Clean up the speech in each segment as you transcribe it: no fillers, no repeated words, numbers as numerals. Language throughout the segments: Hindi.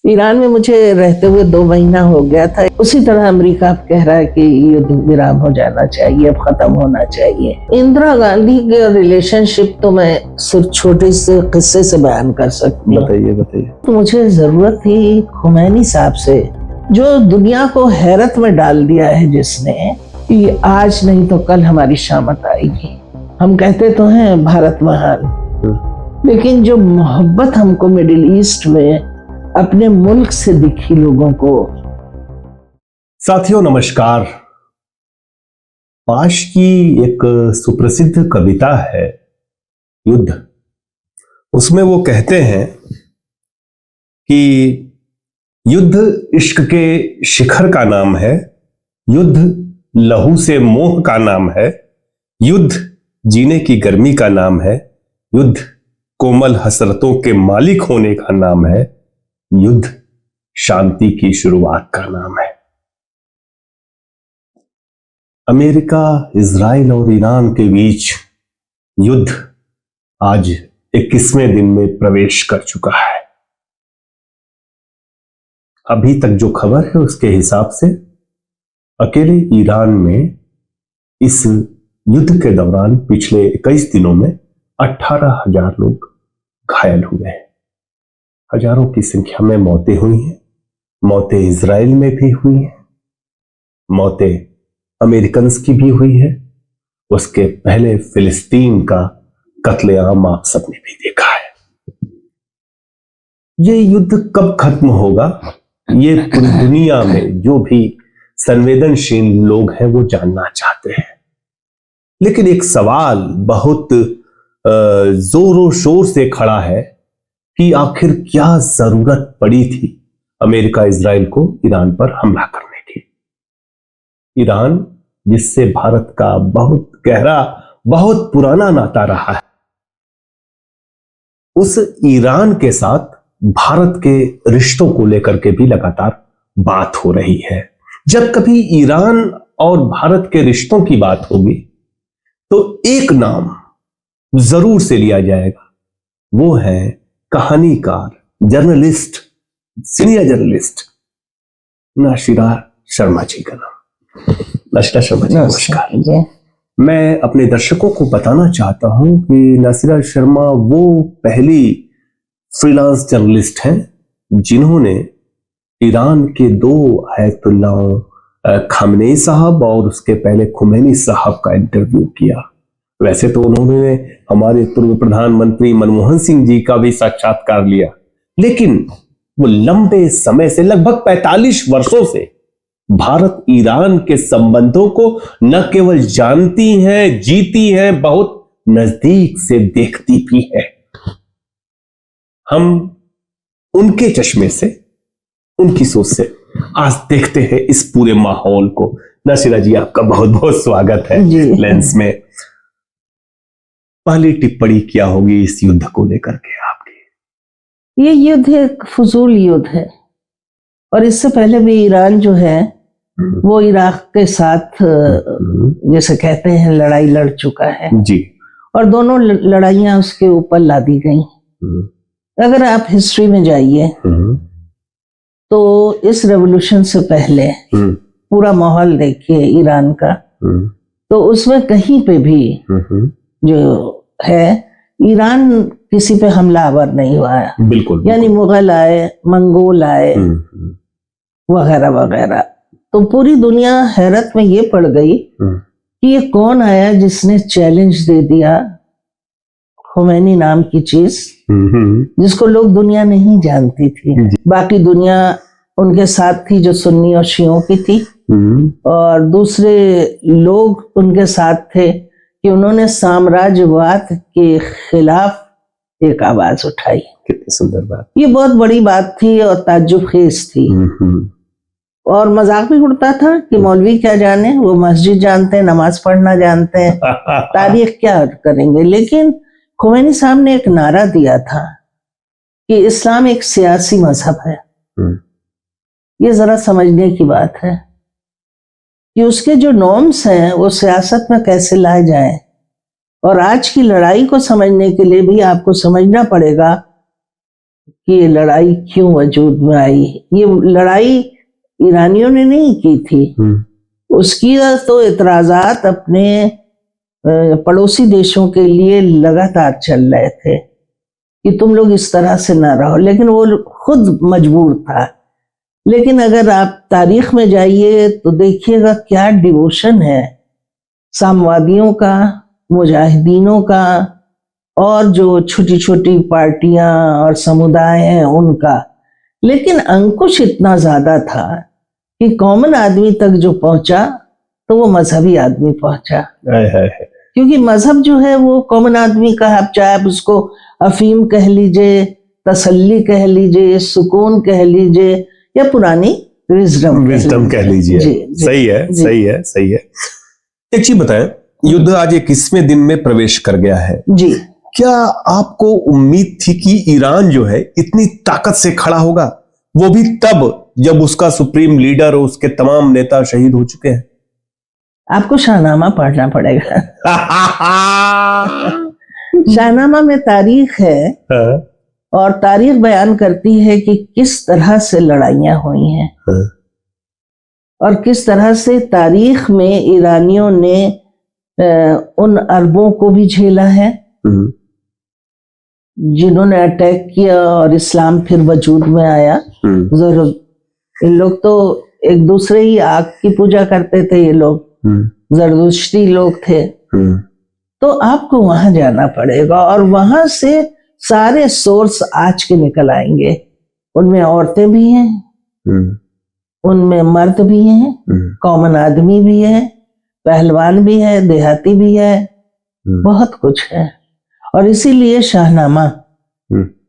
ईरान में मुझे रहते हुए 2 महीना हो गया था। उसी तरह अमेरिका अब कह रहा है कि युद्ध विराम हो जाना चाहिए, अब खत्म होना चाहिए। इंदिरा गांधी के रिलेशनशिप तो मैं सिर्फ छोटे से किस्से से बयान कर सकती हूँ। बताइए। तो मुझे जरूरत थी खुमैनी साहब से, जो दुनिया को हैरत में डाल दिया है, जिसने कि आज नहीं तो कल हमारी शामत आएगी। हम कहते तो हैं भारत महान, लेकिन जो मोहब्बत हमको मिडिल ईस्ट में अपने मुल्क से दिखी लोगों को। साथियों नमस्कार। पाश की एक सुप्रसिद्ध कविता है युद्ध। उसमें वो कहते हैं कि युद्ध इश्क के शिखर का नाम है, युद्ध लहू से मोह का नाम है, युद्ध जीने की गर्मी का नाम है, युद्ध कोमल हसरतों के मालिक होने का नाम है, युद्ध शांति की शुरुआत का नाम है। अमेरिका, इजराइल और ईरान के बीच युद्ध आज 21वें दिन में प्रवेश कर चुका है। अभी तक जो खबर है उसके हिसाब से अकेले ईरान में इस युद्ध के दौरान पिछले 21 दिनों में 18,000 लोग घायल हुए हैं। हजारों की संख्या में मौतें हुई हैं। मौतें इजराइल में भी हुई हैं, मौतें अमेरिकन की भी हुई है। उसके पहले फिलिस्तीन का कत्लेआम आप सबने भी देखा है। ये युद्ध कब खत्म होगा, ये पूरी दुनिया में जो भी संवेदनशील लोग हैं वो जानना चाहते हैं। लेकिन एक सवाल बहुत जोरों शोर से खड़ा है कि आखिर क्या जरूरत पड़ी थी अमेरिका इजराइल को ईरान पर हमला करने की। ईरान जिससे भारत का बहुत गहरा, बहुत पुराना नाता रहा है, उस ईरान के साथ भारत के रिश्तों को लेकर के भी लगातार बात हो रही है। जब कभी ईरान और भारत के रिश्तों की बात होगी तो एक नाम जरूर से लिया जाएगा, वो है कहानीकार, journalist, senior journalist Nasira Sharma ji का नाम। नासिरा शर्मा जी नमस्कार। मैं अपने दर्शकों को बताना चाहता हूं कि नासिरा शर्मा वो पहली फ्रीलांस जर्नलिस्ट हैं जिन्होंने ईरान के 2 आयतुल्लाह खामनेई साहब और उसके पहले खुमैनी साहब का इंटरव्यू किया। वैसे तो उन्होंने हमारे पूर्व प्रधानमंत्री मनमोहन सिंह जी का भी साक्षात्कार लिया, लेकिन वो लंबे समय से, लगभग 45 वर्षों से भारत ईरान के संबंधों को न केवल जानती हैं, जीती हैं, बहुत नजदीक से देखती भी है। हम उनके चश्मे से, उनकी सोच से आज देखते हैं इस पूरे माहौल को। नासिरा जी आपका बहुत बहुत स्वागत है लेंस में। पहली टिप्पणी क्या होगी इस युद्ध को लेकर के आपकी? ये युद्ध एक फजूल युद्ध है, और इससे पहले भी ईरान जो है वो इराक के साथ जैसे कहते हैं लड़ाई लड़ चुका है जी, और दोनों लड़ाइयां उसके ऊपर लादी गई। अगर आप हिस्ट्री में जाइए तो इस रेवोल्यूशन से पहले पूरा माहौल देखिए ईरान का, तो उसमें कहीं पे भी जो है ईरान किसी पे हमलावर नहीं हुआ है। बिल्कुल, यानी मुगल आए, मंगोल आए वगैरह वगैरह। तो पूरी दुनिया हैरत में ये पड़ गई कि ये कौन आया जिसने चैलेंज दे दिया खुमैनी नाम की चीज, जिसको लोग दुनिया नहीं जानती थी। बाकी दुनिया उनके साथ थी जो सुन्नी और शियों की थी, और दूसरे लोग उनके साथ थे कि उन्होंने साम्राज्यवाद के खिलाफ एक आवाज उठाई। कितनी सुंदर बात। ये बहुत बड़ी बात थी और ताज्जुब खेज थी, और मजाक भी उड़ता था कि मौलवी क्या जाने, वो मस्जिद जानते हैं, नमाज पढ़ना जानते हैं, तारीख क्या करेंगे। लेकिन खुमैनी साहब ने एक नारा दिया था कि इस्लाम एक सियासी मजहब है। ये जरा समझने की बात है कि उसके जो नॉर्म्स हैं वो सियासत में कैसे लाए जाएं। और आज की लड़ाई को समझने के लिए भी आपको समझना पड़ेगा कि ये लड़ाई क्यों वजूद में आई। ये लड़ाई ईरानियों ने नहीं की थी, उसकी तो इतराजात अपने पड़ोसी देशों के लिए लगातार चल रहे थे कि तुम लोग इस तरह से ना रहो, लेकिन वो खुद मजबूर था। लेकिन अगर आप तारीख में जाइए तो देखिएगा क्या डिवोशन है सामवादियों का, मुजाहिदीनों का, और जो छोटी छोटी पार्टियां और समुदाय हैं उनका। लेकिन अंकुश इतना ज्यादा था कि कॉमन आदमी तक जो पहुंचा तो वो मजहबी आदमी पहुंचा। क्योंकि मजहब जो है वो कॉमन आदमी का, आप चाहे आप उसको अफीम कह लीजिए, तसल्ली कह लीजिए, सुकून कह लीजिए, या पुरानी विजडम कह लीजिए। सही है, सही है, सही है। एक चीज बताएं, युद्ध आज 21वें दिन में प्रवेश कर गया है जी। क्या आपको उम्मीद थी कि ईरान जो है इतनी ताकत से खड़ा होगा, वो भी तब जब उसका सुप्रीम लीडर और उसके तमाम नेता शहीद हो चुके हैं? आपको शाहनामा पढ़ना पड़ेगा। शाहनामा में तारीख है और तारीख बयान करती है कि किस तरह से लड़ाइयां हुई हैं और किस तरह से तारीख में ईरानियों ने उन अरबों को भी झेला है जिन्होंने अटैक किया और इस्लाम फिर वजूद में आया। जरूर इन लोग तो एक दूसरे ही आग की पूजा करते थे, ये लोग जरदुश्ती लोग थे। तो आपको वहां जाना पड़ेगा और वहां से सारे सोर्स आज के निकल आएंगे। उनमें औरतें भी हैं, उनमें मर्द भी हैं, कॉमन आदमी भी है, पहलवान भी है, देहाती भी है, बहुत कुछ है। और इसीलिए शाहनामा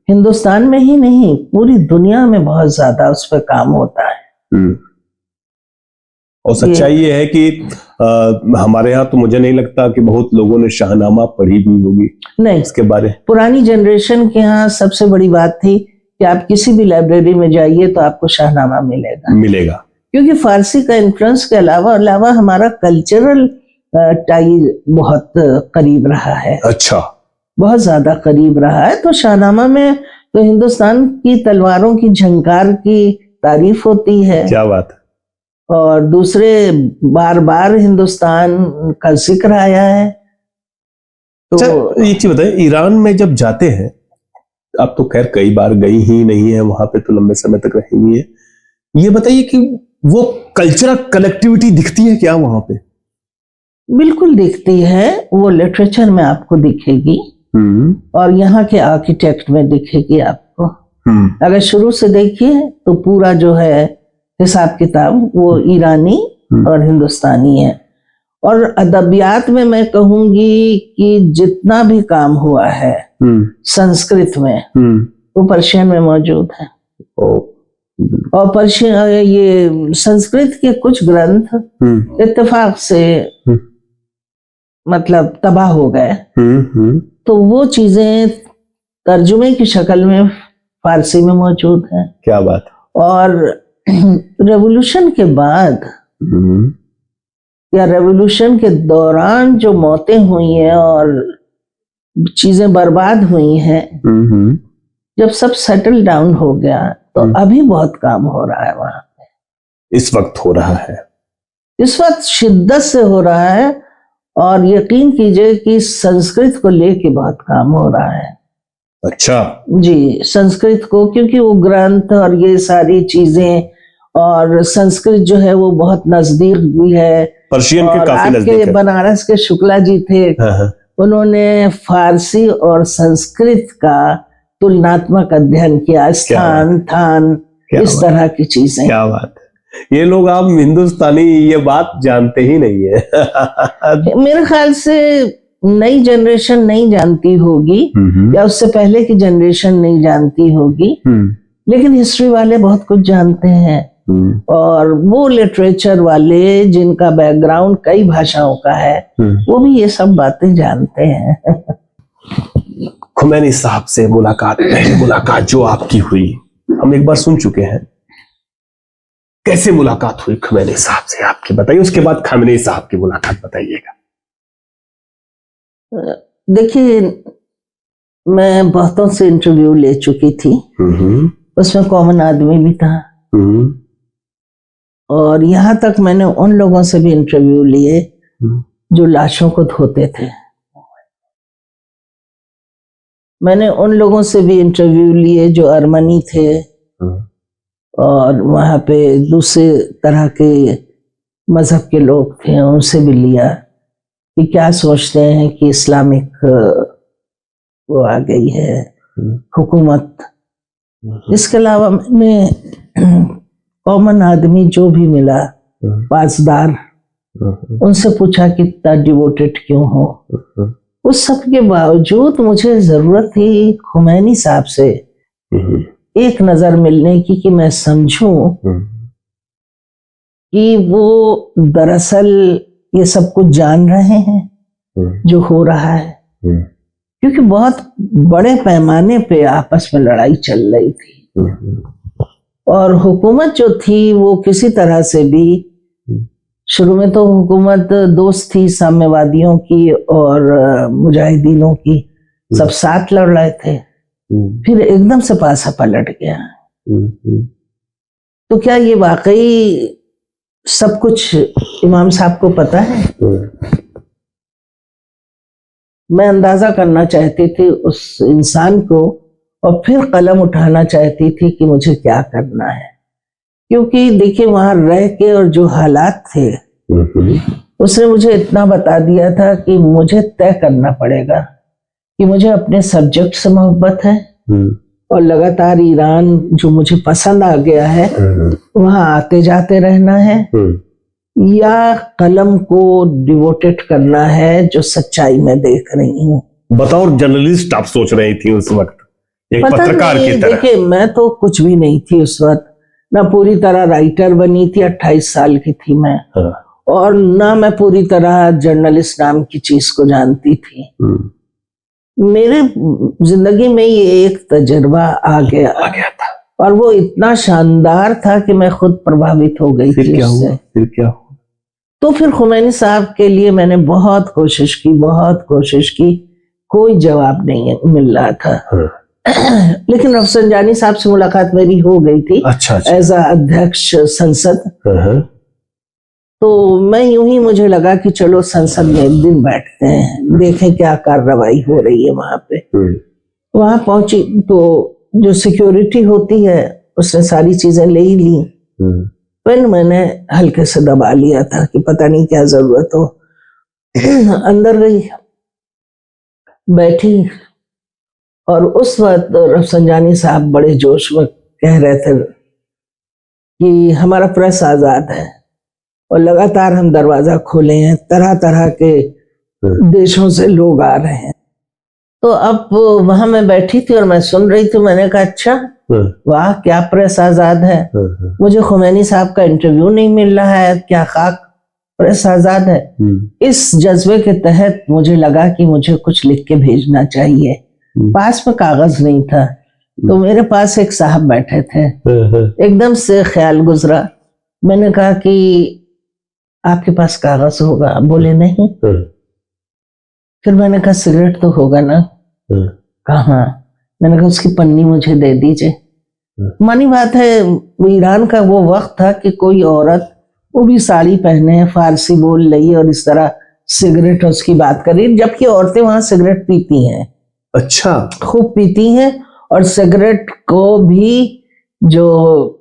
हिंदुस्तान में ही नहीं पूरी दुनिया में बहुत ज्यादा उस पर काम होता है। और सच्चाई ये है कि हमारे यहाँ तो मुझे नहीं लगता कि बहुत लोगों ने शाहनामा पढ़ी भी होगी। नहीं, इसके बारे पुरानी जनरेशन के यहाँ सबसे बड़ी बात थी कि आप किसी भी लाइब्रेरी में जाइए तो आपको शाहनामा मिलेगा। क्योंकि फारसी का इन्फ्लुएंस के अलावा हमारा कल्चरल टाई बहुत करीब रहा है। अच्छा, बहुत ज्यादा करीब रहा है। तो शाहनामा में तो हिंदुस्तान की तलवारों की झंकार की तारीफ होती है। क्या बात है। और दूसरे बार बार हिंदुस्तान का जिक्र आया है। तो एक चीज बताएं, ईरान में जब जाते हैं, आप तो खैर कई बार गई ही नहीं है वहां पे, तो लंबे समय तक रही हुई है, ये बताइए कि वो कल्चरल कनेक्टिविटी दिखती है क्या वहां पे? बिल्कुल दिखती है। वो लिटरेचर में आपको दिखेगी और यहाँ के आर्किटेक्ट में दिखेगी आपको। अगर शुरू से देखिए तो पूरा जो है हिसाब किताब वो ईरानी और हिंदुस्तानी है। और अदबियात में मैं कहूंगी कि जितना भी काम हुआ है संस्कृत में वो पर्शियन में मौजूद है। और पर्शियन ये संस्कृत के कुछ ग्रंथ इत्तेफाक से मतलब तबाह हो गए, तो वो चीजें तर्जुमे की शक्ल में फारसी में मौजूद है। क्या बात। और रेवोल्यूशन के बाद या रेवोल्यूशन के दौरान जो मौतें हुई हैं और चीजें बर्बाद हुई हैं, जब सब सेटल डाउन हो गया तो अभी बहुत काम हो रहा है वहां पे। इस वक्त हो रहा है, इस वक्त शिद्दत से हो रहा है। और यकीन कीजिए कि संस्कृत को लेके बहुत काम हो रहा है। अच्छा जी, संस्कृत को, क्योंकि वो ग्रंथ और ये सारी चीजें, और संस्कृत जो है वो बहुत नजदीक भी है। पर्शियन के काफी नजदीक है। बनारस के शुक्ला जी थे, उन्होंने फारसी और संस्कृत का तुलनात्मक अध्ययन किया, स्थान थान इस तरह की चीजें। क्या बात है। ये लोग आप हिंदुस्तानी ये बात जानते ही नहीं है। मेरे ख्याल से नई जनरेशन नहीं जानती होगी या उससे पहले की जनरेशन नहीं जानती होगी, लेकिन हिस्ट्री वाले बहुत कुछ जानते हैं। और वो लिटरेचर वाले जिनका बैकग्राउंड कई भाषाओं का है, वो भी ये सब बातें जानते हैं। खुमैनी साहब से मुलाकात, पहली मुलाकात जो आपकी हुई, हम एक बार सुन चुके हैं। कैसे मुलाकात हुई खुमैनी साहब से आपकी, बताइए। उसके बाद खामेनी साहब की मुलाकात बताइएगा। देखिए, मैं बहुतों से इंटरव्यू ले चुकी थी, उसमें कॉमन आदमी भी था, और यहाँ तक मैंने उन लोगों से भी इंटरव्यू लिए जो लाशों को धोते थे। मैंने उन लोगों से भी इंटरव्यू लिए जो अर्मनी थे, और वहाँ पे दूसरे तरह के मजहब के लोग थे, उनसे भी लिया कि क्या सोचते हैं कि इस्लामिक वो आ गई है हुकूमत। इसके अलावा मैंने कॉमन आदमी जो भी मिला, पासदार, उनसे पूछा कि इतना डिवोटेड क्यों हो। उस सब के बावजूद मुझे जरूरत थी खुमैनी साहब से एक नजर मिलने की, कि मैं समझूं कि वो दरअसल ये सब कुछ जान रहे हैं जो हो रहा है, क्योंकि बहुत बड़े पैमाने पे आपस में लड़ाई चल रही थी, और हुकूमत जो थी वो किसी तरह से भी, शुरू में तो हुकूमत दोस्त थी साम्यवादियों की और मुजाहिदीनों की, सब साथ लड़ रहे थे, फिर एकदम से पासा पलट गया। तो क्या ये वाकई सब कुछ इमाम साहब को पता है? मैं अंदाजा करना चाहती थी उस इंसान को, और फिर कलम उठाना चाहती थी कि मुझे क्या करना है, क्योंकि देखिए वहां रह के और जो हालात थे, उसने मुझे इतना बता दिया था कि मुझे तय करना पड़ेगा कि मुझे अपने सब्जेक्ट से मोहब्बत है, और लगातार ईरान जो मुझे पसंद आ गया है वहां आते जाते रहना है, या कलम को डिवोटेड करना है जो सच्चाई में देख रही हूँ। बतौर जर्नलिस्ट आप सोच रही थी उस वक्त, एक पता पत्रकार नहीं, की तरह? देखिए मैं तो कुछ भी नहीं थी उस वक्त, ना पूरी तरह राइटर बनी थी, 28 साल की थी मैं, और ना मैं पूरी तरह जर्नलिस्ट नाम की चीज को जानती थी। मेरे जिंदगी में ये एक तजुर्बा आ गया था, और वो इतना शानदार था कि मैं खुद प्रभावित हो गई थी उससे। फिर क्या हुआ? तो फिर खुमैनी साहब के लिए मैंने बहुत कोशिश की, कोई जवाब नहीं मिल रहा था। लेकिन रफसंजानी साहब से मुलाकात मेरी हो गई थी, अच्छा। एज अध्यक्ष संसद। तो मैं यूं ही, मुझे लगा कि चलो संसद में एक दिन बैठते हैं, देखें क्या कार्रवाई हो रही है वहां पे। वहां पहुंची तो जो सिक्योरिटी होती है उसने सारी चीजें ले ही ली, पेन मैंने हल्के से दबा लिया था कि पता नहीं क्या जरूरत हो। अंदर गई, बैठी, और उस वक्त रफसंजानी साहब बड़े जोश में कह रहे थे कि हमारा प्रेस आजाद है, और लगातार हम दरवाजा खोले हैं, तरह तरह के देशों से लोग आ रहे हैं। तो अब वहां मैं बैठी थी और मैं सुन रही थी। मैंने कहा अच्छा, वाह क्या प्रेस आजाद है, मुझे खुमैनी साहब का इंटरव्यू नहीं मिल रहा है, क्या खाक प्रेस आजाद है। इस जज्बे के तहत मुझे लगा कि मुझे कुछ लिख के भेजना चाहिए। पास में कागज नहीं था, तो मेरे पास एक साहब बैठे थे, एकदम से ख्याल गुजरा। मैंने कहा कि आपके पास कागज होगा? बोले नहीं। फिर मैंने कहा सिगरेट तो होगा ना? कहा। मैंने कहा उसकी पन्नी मुझे दे दीजिए। मानी बात है, ईरान का वो वक्त था कि कोई औरत, वो भी साड़ी पहने, फारसी बोल रही और इस तरह सिगरेट उसकी बात कर रही, जबकि औरतें वहां सिगरेट पीती हैं। अच्छा। खूब पीती हैं, और सिगरेट को भी जो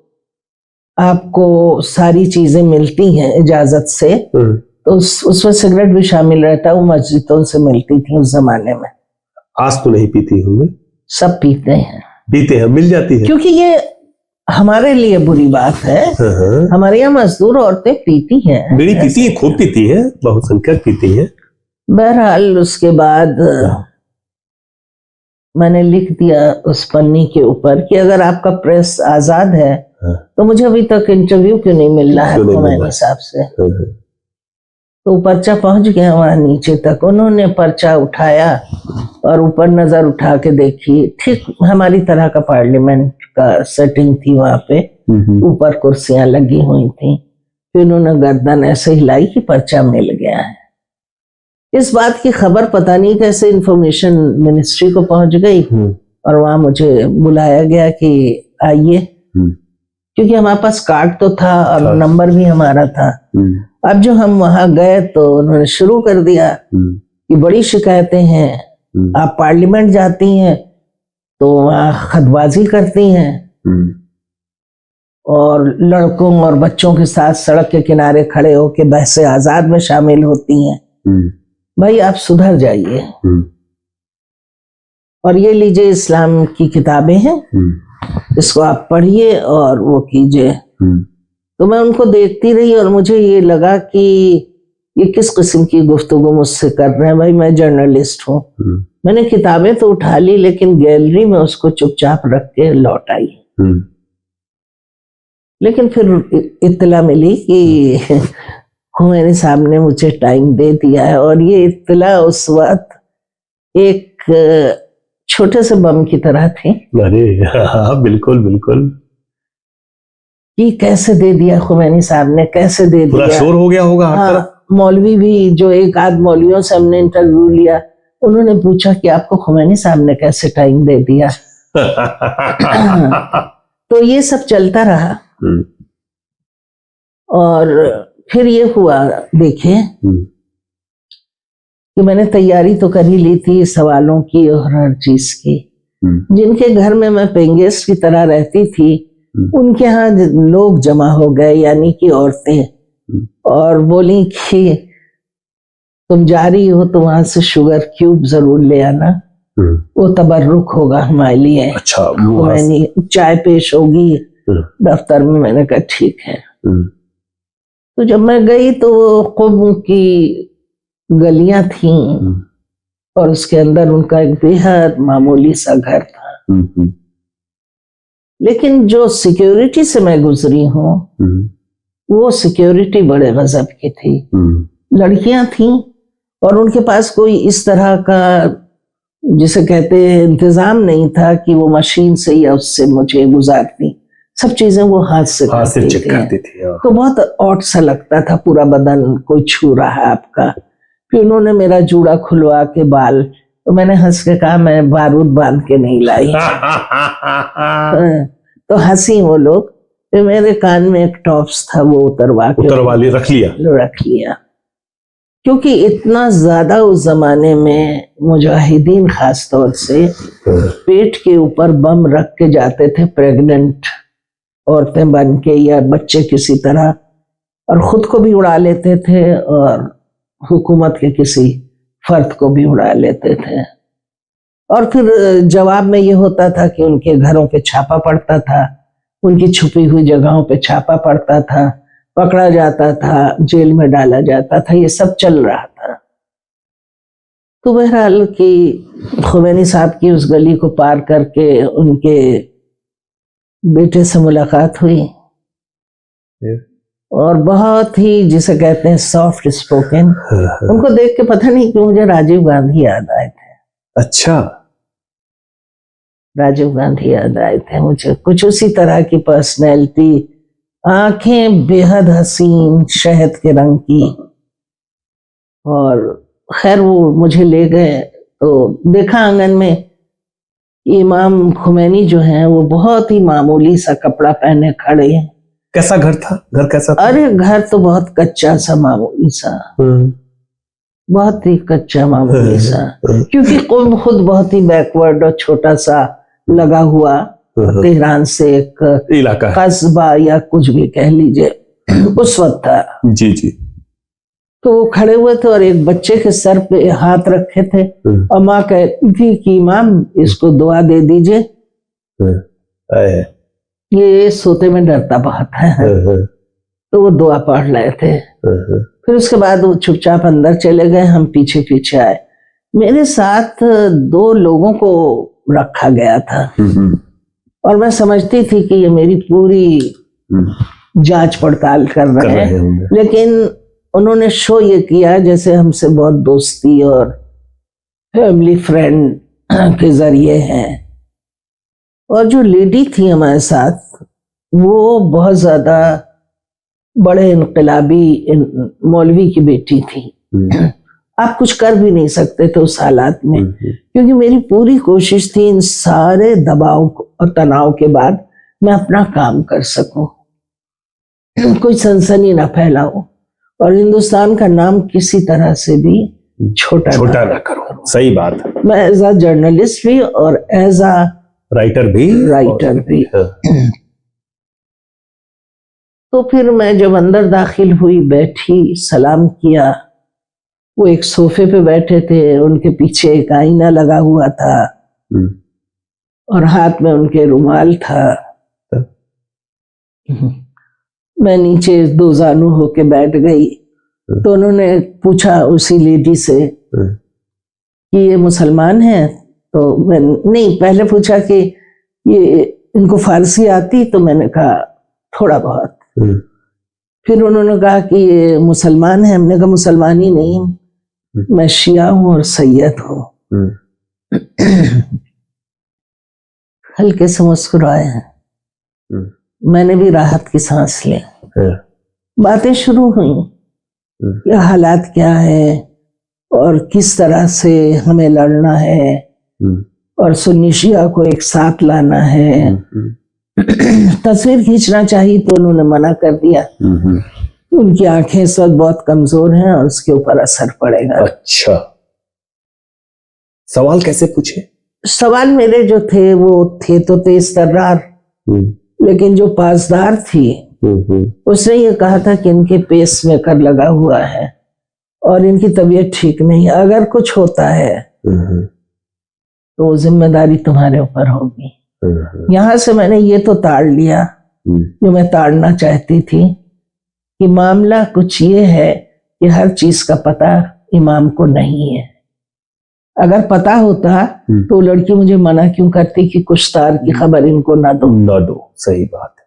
आपको सारी चीजें मिलती हैं इजाजत से, तो उसमें सिगरेट भी शामिल रहता है। वो मस्जिदों से मिलती थी उस जमाने में। आज तो नहीं पीती होंगे? सब पीते हैं, मिल जाती है, क्योंकि ये हमारे लिए बुरी बात है। हमारे यहाँ मजदूर औरतें पीती हैं, बीड़ी पीती है, खूब पीती है, बहुसंख्यक पीती है। बहरहाल उसके बाद मैंने लिख दिया उस पन्नी के ऊपर कि अगर आपका प्रेस आजाद है तो मुझे अभी तक इंटरव्यू क्यों नहीं मिल रहा है खुमैनी साहब से। तो पर्चा पहुंच गया वहां नीचे तक। उन्होंने पर्चा उठाया और ऊपर नजर उठा के देखी, ठीक हमारी तरह का पार्लियामेंट का सेटिंग थी वहां पे, ऊपर कुर्सियां लगी हुई थी। फिर उन्होंने गर्दन ऐसे हिलाई कि पर्चा मिल गया है। इस बात की खबर पता नहीं कैसे इंफॉर्मेशन मिनिस्ट्री को पहुंच गई और वहां मुझे बुलाया गया कि आइए, क्योंकि हमारे पास कार्ड तो था और नंबर भी हमारा था। अब जो हम वहां गए तो उन्होंने शुरू कर दिया कि बड़ी शिकायतें हैं, आप पार्लियामेंट जाती हैं तो वहां खतबाजी करती हैं और लड़कों और बच्चों के साथ सड़क के किनारे खड़े होकर बहसे आजाद में शामिल होती हैं। भाई आप सुधर जाइए और ये लीजिए इस्लाम की किताबें हैं, इसको आप पढ़िए और वो कीजिए। तो मैं उनको देखती रही और मुझे ये लगा कि ये किस किस्म की गुफ्तगू मुझसे कर रहे हैं। भाई मैं जर्नलिस्ट हूँ। मैंने किताबें तो उठा ली लेकिन गैलरी में उसको चुपचाप रख के लौट आई। लेकिन फिर इत्तला मिली कि खुमैनी साहब ने मुझे टाइम दे दिया है और ये इत्तला उस वक्त एक छोटे से बम की तरह थी। अरे हाँ, बिल्कुल बिल्कुल। कि कैसे दे दिया खुमैनी साहब ने, कैसे दे पूरा दिया। शोर हो गया होगा हर तरफ। हाँ, मौलवी भी, जो एक आध मौलवियों से हमने इंटरव्यू लिया, उन्होंने पूछा कि आपको खुमैनी साहब ने कैसे टाइम दे दिया। तो ये सब चलता रहा और फिर ये हुआ, देखिए कि मैंने तैयारी तो कर ही ली थी सवालों की और हर चीज की। जिनके घर में मैं पेइंग गेस्ट की तरह रहती थी उनके यहाँ लोग जमा हो गए, यानी कि औरतें, और बोली कि तुम जा रही हो तो वहां से शुगर क्यूब जरूर ले आना, वो तबर्रुक होगा हमारे लिए। अच्छा, मैंने चाय पेश होगी दफ्तर में। मैंने कहा ठीक है। तो जब मैं गई तो वो क़ुम की गलियां थी और उसके अंदर उनका एक बेहद मामूली सा घर था। लेकिन जो सिक्योरिटी से मैं गुजरी हूँ वो सिक्योरिटी बड़े गजब की थी। लड़कियां थीं और उनके पास कोई इस तरह का, जिसे कहते हैं, इंतजाम नहीं था कि वो मशीन से या उससे मुझे गुजारती। सब चीजें वो हाथ से करती थी। तो बहुत ऑड सा लगता था, पूरा बदन कोई छू रहा है आपका। फिर उन्होंने मेरा जूड़ा खुलवा के बाल, तो मैंने हंस के कहा मैं बारूद बांध के नहीं लाई। तो हंसी वो लोग। फिर मेरे कान में एक टॉप्स था, वो उतरवा रख लिया। क्योंकि इतना ज्यादा उस जमाने में मुजाहिदीन खास तौर से पेट के ऊपर बम रख के जाते थे, प्रेग्नेंट औरतें बन के या बच्चे किसी तरह, और खुद को भी उड़ा लेते थे और हुकूमत के किसी फर्द को भी उड़ा लेते थे। और फिर जवाब में ये होता था कि उनके घरों पे छापा पड़ता था, उनकी छुपी हुई जगहों पे छापा पड़ता था, पकड़ा जाता था, जेल में डाला जाता था। ये सब चल रहा था। तो बहरहाल कि खुमैनी साहब की उस गली को पार करके उनके बेटे से मुलाकात हुई और बहुत ही, जिसे कहते हैं, सॉफ्ट स्पोकन। उनको देख के पता नहीं क्यों मुझे राजीव गांधी याद आए थे। अच्छा, राजीव गांधी याद आए थे मुझे, कुछ उसी तरह की पर्सनैलिटी, आंखें बेहद हसीन शहद के रंग की। और खैर वो मुझे ले गए तो देखा आंगन में इमाम खुमैनी जो हैं वो बहुत ही मामूली सा कपड़ा पहने खड़े हैं। कैसा घर था? घर कैसा था? अरे घर तो बहुत कच्चा सा, मामूली सा, बहुत ही कच्चा मामूली सा। क्योंकि क़ुम खुद बहुत ही बैकवर्ड और छोटा सा लगा हुआ तेहरान से एक इलाका, कस्बा या कुछ भी कह लीजिए उस वक्त था। जी जी। तो वो खड़े हुए थे और एक बच्चे के सर पे हाथ रखे थे और माँ कहती थी कि इमाम इसको दुआ दे दीजिए, ये सोते में डरता बहुत है। तो वो दुआ पढ़ रहे थे। फिर उसके बाद वो चुपचाप अंदर चले गए, हम पीछे पीछे आए। मेरे साथ 2 लोगों को रखा गया था और मैं समझती थी कि ये मेरी पूरी जांच पड़ताल कर रहे हैं, लेकिन उन्होंने शो ये किया जैसे हमसे बहुत दोस्ती और फैमिली फ्रेंड के जरिए हैं। और जो लेडी थी हमारे साथ वो बहुत ज्यादा बड़े इनकलाबी मौलवी की बेटी थी। आप कुछ कर भी नहीं सकते थे उस हालात में, क्योंकि मेरी पूरी कोशिश थी इन सारे दबाव और तनाव के बाद मैं अपना काम कर सकूं, कोई सनसनी ना फैलाऊं और हिंदुस्तान का नाम किसी तरह से भी छोटा ना करो। सही बात है। मैं एज अ जर्नलिस्ट भी और एज अ राइटर भी। तो फिर मैं जब अंदर दाखिल हुई, बैठी, सलाम किया, वो एक सोफे पे बैठे थे, उनके पीछे एक आईना लगा हुआ था और हाथ में उनके रुमाल था। मैं नीचे दो जानू होके बैठ गई, तो उन्होंने पूछा उसी लेडी से कि ये मुसलमान हैं? तो मैं नहीं, पहले पूछा कि ये इनको फारसी आती? तो मैंने कहा थोड़ा बहुत। फिर उन्होंने कहा कि ये मुसलमान है? हमने कहा मुसलमान ही नहीं, मैं शिया हूं और सैयद हूं। हल्के से मुस्कुराए हैं। मैंने भी राहत की सांस ली। बातें शुरू हुई, ये हालात क्या है और किस तरह से हमें लड़ना है और सुन्नी शिया को एक साथ लाना है। तस्वीर खींचना चाहिए तो उन्होंने मना कर दिया, उनकी आंखें इस वक्त बहुत कमजोर हैं और उसके ऊपर असर पड़ेगा। अच्छा, सवाल कैसे पूछे? सवाल मेरे जो थे वो थे तो तेज तर्रार, लेकिन जो पासदार थी उसने ये कहा था कि इनके पेस मेकर लगा हुआ है और इनकी तबीयत ठीक नहीं है, अगर कुछ होता है तो जिम्मेदारी तुम्हारे ऊपर होगी। यहां से मैंने ये तो ताड़ लिया जो मैं ताड़ना चाहती थी, कि मामला कुछ ये है कि हर चीज का पता इमाम को नहीं है। अगर पता होता तो लड़की मुझे मना क्यों करती कि कुछ तार की खबर इनको ना दो। सही बात है।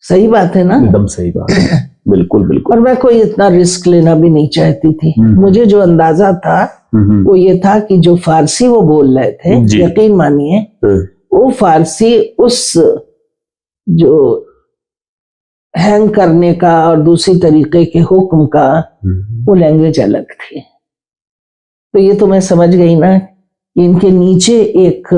सही बात है ना? एकदम सही बात है। बिल्कुल बिल्कुल। और मैं कोई इतना रिस्क लेना भी नहीं चाहती थी। मुझे जो अंदाजा था वो ये था कि जो फारसी वो बोल रहे थे, यकीन मानिए वो फारसी उस जो हैंग करने का और दूसरी तरीके के हुक्म का वो लैंग्वेज अलग थी। तो ये तो मैं समझ गई ना कि इनके नीचे एक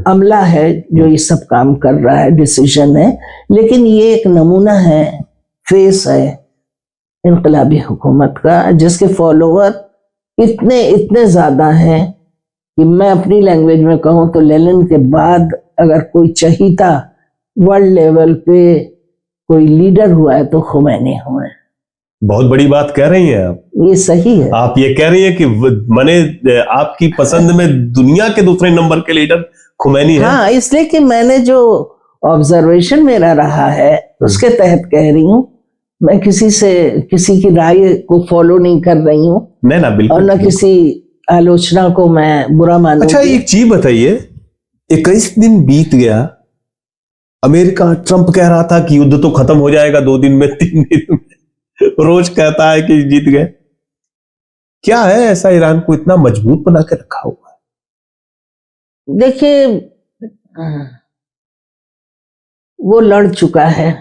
अमला है जो ये सब काम कर रहा है, डिसीजन है, लेकिन ये एक नमूना है, फेस है इनकलाबी हुकूमत का, जिसके फॉलोवर इतने ज्यादा हैं कि मैं अपनी लैंग्वेज में कहूँ तो लेनिन के बाद अगर कोई चहीता वर्ल्ड लेवल पे कोई लीडर हुआ है तो खुमैनी हुआ है। बहुत बड़ी बात कह रही हैं आप। ये सही है। आप ये कह रही हैं कि मैंने आपकी पसंद में दुनिया के दूसरे नंबर के लीडर खुमैनी है। हाँ, इसलिए कि मैंने जो ऑब्जर्वेशन मेरा रहा है उसके तहत कह रही हूँ। मैं किसी की राय को फॉलो नहीं कर रही हूँ, ना बिल्कुल, और न किसी आलोचना को मैं बुरा मानूंगी। अच्छा, एक चीज बताइए, 21 दिन बीत गया, अमेरिका ट्रंप कह रहा था कि युद्ध तो खत्म हो जाएगा 2 दिन में, 3 दिन में, रोज कहता है कि जीत गए। क्या है ऐसा ईरान को इतना मजबूत बना के रखा हुआ है? देखिए, वो लड़ चुका है,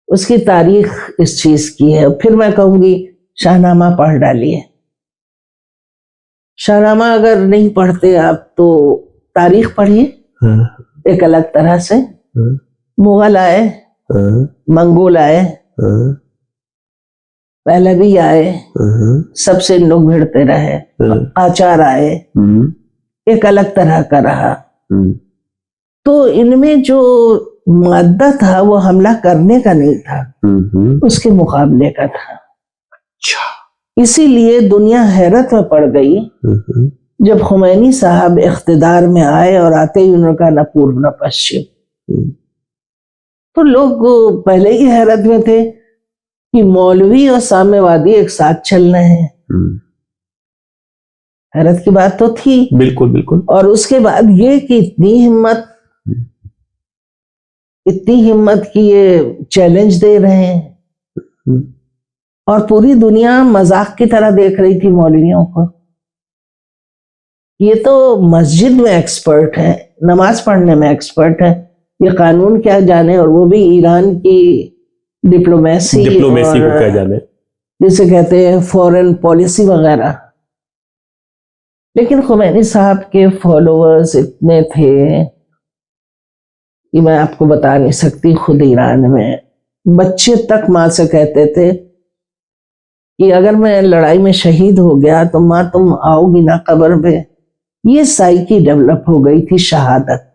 उसकी तारीख इस चीज की है। फिर मैं कहूंगी शाहनामा पढ़ डालिए। शाहनामा अगर नहीं पढ़ते आप तो तारीख पढ़िए एक अलग तरह से। मुगल आए, मंगोल आए, पहलवी आए, सबसे लोग भिड़ते रहे, आचार आए, एक अलग तरह का रहा। तो इनमें जो मादा था वो हमला करने का नहीं था, उसके मुकाबले का था। अच्छा, इसीलिए दुनिया हैरत में पड़ गई जब खुमैनी साहब इख्तिदार में आए और आते ही उन्होंने कहा न पूर्व न पश्चिम। तो लोग पहले ही हैरत में थे कि मौलवी और साम्यवादी एक साथ चल रहे हैं। हैरत की बात तो थी। बिल्कुल बिल्कुल। और उसके बाद ये कि इतनी हिम्मत की ये चैलेंज दे रहे हैं और पूरी दुनिया मजाक की तरह देख रही थी मौलवियों को। ये तो मस्जिद में एक्सपर्ट है, नमाज पढ़ने में एक्सपर्ट है, ये कानून क्या जाने, और वो भी ईरान की डिप्लोमेसी को क्या जाने। जिसे कहते हैं फॉरेन पॉलिसी वगैरह। लेकिन खुमैनी साहब के फॉलोअर्स इतने थे कि मैं आपको बता नहीं सकती। खुद ईरान में बच्चे तक माँ से कहते थे कि अगर मैं लड़ाई में शहीद हो गया तो माँ तुम आओगी ना कब्र पे। ये साइकी डेवलप हो गई थी शहादत।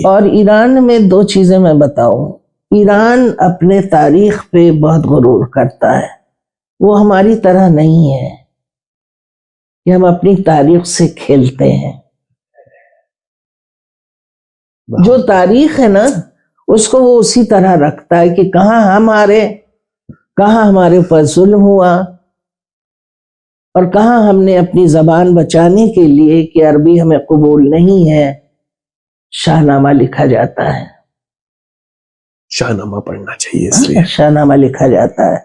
और ईरान में दो चीजें मैं बताऊं, ईरान अपने तारीख पे बहुत गुरूर करता है। वो हमारी तरह नहीं है कि हम अपनी तारीख से खेलते हैं। जो तारीख है ना उसको वो उसी तरह रखता है कि कहाँ हमारे ऊपर जुल्म हुआ और कहाँ हमने अपनी जबान बचाने के लिए कि अरबी हमें कबूल नहीं है, शाहनामा लिखा जाता है। शाहनामा पढ़ना चाहिए इसलिए। शाहनामा लिखा जाता है।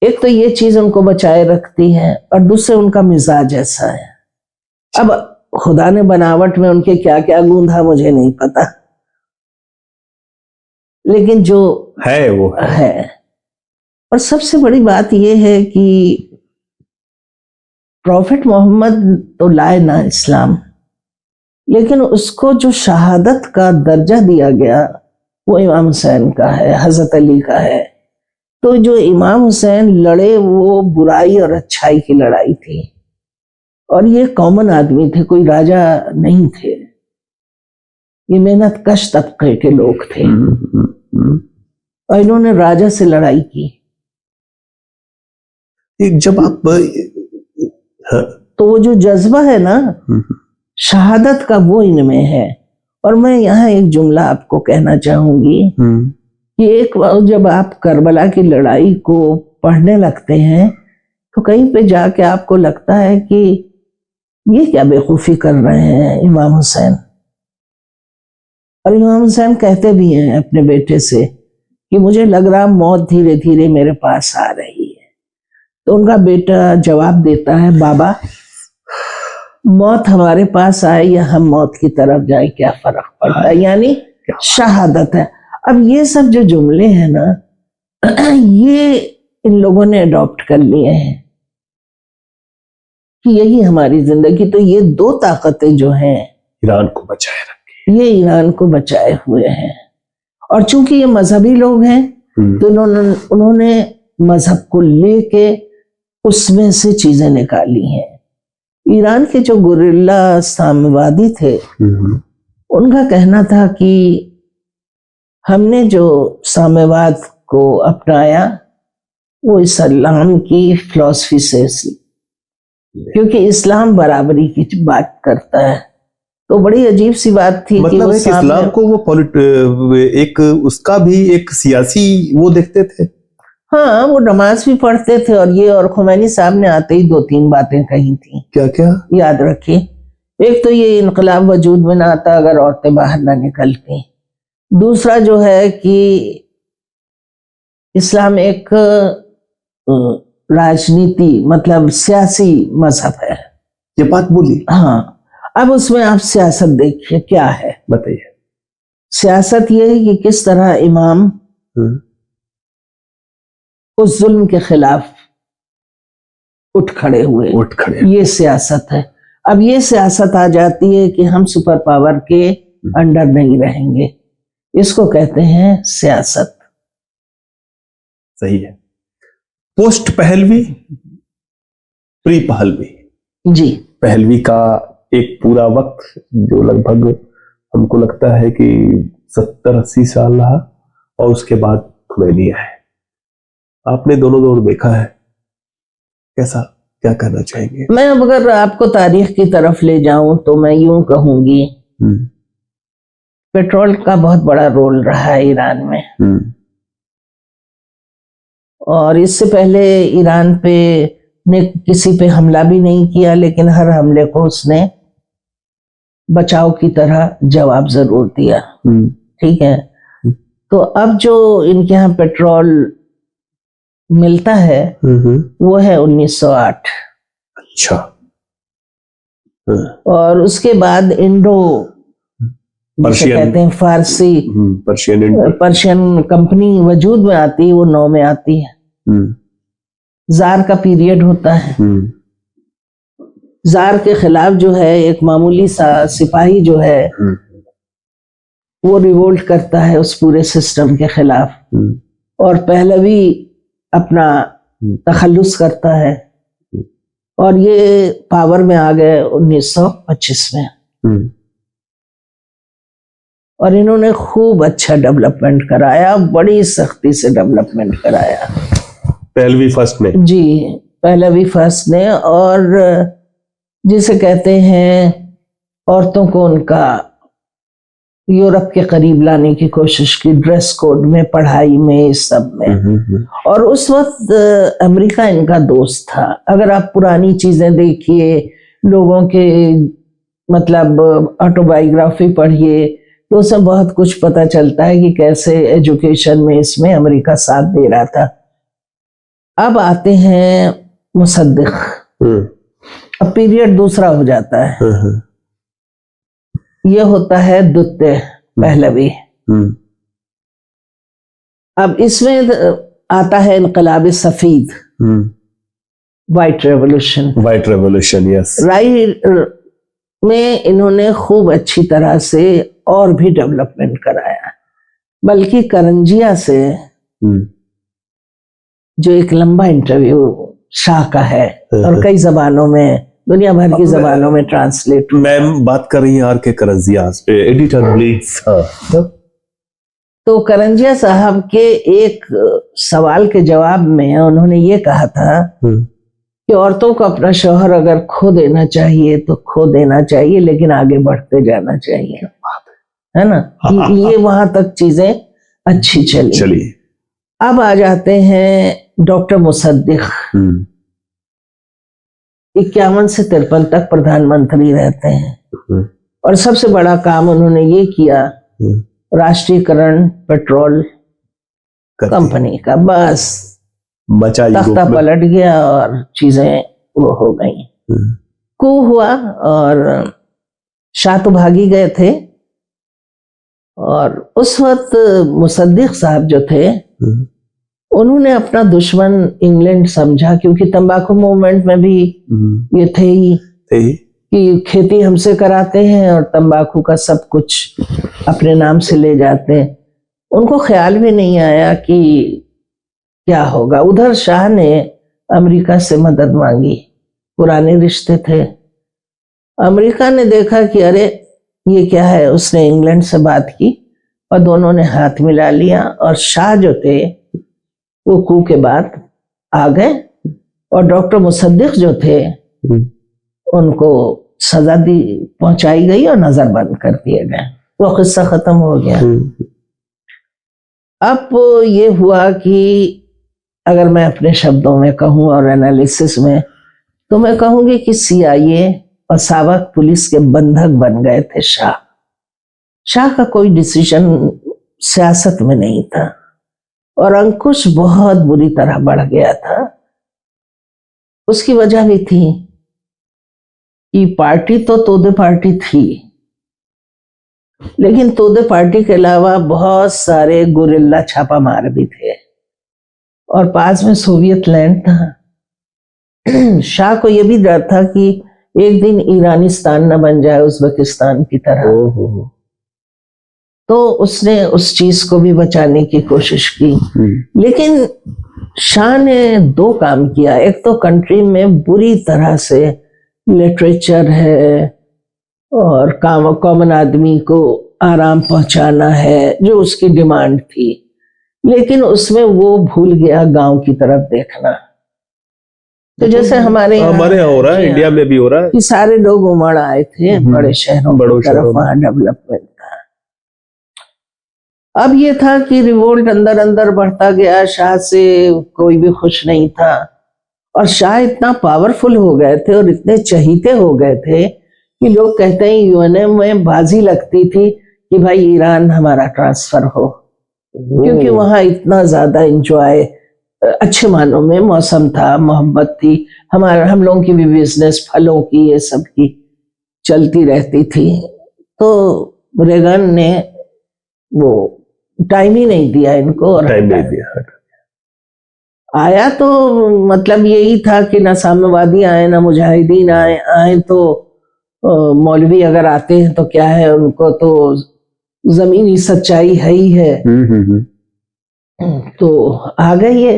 एक तो ये चीज उनको बचाए रखती है और दूसरे उनका मिजाज ऐसा है। अब खुदा ने बनावट में उनके क्या क्या गूंधा मुझे नहीं पता, लेकिन जो है वो है। और सबसे बड़ी बात यह है कि प्रॉफिट मोहम्मद तो लाए ना इस्लाम, लेकिन उसको जो शहादत का दर्जा दिया गया वो इमाम हुसैन का है, हजरत अली का है। तो जो इमाम हुसैन लड़े वो बुराई और अच्छाई की लड़ाई थी, और ये कॉमन आदमी थे, कोई राजा नहीं थे। ये मेहनत कश तबके के लोग थे और इन्होंने राजा से लड़ाई की। जब आप तो वो जो जज्बा है ना शहादत का वो इनमें है। और मैं यहाँ एक जुमला आपको कहना चाहूंगी कि एक बार जब आप करबला की लड़ाई को पढ़ने लगते हैं तो कहीं पे जाके आपको लगता है कि ये क्या बेवकूफी कर रहे हैं इमाम हुसैन। और इमाम हुसैन कहते भी हैं अपने बेटे से कि मुझे लग रहा मौत धीरे धीरे मेरे पास आ रही है। तो उनका बेटा जवाब देता है, बाबा मौत हमारे पास आए या हम मौत की तरफ जाए क्या फर्क पड़ता है। यानी शहादत है। अब ये सब जो जुमले हैं ना ये इन लोगों ने अडॉप्ट कर लिए हैं कि यही हमारी जिंदगी। तो ये दो ताकतें जो हैं ईरान को बचाए रखे, ये ईरान को बचाए हुए हैं। और चूंकि ये मजहबी लोग हैं तो उन्होंने मजहब को लेके उसमें से चीजें निकाली हैं। ईरान के जो गुरिल्ला साम्यवादी थे उनका कहना था कि हमने जो साम्यवाद को अपनाया वो इस्लाम की फिलॉसफी से, क्योंकि इस्लाम बराबरी की बात करता है। तो बड़ी अजीब सी बात थी मतलब कि इस्लाम को वो एक उसका भी एक सियासी वो देखते थे। हाँ, वो नमाज भी पढ़ते थे। और ये और खुमैनी साहब ने आते ही दो तीन बातें कही थी। क्या क्या याद रखिए। एक तो ये इनकलाब वजूद में ना आता अगर औरतें बाहर ना निकलती। दूसरा जो है कि इस्लाम एक राजनीति मतलब सियासी मजहब है। ये बात बोली। हाँ, अब उसमें आप सियासत देखिए क्या है, बताइए। सियासत ये है कि किस तरह इमाम उस जुल्म के खिलाफ उठ खड़े हुए, ये सियासत है। अब ये सियासत आ जाती है कि हम सुपर पावर के अंडर नहीं रहेंगे, इसको कहते हैं सियासत। सही है। Post Pahlavi, pre Pahlavi. जी, पहलवी का एक पूरा वक्त जो लगभग हमको लगता है कि 70-80 साल रहा, और उसके बाद खुमैनी आए। आपने दोनों दौर देखा है, कैसा क्या कहना चाहेंगे? मैं अब अगर आपको तारीख की तरफ ले जाऊं तो मैं यूं कहूंगी पेट्रोल का बहुत बड़ा रोल रहा है ईरान में। और इससे पहले ईरान पे ने किसी पे हमला भी नहीं किया, लेकिन हर हमले को उसने बचाव की तरह जवाब जरूर दिया। ठीक है। तो अब जो इनके यहाँ पेट्रोल मिलता है वो है 1908। अच्छा। और उसके बाद इंडो कहते हैं फारसी पर्शियन कंपनी वजूद में आती है, वो 9 में आती है। जार का पीरियड होता है। जार के खिलाफ जो है एक मामूली सा सिपाही जो है वो रिवोल्ट करता है उस पूरे सिस्टम के खिलाफ और पहलवी अपना तखल्लुस करता है और ये पावर में आ गए 1925 में। और इन्होंने खूब अच्छा डेवलपमेंट कराया, बड़ी सख्ती से डेवलपमेंट कराया पहलवी फर्स्ट ने। जी, पहलवी फर्स्ट ने। और जिसे कहते हैं औरतों को उनका यूरोप के करीब लाने की कोशिश की, ड्रेस कोड में, पढ़ाई में, इस सब में। और उस वक्त अमेरिका इनका दोस्त था। अगर आप पुरानी चीजें देखिए, लोगों के मतलब ऑटोबायोग्राफी पढ़िए तो उसमें बहुत कुछ पता चलता है कि कैसे एजुकेशन में इसमें अमेरिका साथ दे रहा था। अब आते हैं मुसद्दिक। अब पीरियड दूसरा हो जाता है। ये होता है द्वितीय पहलवी। अब इसमें आता है इनकलाब सफीद, white revolution. White revolution, yes. Right में इन्होंने खूब अच्छी तरह से और भी डेवलपमेंट कराया। बल्कि करंजिया से जो एक लंबा इंटरव्यू शाह का है और कई जबानों में, दुनिया भर की जबानों में ट्रांसलेट। मैम बात कर रही हैं आर के करंजिया, एडिटर प्लीज। तो करंजिया साहब के एक सवाल के जवाब में उन्होंने ये कहा था कि औरतों को अपना शौहर अगर खो देना चाहिए तो खो देना चाहिए, लेकिन आगे बढ़ते जाना चाहिए, है ना। ये वहां तक चीजें अच्छी चली। अब आ जाते हैं डॉक्टर मुसद्दिक। 51 से 53 तक प्रधानमंत्री रहते हैं और सबसे बड़ा काम उन्होंने ये किया, राष्ट्रीयकरण पेट्रोल कंपनी का। बस तख्ता पलट गया और चीजें वो हो गई। कू हुआ और शाह तो भागी गए थे। और उस वक्त मुसद्दिक साहब जो थे उन्होंने अपना दुश्मन इंग्लैंड समझा, क्योंकि तंबाकू मूवमेंट में भी ये थे ही कि खेती हमसे कराते हैं और तंबाकू का सब कुछ अपने नाम से ले जाते हैं। उनको ख्याल भी नहीं आया कि क्या होगा। उधर शाह ने अमेरिका से मदद मांगी, पुराने रिश्ते थे। अमेरिका ने देखा कि अरे ये क्या है, उसने इंग्लैंड से बात की और दोनों ने हाथ मिला लिया और शाह जो थे वो कू के बाद आ गए और डॉक्टर मुसद्दिक जो थे उनको सजा दी पहुंचाई गई और नजर बंद कर दिए गए। वो किस्सा खत्म हो गया। अब ये हुआ कि अगर मैं अपने शब्दों में कहूं और एनालिसिस में, तो मैं कहूंगी कि CIA और सावक पुलिस के बंधक बन गए थे शाह। शाह का कोई डिसीजन सियासत में नहीं था और अंकुश बहुत बुरी तरह बढ़ गया था। उसकी वजह भी थी कि पार्टी तो तोदे पार्टी थी, लेकिन तोदे पार्टी के अलावा बहुत सारे गुरिल्ला छापा मार भी थे और पास में सोवियत लैंड था। शाह को यह भी डर था कि एक दिन ईरानिस्तान न बन जाए उज्बेकिस्तान की तरह। तो उसने उस चीज को भी बचाने की कोशिश की। लेकिन शाह ने 2 काम किया। एक तो कंट्री में बुरी तरह से लिटरेचर है और कॉमन आदमी को आराम पहुंचाना है, जो उसकी डिमांड थी, लेकिन उसमें वो भूल गया गांव की तरफ देखना। तो जैसे हमारे यहाँ हो रहा है, इंडिया में भी हो रहा है कि सारे लोग उमड़ आए थे बड़े शहरों की तरफ, वहां डेवलपमेंट था। अब ये था कि रिवोल्ट अंदर अंदर बढ़ता गया, शाह से कोई भी खुश नहीं था और शाह इतना पावरफुल हो गए थे और इतने चहीते हो गए थे कि लोग कहते हैं यूएनए में बाजी लगती थी कि भाई ईरान हमारा ट्रांसफर हो, क्योंकि वहां इतना ज्यादा एंजॉय, अच्छे मानों में मौसम था, मोहब्बत थी। हम लोगों की भी बिजनेस, फलों की, ये सब की चलती रहती थी। तो रेगन ने वो टाइम ही नहीं दिया इनको और टाइम नहीं दिया। आया तो मतलब यही था कि ना साम्यवादी आए ना मुजाहिदीन आए तो मौलवी अगर आते हैं तो क्या है, उनको तो जमीनी सच्चाई है ही है। तो आ गए ये,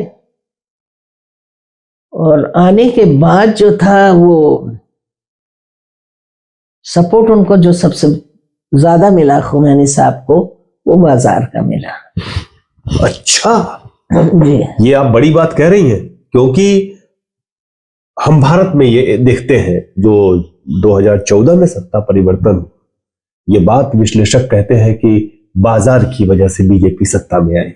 और आने के बाद जो था वो सपोर्ट उनको जो सबसे ज्यादा मिला खुमैनी साहब को, वो बाजार का मिला। अच्छा जी, ये आप बड़ी बात कह रही हैं, क्योंकि हम भारत में ये देखते हैं जो 2014 में सत्ता परिवर्तन, ये बात विश्लेषक कहते हैं कि बाजार की वजह से बीजेपी सत्ता में आई।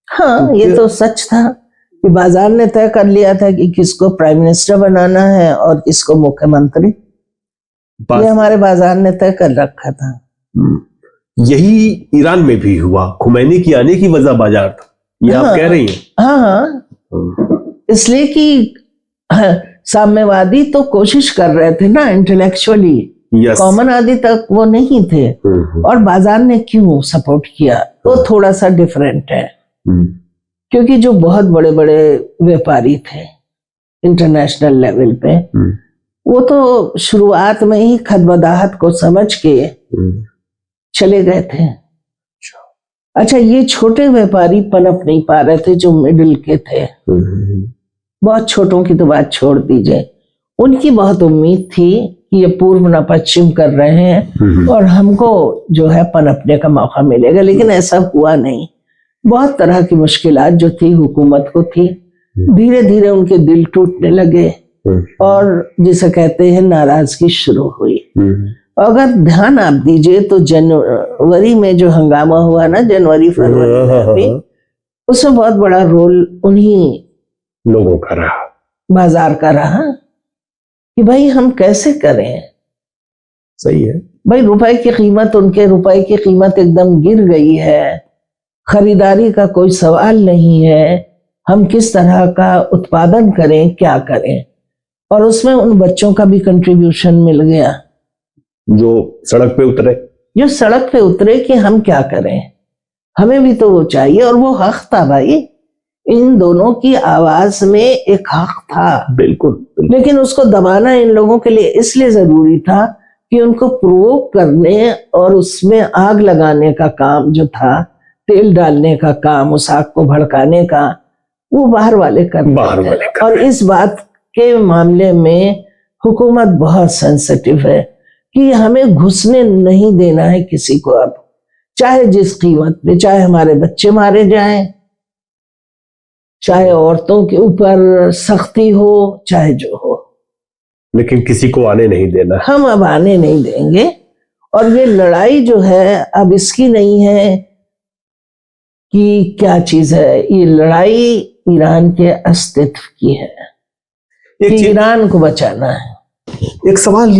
हाँ, ये तो सच था कि बाजार ने तय कर लिया था कि किसको प्राइम मिनिस्टर बनाना है और किसको मुख्यमंत्री, ये हमारे बाजार ने तय कर रखा था। यही ईरान में भी हुआ, खुमैनी की आने की वजह बाजार था, ये हाँ, आप कह रही हैं। हाँ, इसलिए कि साम्यवादी तो कोशिश कर रहे थे ना इंटेलेक्चुअली, कॉमन आदि तक वो नहीं थे। और बाजार ने क्यों सपोर्ट किया तो थोड़ा सा डिफरेंट है, क्योंकि जो बहुत बड़े बड़े व्यापारी थे इंटरनेशनल लेवल पे, वो तो शुरुआत में ही खदबदाहत को समझ के चले गए थे। अच्छा, ये छोटे व्यापारी पनप नहीं पा रहे थे जो मिडिल के थे, बहुत छोटों की तो बात छोड़ दीजिए, उनकी बहुत उम्मीद थी कि ये पूर्व न पश्चिम कर रहे हैं और हमको जो है पनपने का मौका मिलेगा, लेकिन ऐसा हुआ नहीं। बहुत तरह की मुश्किलात जो थी हुकूमत को थी, धीरे धीरे उनके दिल टूटने लगे और जिसे कहते हैं नाराजगी शुरू हुई। अगर ध्यान आप दीजिए तो जनवरी में जो हंगामा हुआ ना, जनवरी फरवरी में, उसमें बहुत बड़ा रोल उन्हीं लोगों का रहा, बाजार का रहा कि भाई हम कैसे करें। सही है भाई, रुपए की कीमत, उनके रुपए की कीमत एकदम गिर गई है, खरीदारी का कोई सवाल नहीं है, हम किस तरह का उत्पादन करें, क्या करें। और उसमें उन बच्चों का भी कंट्रीब्यूशन मिल गया जो सड़क पे उतरे कि हम क्या करें, हमें भी तो वो चाहिए। और वो हक था भाई, इन दोनों की आवाज में एक हक था, बिल्कुल। लेकिन उसको दबाना इन लोगों के लिए इसलिए जरूरी था कि उनको प्रोवोक करने और उसमें आग लगाने का काम जो था, तेल डालने का काम, उस आग को भड़काने का, वो बाहर वाले करते थे। और इस बात के मामले में हुकूमत बहुत सेंसिटिव है कि हमें घुसने नहीं देना है किसी को, अब चाहे जिस कीमत पे, चाहे हमारे बच्चे मारे जाएं, चाहे औरतों के ऊपर सख्ती हो, चाहे जो हो, लेकिन किसी को आने नहीं देना। हम अब आने नहीं देंगे। और ये लड़ाई जो है अब इसकी नहीं है कि क्या चीज है, ये लड़ाई ईरान के अस्तित्व की है कि ईरान को बचाना है। एक सवाल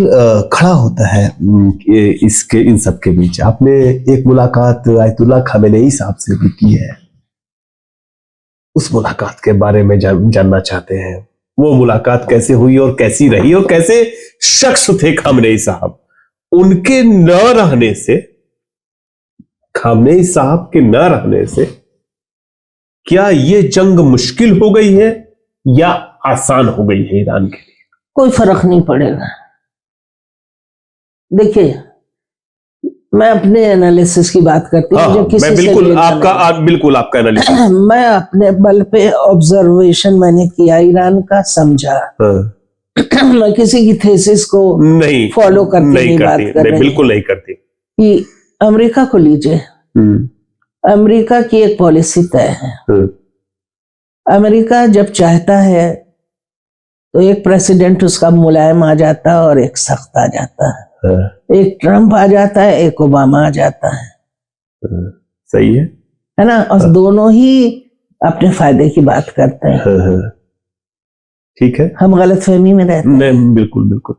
खड़ा होता है इसके इन सब के बीच, आपने एक मुलाकात आयतुल्लाह खामेनेई साहब से भी की है, उस मुलाकात के बारे में जानना चाहते हैं। वो मुलाकात कैसे हुई और कैसी रही, और कैसे शख्स थे खामेनेई साहब, उनके न रहने से, खामेनेई साहब के न रहने से क्या ये जंग मुश्किल हो गई है या आसान हो गई है ईरान के लिए? कोई फर्क नहीं पड़ेगा। देखिए, मैं अपने एनालिसिस की बात करती हूँ, मुझे किसी मैं बिल्कुल आपका एनालिसिस मैं अपने बल पे ऑब्जर्वेशन मैंने किया ईरान का, समझा। मैं किसी की थेसिस को नहीं फॉलो करती नहीं बात कर रही, बिल्कुल नहीं करती। कि अमेरिका को लीजिए, अमेरिका की एक पॉलिसी तय है। अमेरिका जब चाहता है तो एक प्रेसिडेंट उसका मुलायम आ जाता है और एक सख्त आ जाता है, एक ट्रम्प आ जाता है, एक ओबामा आ जाता है। सही है ना? और दोनों ही अपने फायदे की बात करते हैं। ठीक है, हम गलतफहमी में रहते हैं। बिल्कुल बिल्कुल।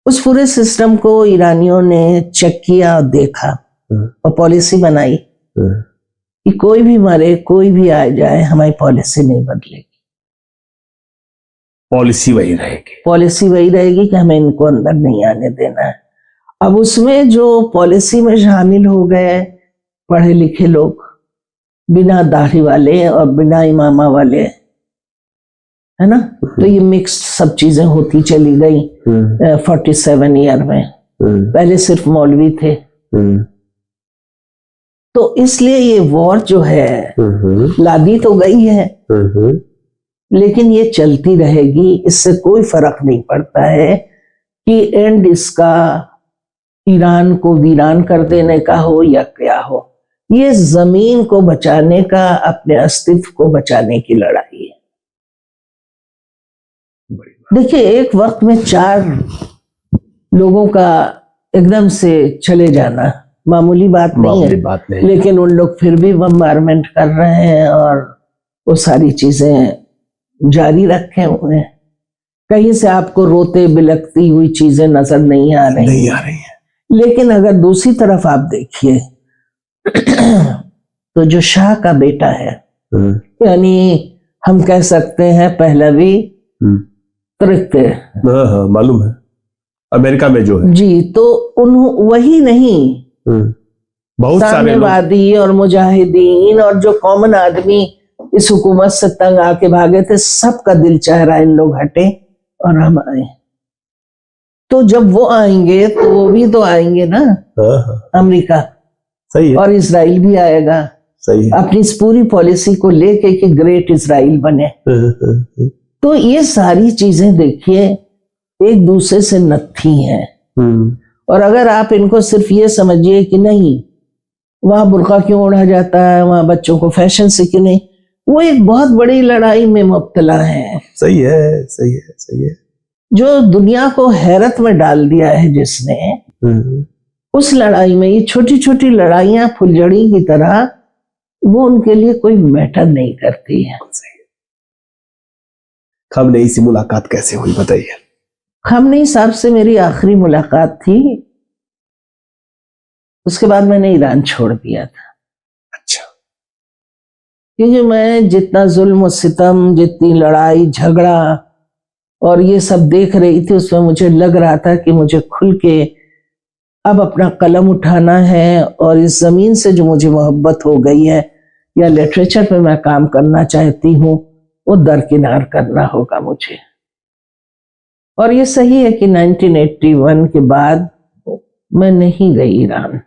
उस पूरे सिस्टम को ईरानियों ने चेक किया और देखा और पॉलिसी बनाई कि कोई भी मरे, कोई भी आ जाए, हमारी पॉलिसी नहीं बदलेगी। पॉलिसी वही रहेगी कि हमें इनको अंदर नहीं आने देना है। अब उसमें जो पॉलिसी में शामिल हो गए पढ़े लिखे लोग, बिना दाढ़ी वाले और बिना इमामा वाले, है ना। तो ये मिक्स सब चीजें होती चली गई 47 ईयर में। पहले सिर्फ मौलवी थे। तो इसलिए ये वॉर जो है लादी तो गई है, लेकिन ये चलती रहेगी। इससे कोई फर्क नहीं पड़ता है कि एंड इसका ईरान को वीरान कर देने का हो या क्या हो। ये जमीन को बचाने का, अपने अस्तित्व को बचाने की लड़ाई है। देखिए, एक वक्त में 4 लोगों का एकदम से चले जाना मामूली बात नहीं है, लेकिन उन लोग फिर भी बम्बारमेंट कर रहे हैं और वो सारी चीजें जारी रखे हुए हैं। कहीं से आपको रोते बिलखती हुई चीजें नजर नहीं आ रही हैं। लेकिन अगर दूसरी तरफ आप देखिए तो जो शाह का बेटा है, यानी हम कह सकते हैं पहलवी तृतीय, मालूम है अमेरिका में जो है जी, तो वही नहीं, बहुत साम्यवादी और मुजाहिदीन और जो कॉमन आदमी इस हुकूमत से तंग आके भागे थे, सबका दिल चाह रहा है इन लोग हटे और हम आए। तो जब वो आएंगे तो वो भी तो आएंगे ना, अमेरिका, सही है, और इजराइल भी आएगा, सही है, अपनी इस पूरी पॉलिसी को लेके कि ग्रेट इजराइल बने। तो ये सारी चीजें देखिए एक दूसरे से नत्थी हैं। और अगर आप इनको सिर्फ ये समझिए कि नहीं वहां बुर्का क्यों ओढ़ा जाता है, वहां बच्चों को फैशन से क्यों नहीं, वो एक बहुत बड़ी लड़ाई में मुब्तला है। सही है, सही है, सही है। जो दुनिया को हैरत में डाल दिया है जिसने, उस लड़ाई में ये छोटी छोटी लड़ाइयां फुलझड़ी की तरह, वो उनके लिए कोई मैटर नहीं करती है। खामनेई से मुलाकात कैसे हुई बताइए? खामनेई साहब से मेरी आखिरी मुलाकात थी, उसके बाद मैंने ईरान छोड़ दिया था। अच्छा। क्योंकि मैं जितना जुल्म सितम, जितनी लड़ाई झगड़ा और ये सब देख रही थी, उसमें मुझे लग रहा था कि मुझे खुल के अब अपना कलम उठाना है और इस जमीन से जो मुझे मोहब्बत हो गई है या लिटरेचर पे मैं काम करना चाहती हूँ, वो दरकिनार करना होगा मुझे। और ये सही है कि 1981 के बाद मैं नहीं गई ईरान।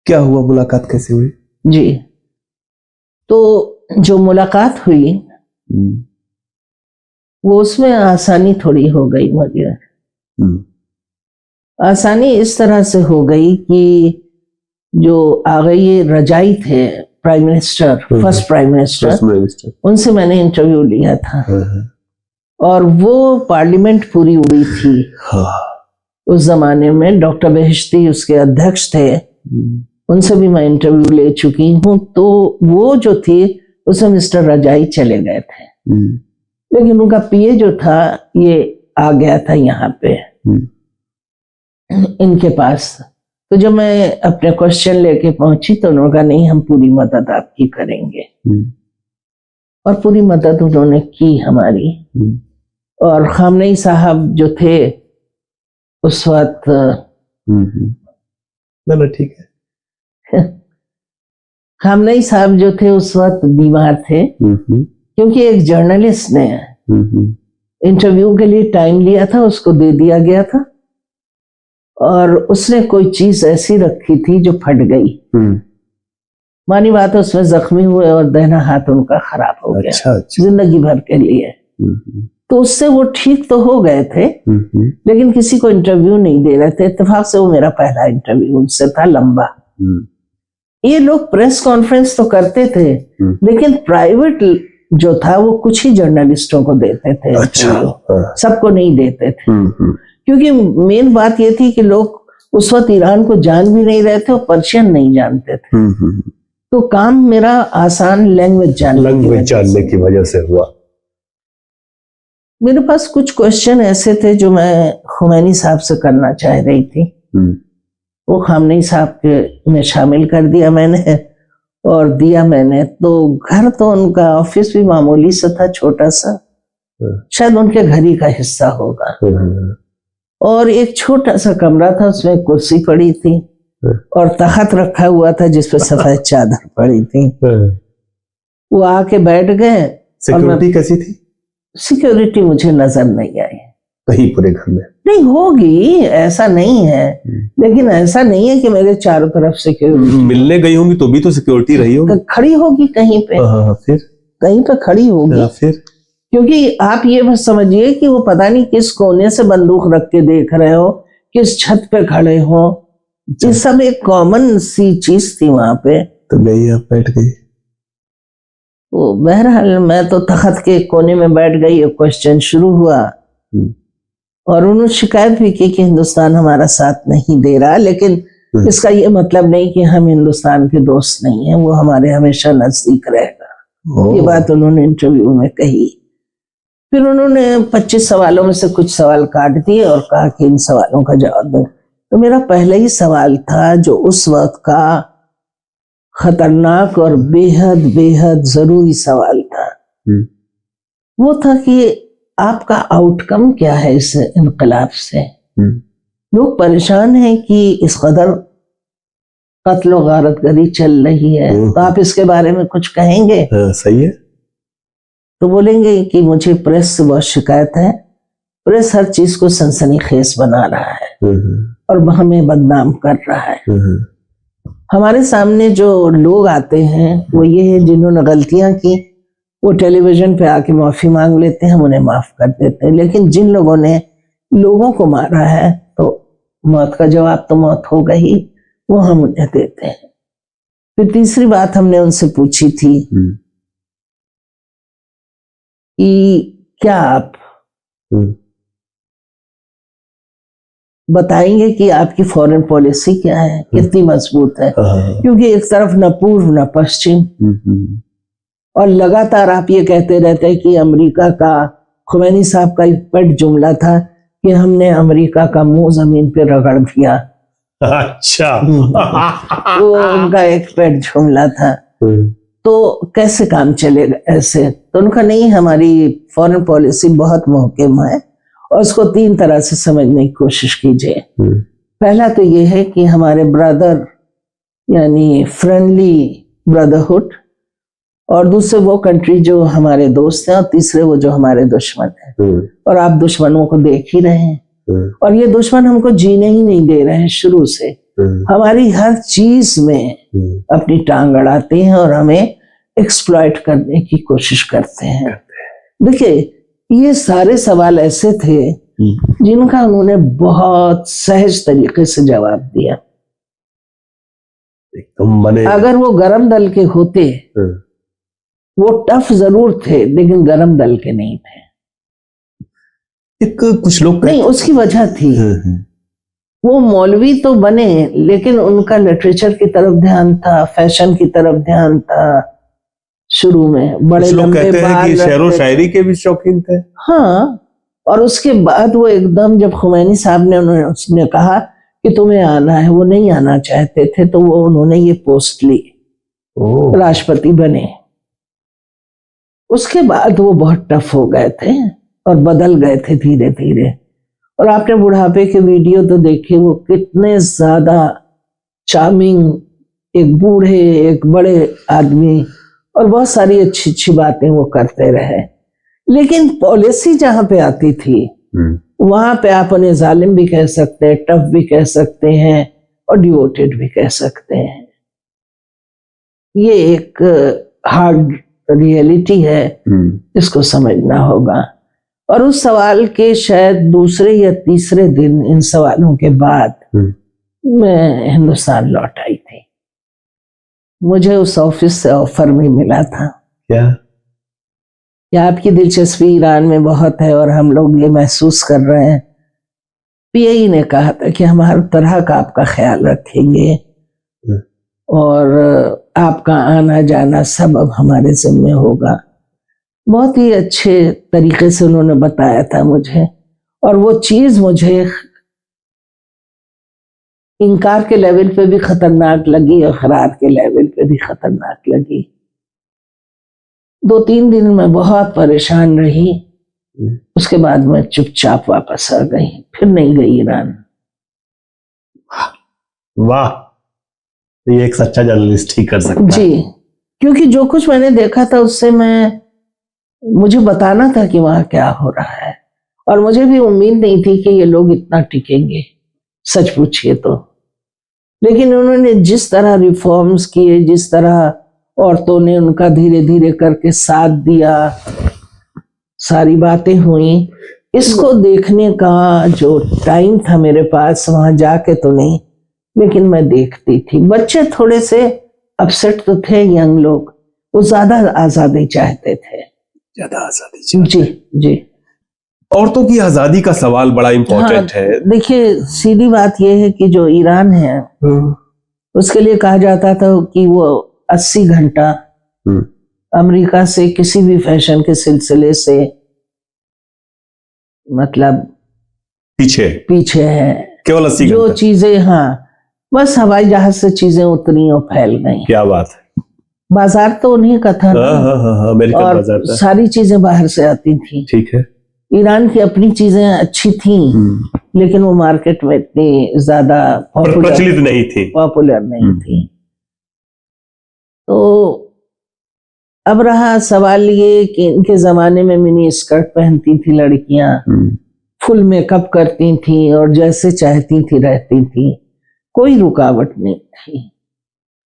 क्या हुआ, मुलाकात कैसे हुई? जी, तो जो मुलाकात हुई वो उसमें आसानी थोड़ी हो गई मुझे। आसानी इस तरह से हो गई कि जो आ गई रजाई थे prime minister, first prime minister, उनसे मैंने इंटरव्यू लिया था और वो पार्लियामेंट पूरी उड़ी थी। उस जमाने में डॉक्टर बेहिश्ती उसके अध्यक्ष थे, उनसे भी मैं इंटरव्यू ले चुकी हूँ। तो वो जो थी उसमें मिस्टर रजाई चले गए थे, लेकिन उनका पीए जो था ये आ गया था यहाँ पे इनके पास। तो जब मैं अपने क्वेश्चन लेके पहुंची तो उन्होंने कहा नहीं, हम पूरी मदद आपकी करेंगे। और पूरी मदद उन्होंने की हमारी। और खामनेई साहब जो थे उस वक्त, ना ठीक है, खामनेई साहब जो थे उस वक्त बीमार थे, क्योंकि एक जर्नलिस्ट ने इंटरव्यू के लिए टाइम लिया था, उसको दे दिया गया था और उसने कोई चीज ऐसी रखी थी जो फट गई। मानी बात है, उसमें जख्मी हुए और दाहिना हाथ उनका खराब हो गया। अच्छा। जिंदगी भर के लिए। तो उससे वो ठीक तो हो गए थे, लेकिन किसी को इंटरव्यू नहीं दे रहे थे। इत्तेफाक से वो मेरा पहला इंटरव्यू उनसे था, लंबा। ये लोग प्रेस कॉन्फ्रेंस तो करते थे, लेकिन प्राइवेट जो था वो कुछ ही जर्नलिस्टों को देते थे। अच्छा। सबको नहीं देते थे, क्योंकि मेन बात ये थी कि लोग उस वक्त ईरान को जान भी नहीं रहे थे और पर्शियन नहीं जानते थे। तो काम मेरा आसान लैंग्वेज जानने की वजह से हुआ। मेरे पास कुछ क्वेश्चन ऐसे थे जो मैं खुमैनी साहब से करना चाह रही थी। वो खामनेई साहब के में शामिल कर दिया मैंने और दिया मैंने। तो घर तो उनका ऑफिस भी मामूली सा था, छोटा सा, शायद उनके घर ही का हिस्सा होगा। और एक छोटा सा कमरा था, उसमें कुर्सी पड़ी थी और तख्त रखा हुआ था जिस पर सफेद चादर पड़ी थी। वो आके बैठ गए। सिक्योरिटी कैसी थी? सिक्योरिटी मुझे नजर नहीं आई। कहीं पूरे घर में नहीं होगी, ऐसा नहीं है, लेकिन ऐसा नहीं है कि मेरे चारों तरफ सिक्योरिटी। मिलने गई होंगी तो भी तो सिक्योरिटी रही होगी। खड़ी होगी कहीं पे, फिर कहीं पे खड़ी होगी। फिर क्योंकि आप ये बस समझिए कि वो पता नहीं किस कोने से बंदूक रख के देख रहे हो, किस छत पे खड़े हो, ये सब एक कॉमन सी चीज थी वहां पे। तो गई, आप बैठ गई। तो बहरहाल मैं तो तख्त के कोने में बैठ गई, क्वेश्चन शुरू हुआ और उन्होंने शिकायत भी की कि हिंदुस्तान हमारा साथ नहीं दे रहा, लेकिन इसका ये मतलब नहीं कि हम हिंदुस्तान के दोस्त नहीं हैं, वो हमारे हमेशा नजदीक रहेगा। ये बात उन्होंने इंटरव्यू में कही। फिर उन्होंने 25 सवालों में से कुछ सवाल काट दिए और कहा कि इन सवालों का जवाब दो। तो मेरा पहला ही सवाल था, जो उस वक्त का खतरनाक और बेहद बेहद जरूरी सवाल था, वो था कि आपका आउटकम क्या है इस इनकलाब से। लोग परेशान हैं कि इस कदर कत्ल और गारतगरी चल रही है, तो आप इसके बारे में कुछ कहेंगे? सही है। तो बोलेंगे कि मुझे प्रेस से बहुत शिकायत है, प्रेस हर चीज को सनसनीखेज बना रहा है और हमें बदनाम कर रहा है। हमारे सामने जो लोग आते हैं वो ये है जिन्होंने गलतियां की, वो टेलीविजन पे आके माफी मांग लेते हैं, हम उन्हें माफ कर देते हैं। लेकिन जिन लोगों ने लोगों को मारा है, तो मौत का जवाब तो मौत हो गई, वो हम उन्हें देते हैं। फिर तीसरी बात हमने उनसे पूछी थी कि क्या आप बताएंगे कि आपकी फॉरेन पॉलिसी क्या है, कितनी मजबूत है। क्योंकि एक तरफ न पूर्व न पश्चिम, और लगातार आप ये कहते रहते हैं कि अमेरिका का, खुमैनी साहब का एक पेट जुमला था कि हमने अमेरिका का मुंह जमीन पे रगड़ दिया। अच्छा। वो उनका एक पेट जुमला था। तो कैसे काम चलेगा ऐसे? तो उनका नहीं, हमारी फॉरेन पॉलिसी बहुत मुहकम है और उसको 3 तरह से समझने की कोशिश कीजिए। पहला तो ये है कि हमारे ब्रदर यानी फ्रेंडली ब्रदरहुड, और दूसरे वो कंट्री जो हमारे दोस्त हैं, और तीसरे वो जो हमारे दुश्मन हैं। और आप दुश्मनों को देख ही रहे हैं, और ये दुश्मन हमको जीने ही नहीं दे रहे हैं शुरू से। हमारी हर चीज में अपनी टांग अड़ाते हैं और हमें एक्सप्लॉइट करने की कोशिश करते हैं। देखिए, ये सारे सवाल ऐसे थे जिनका उन्होंने बहुत सहज तरीके से जवाब दिया। अगर वो गरम दल के होते, वो टफ जरूर थे लेकिन गरम दल के नहीं थे। कुछ लोग नहीं, उसकी वजह थी, वो मौलवी तो बने लेकिन उनका लिटरेचर की तरफ ध्यान था, फैशन की तरफ ध्यान था। शुरू में बड़े लंबे बाल, शेर व शायरी के भी शौकीन थे। हाँ, और उसके बाद वो एकदम, जब खुमैनी साहब ने उसने कहा कि तुम्हें आना है, वो नहीं आना चाहते थे, तो वो उन्होंने ये पोस्ट ली, राष्ट्रपति बने। उसके बाद वो बहुत टफ हो गए थे और बदल गए थे धीरे धीरे। और आपने बुढ़ापे के वीडियो तो देखे, वो कितने ज्यादा चार्मिंग, एक बूढ़े एक बड़े आदमी, और बहुत सारी अच्छी अच्छी बातें वो करते रहे। लेकिन पॉलिसी जहां पे आती थी वहां पे आप उन्हें जालिम भी कह सकते हैं, टफ भी कह सकते हैं और डिवोटेड भी कह सकते हैं। ये एक हार्ड रियलिटी है, इसको समझना होगा। और उस सवाल के शायद दूसरे या तीसरे दिन, इन सवालों के बाद मैं हिंदुस्तान लौट आई थी। मुझे उस ऑफिस से ऑफर भी मिला था। क्या? या आपकी दिलचस्पी ईरान में बहुत है और हम लोग ये महसूस कर रहे हैं। पीआई ने कहा था कि हम हर तरह का आपका ख्याल रखेंगे और आपका आना जाना सब अब हमारे जिम्मे होगा। बहुत ही अच्छे तरीके से उन्होंने बताया था मुझे, और वो चीज मुझे इनकार के लेवल पे भी खतरनाक लगी और खरार के लेवल पे भी खतरनाक लगी। 2-3 दिन मैं बहुत परेशान रही, उसके बाद मैं चुपचाप वापस आ गई, फिर नहीं गई ईरान। वाह, ये एक सच्चा जर्नलिस्ट ही कर सकता है। जी, क्योंकि जो कुछ मैंने देखा था उससे मैं मुझे बताना था कि वहां क्या हो रहा है, और मुझे भी उम्मीद नहीं थी कि ये लोग इतना टिकेंगे, सच पूछिए तो। लेकिन उन्होंने जिस तरह रिफॉर्म्स किए, जिस तरह औरतों ने उनका धीरे धीरे करके साथ दिया, सारी बातें हुई, इसको देखने का जो टाइम था मेरे पास, वहां जाके तो नहीं, लेकिन मैं देखती थी। बच्चे थोड़े से अपसेट तो थे, यंग लोग, वो ज्यादा आजादी चाहते थे। ज्यादा आजादी जी जी। औरतों की आजादी का सवाल बड़ा इंपॉर्टेंट है। देखिए, सीधी बात यह है कि जो ईरान है उसके लिए कहा जाता था कि वो 80 घंटा अमेरिका से किसी भी फैशन के सिलसिले से मतलब पीछे है। केवल 80 जो घंटा। चीजें, हाँ, बस हवाई जहाज से चीजें उतरी और फैल गई। क्या बात है। बाजार तो उन्हीं का था ना। अमेरिकन और बाजार था। सारी चीजें बाहर से आती थी। ठीक है। ईरान की अपनी चीजें अच्छी थी, लेकिन वो मार्केट में इतनी ज्यादा प्रचलित नहीं थी, पॉपुलर नहीं थी। तो अब रहा सवाल ये कि इनके जमाने में मिनी स्कर्ट पहनती थी लड़कियां, फुल मेकअप करती थी और जैसे चाहती थी रहती थी, कोई रुकावट नहीं थी।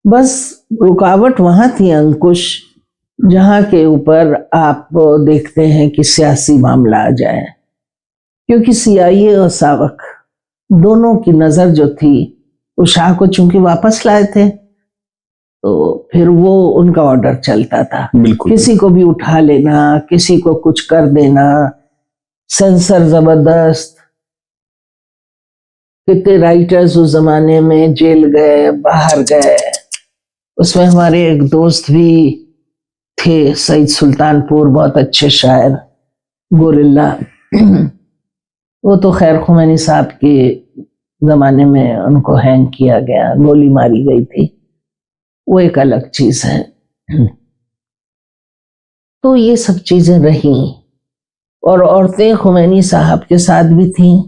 बस रुकावट वहां थी अंकुश, जहां के ऊपर आप देखते हैं कि सियासी मामला आ जाए, क्योंकि CIA और सावक दोनों की नजर जो थी, वो शाह को चूंकि वापस लाए थे, तो फिर वो उनका ऑर्डर चलता था। किसी को भी उठा लेना, किसी को कुछ कर देना, सेंसर जबरदस्त। कितने राइटर्स उस जमाने में जेल गए, बाहर गए। उसमें हमारे एक दोस्त भी थे, सईद सुल्तानपुर, बहुत अच्छे शायर, गोरिल्ला। वो तो खैर खुमैनी साहब के जमाने में उनको हैंग किया गया, गोली मारी गई थी, वो एक अलग चीज है। तो ये सब चीजें रही, और औरतें खुमैनी साहब के साथ भी थीं,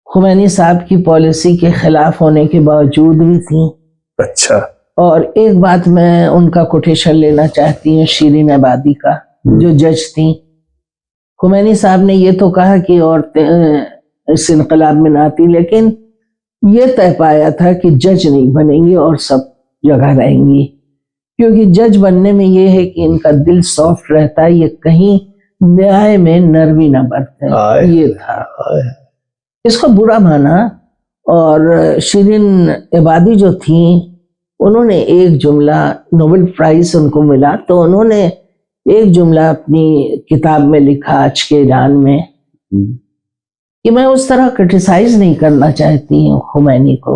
खुमैनी साहब की पॉलिसी के खिलाफ होने के बावजूद भी थीं। अच्छा। और एक बात मैं उनका कोटेशन लेना चाहती हूँ, शिरीन एबादी का, जो जज थी। खुमैनी साहब ने ये तो कहा कि औरतें इस इनकलाब में ना आती, लेकिन ये तय पाया था कि जज नहीं बनेंगी और सब जगह रहेंगी, क्योंकि जज बनने में ये है कि इनका दिल सॉफ्ट रहता है, ये कहीं न्याय में नरमी ना बरते। ये था, इसको बुरा माना। और शिरीन एबादी जो थी, उन्होंने एक जुमला, नोबेल प्राइज उनको मिला, तो उन्होंने एक जुमला अपनी किताब में लिखा, आज के ईरान में, कि मैं उस तरह क्रिटिसाइज नहीं करना चाहती हूँ खुमैनी को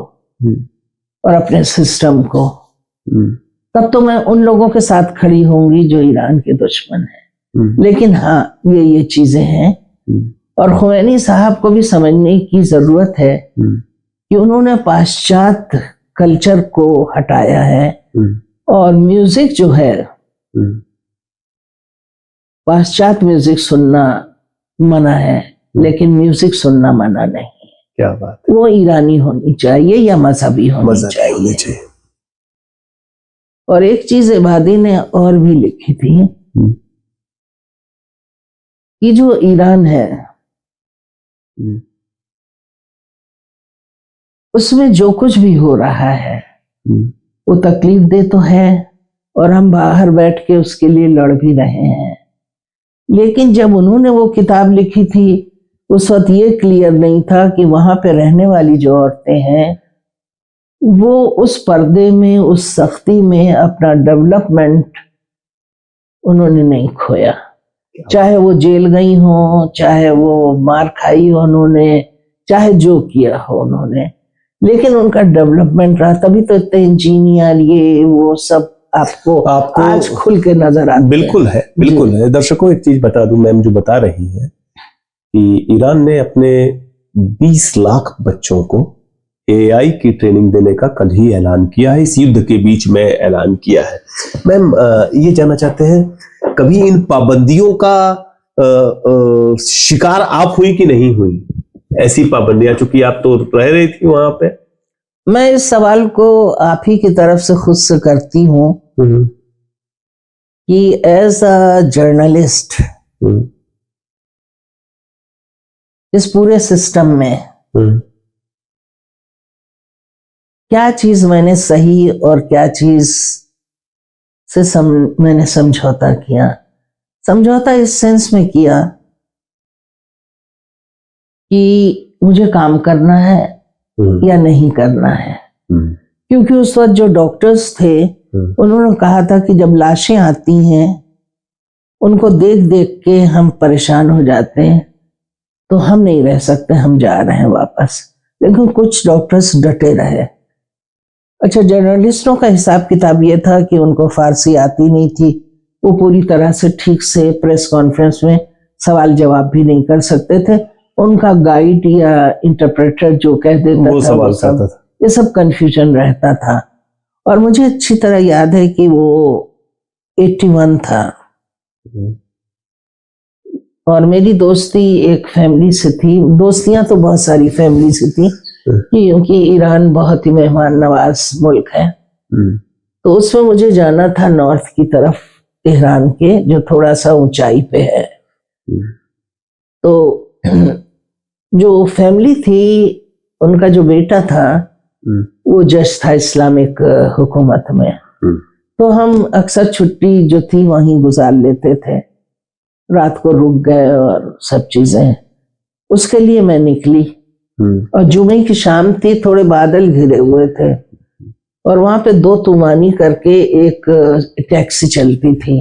और अपने सिस्टम को, तब तो मैं उन लोगों के साथ खड़ी होंगी जो ईरान के दुश्मन हैं। लेकिन हाँ, ये चीजें हैं, और खुमैनी साहब को भी समझने की जरूरत है कि उन्होंने पाश्चात्य कल्चर को हटाया है, और म्यूजिक जो है, पाश्चात्य म्यूजिक सुनना मना है, लेकिन म्यूजिक सुनना मना नहीं। क्या बात है। वो ईरानी होनी चाहिए या मजहबी होनी चाहिए। और एक चीज एबादी ने और भी लिखी थी कि जो ईरान है उसमें जो कुछ भी हो रहा है वो तकलीफ दे तो है, और हम बाहर बैठ के उसके लिए लड़ भी रहे हैं। लेकिन जब उन्होंने वो किताब लिखी थी, उस वक्त ये क्लियर नहीं था कि वहां पे रहने वाली जो औरतें हैं, वो उस पर्दे में, उस सख्ती में अपना डेवलपमेंट उन्होंने नहीं खोया। चाहे वो जेल गई हो, चाहे वो मार खाई हो उन्होंने, चाहे जो किया हो उन्होंने, लेकिन उनका डेवलपमेंट रहा। तभी तो इतने इंजीनियर, ये वो सब आपको आज खुल के नजर आते हैं। बिल्कुल है, बिल्कुल है। दर्शकों, एक चीज बता दूं, मैम जो बता रही है कि ईरान ने अपने 20 लाख बच्चों को AI की ट्रेनिंग देने का कल ही ऐलान किया है, इस युद्ध के बीच में ऐलान किया है। मैम, ये जानना चाहते हैं, कभी इन पाबंदियों का शिकार आप हुई कि नहीं हुई? ऐसी पाबंदियां, चूंकि आप तो रह रही थी वहां पे। मैं इस सवाल को आप ही की तरफ से खुद से करती हूँ कि एज अ जर्नलिस्ट इस पूरे सिस्टम में क्या चीज मैंने सही और क्या चीज से मैंने समझौता किया। समझौता इस सेंस में किया कि मुझे काम करना है या नहीं करना है, क्योंकि उस वक्त जो डॉक्टर्स थे उन्होंने कहा था कि जब लाशें आती हैं उनको देख देख के हम परेशान हो जाते हैं, तो हम नहीं रह सकते, हम जा रहे हैं वापस। लेकिन कुछ डॉक्टर्स डटे रहे। अच्छा, जर्नलिस्टों का हिसाब किताब ये था कि उनको फारसी आती नहीं थी, वो पूरी तरह से ठीक से प्रेस कॉन्फ्रेंस में सवाल जवाब भी नहीं कर सकते थे। उनका गाइड या इंटरप्रेटर जो कह देता था वो सब, ये सब कंफ्यूजन रहता था। और मुझे अच्छी तरह याद है कि वो 81 था और मेरी दोस्ती एक फैमिली से थी। दोस्तियां तो बहुत सारी फैमिली से थी क्योंकि ईरान बहुत ही मेहमान नवाज मुल्क है। तो उसमें मुझे जाना था नॉर्थ की तरफ, तेहरान के, जो थोड़ा सा ऊंचाई पे है। तो जो फैमिली थी, उनका जो बेटा था वो जज था इस्लामिक हुकूमत में। तो हम अक्सर छुट्टी जो थी वहीं गुजार लेते थे, रात को रुक गए और सब चीजें। उसके लिए मैं निकली और जुमे की शाम थी, थोड़े बादल घिरे हुए थे और वहां पे 2 तुमानी करके एक टैक्सी चलती थी।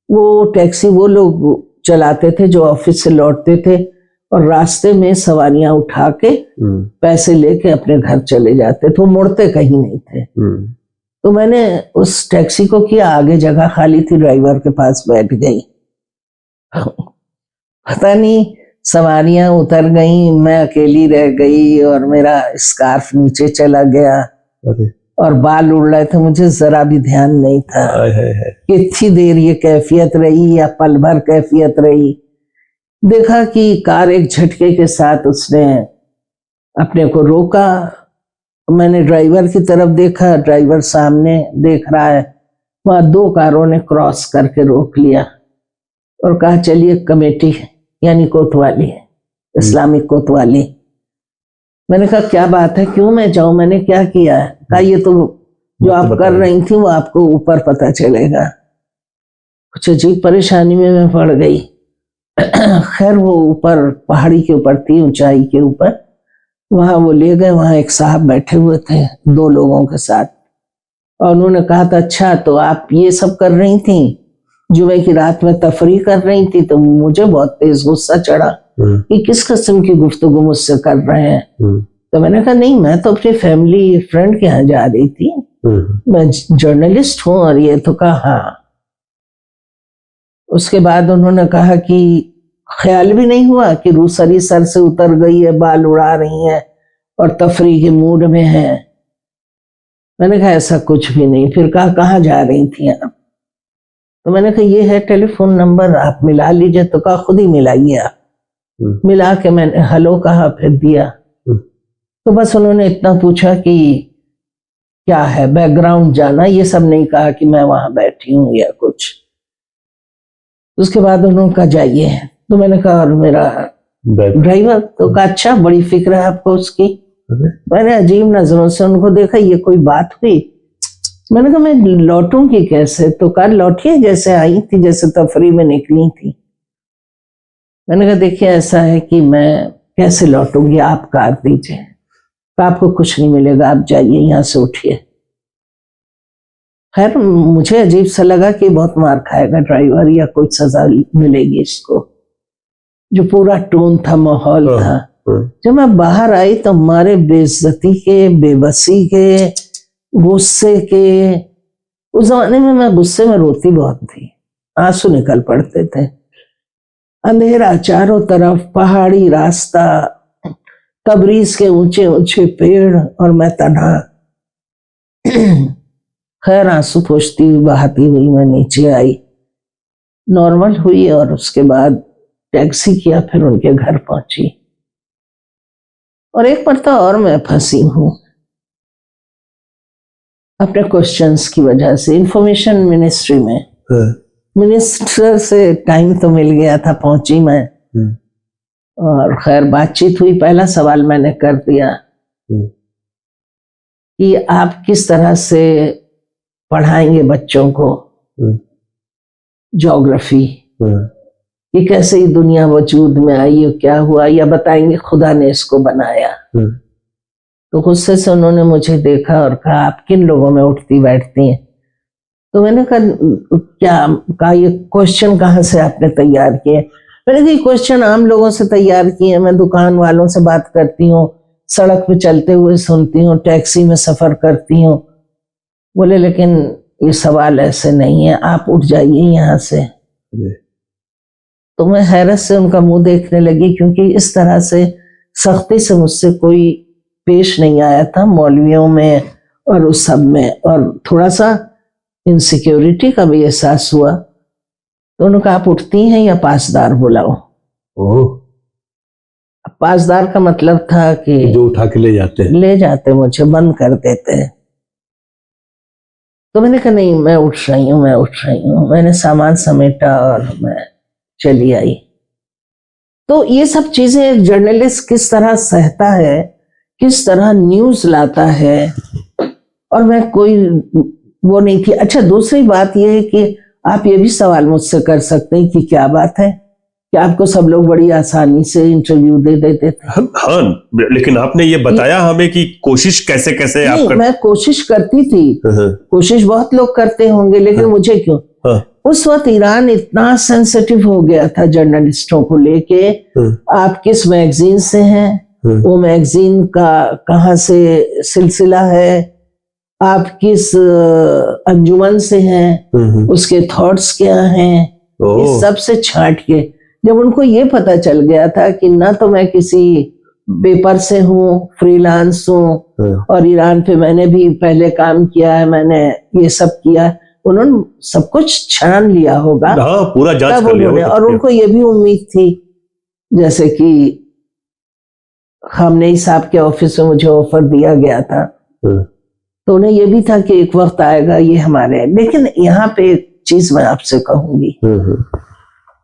वो टैक्सी वो लोग चलाते थे जो ऑफिस से लौटते थे और रास्ते में सवारियां उठा के पैसे लेके अपने घर चले जाते थे, वो मुड़ते कहीं नहीं थे। तो मैंने उस टैक्सी को किया, आगे जगह खाली थी, ड्राइवर के पास बैठ गई। पता नहीं सवारियां उतर गई, मैं अकेली रह गई और मेरा स्कार्फ नीचे चला गया और बाल उड़ रहे थे, मुझे जरा भी ध्यान नहीं था कितनी देर ये कैफियत रही या पल भर कैफियत रही। देखा कि कार एक झटके के साथ उसने अपने को रोका। मैंने ड्राइवर की तरफ देखा, ड्राइवर सामने देख रहा है। वहां 2 कारों ने क्रॉस करके रोक लिया और कहा चलिए कमेटी यानी कोतवाली, इस्लामिक कोतवाली। मैंने कहा क्या बात है, क्यों मैं जाऊं, मैंने क्या किया है? कहा ये तो जो आप कर रही थी वो आपको ऊपर पता चलेगा। कुछ अजीब परेशानी में मैं पड़ गई। खैर वो ऊपर पहाड़ी के ऊपर थी, ऊंचाई के ऊपर, वहां वो ले गए। वहां एक साहब बैठे हुए थे 2 लोगों के साथ और उन्होंने कहा था अच्छा तो आप ये सब कर रही थी, जुमे की रात में तफरी कर रही थी। तो मुझे बहुत तेज गुस्सा चढ़ा कि किस किस्म की गुफ्तगू मुझसे कर रहे हैं। तो मैंने कहा नहीं, मैं तो अपनी फैमिली फ्रेंड के यहाँ जा रही थी, मैं जर्नलिस्ट हूँ। और ये तो कहा हाँ। उसके बाद उन्होंने कहा कि ख्याल भी नहीं हुआ कि रूसरी सर से उतर गई है, बाल उड़ा रही है और तफरी के मूड में है। मैंने कहा ऐसा कुछ भी नहीं। फिर कहा कहाँ जा रही थी आप? तो मैंने कहा ये है टेलीफोन नंबर, आप मिला लीजिए। तो कहा खुद ही मिलाइए आप। मिला के मैंने हेलो कहा, फिर दिया। तो बस उन्होंने इतना पूछा कि क्या है, बैकग्राउंड जाना, ये सब नहीं कहा कि मैं वहां बैठी हूँ या कुछ। उसके बाद उन्होंने कहा जाइए। तो मैंने कहा और मेरा ड्राइवर? तो कहा अच्छा, बड़ी फिक्र है आपको उसकी। मैंने अजीब नजरों से उनको देखा, ये कोई बात हुई? मैंने कहा मैं लौटूंगी कैसे? तो कहा लौटिए जैसे आई थी, जैसे तफरी में निकली थी। मैंने कहा देखिए ऐसा है कि मैं कैसे लौटूंगी, आप कार दीजिए। तो आपको कुछ नहीं मिलेगा, आप जाइए, यहाँ से उठिए। खैर मुझे अजीब सा लगा कि बहुत मार खाएगा ड्राइवर या कुछ सजा मिलेगी इसको, जो पूरा टोन था, माहौल था। जब मैं बाहर आई तो हमारे बेइज्जती के, बेबसी के, गुस्से के, उस जमाने में मैं गुस्से में रोती बहुत थी, आंसू निकल पड़ते थे। अंधेरा चारों तरफ, पहाड़ी रास्ता, तबरीज के ऊंचे ऊंचे पेड़ और मैं तन्हा। खैर आंसू पोंछती हुई, बहाती हुई मैं नीचे आई, नॉर्मल हुई और उसके बाद टैक्सी किया, फिर उनके घर पहुंची। और एक मरतबा और मैं फंसी हूं अपने क्वेश्चंस की वजह से, इंफॉर्मेशन मिनिस्ट्री में। मिनिस्टर से टाइम तो मिल गया था, पहुंची मैं और खैर बातचीत हुई। पहला सवाल मैंने कर दिया कि आप किस तरह से पढ़ाएंगे बच्चों को ज्योग्राफी, कि कैसे ये दुनिया वजूद में आई और क्या हुआ, या बताएंगे खुदा ने इसको बनाया। तो गुस्से से उन्होंने मुझे देखा और कहा आप किन लोगों में उठती बैठती हैं। तो मैंने कहा ये क्वेश्चन कहाँ से आपने तैयार किए। मैंने कहा क्वेश्चन आम लोगों से तैयार किए, मैं दुकान वालों से बात करती हूँ, सड़क पे चलते हुए सुनती हूँ, टैक्सी में सफर करती हूँ। बोले लेकिन ये सवाल ऐसे नहीं है, आप उठ जाइए यहाँ से। तो मैं हैरत से उनका मुंह देखने लगी, क्योंकि इस तरह से सख्ती से मुझसे कोई पेश नहीं आया था मौलवियों में और उस सब में, और थोड़ा सा इनसिक्योरिटी का भी एहसास हुआ। तो उन्होंने कहा आप उठती हैं या पासदार बुलाओ। पासदार का मतलब था कि जो उठा के ले जाते मुझे बंद कर देते। तो मैंने कहा नहीं, मैं उठ रही हूँ। मैंने सामान समेटा और मैं चली आई। तो ये सब चीजें जर्नलिस्ट किस तरह सहता है, किस तरह न्यूज लाता है, और मैं कोई वो नहीं थी। अच्छा, दूसरी बात यह है कि आप ये भी सवाल मुझसे कर सकते हैं कि क्या बात है कि आपको सब लोग बड़ी आसानी से इंटरव्यू दे देते थे। हाँ, लेकिन आपने ये बताया हमें कि कोशिश कैसे कैसे आप मैं कोशिश करती थी, कोशिश बहुत लोग करते होंगे, लेकिन मुझे क्यों? उस वक्त ईरान इतना सेंसिटिव हो गया था जर्नलिस्टों को लेके। आप किस मैगजीन से हैं, वो मैगजीन का कहाँ से सिलसिला है, आप किस अंजुमन से हैं, उसके थॉट्स क्या हैं, इस सब से छांट के जब उनको ये पता चल गया था कि ना तो मैं किसी पेपर से हूँ, फ्रीलांस हूँ, और ईरान पे मैंने भी पहले काम किया है, मैंने ये सब किया है, उन्होंने सब कुछ छान लिया होगा। हाँ, पूरा जांच कर लिया। और उनको ये भी उम्मीद थी, जैसे कि खामनेई साहब के ऑफिस में मुझे ऑफर दिया गया था, तो उन्हें ये भी था कि एक वक्त आएगा ये हमारे। लेकिन यहाँ पे एक चीज मैं आपसे कहूंगी,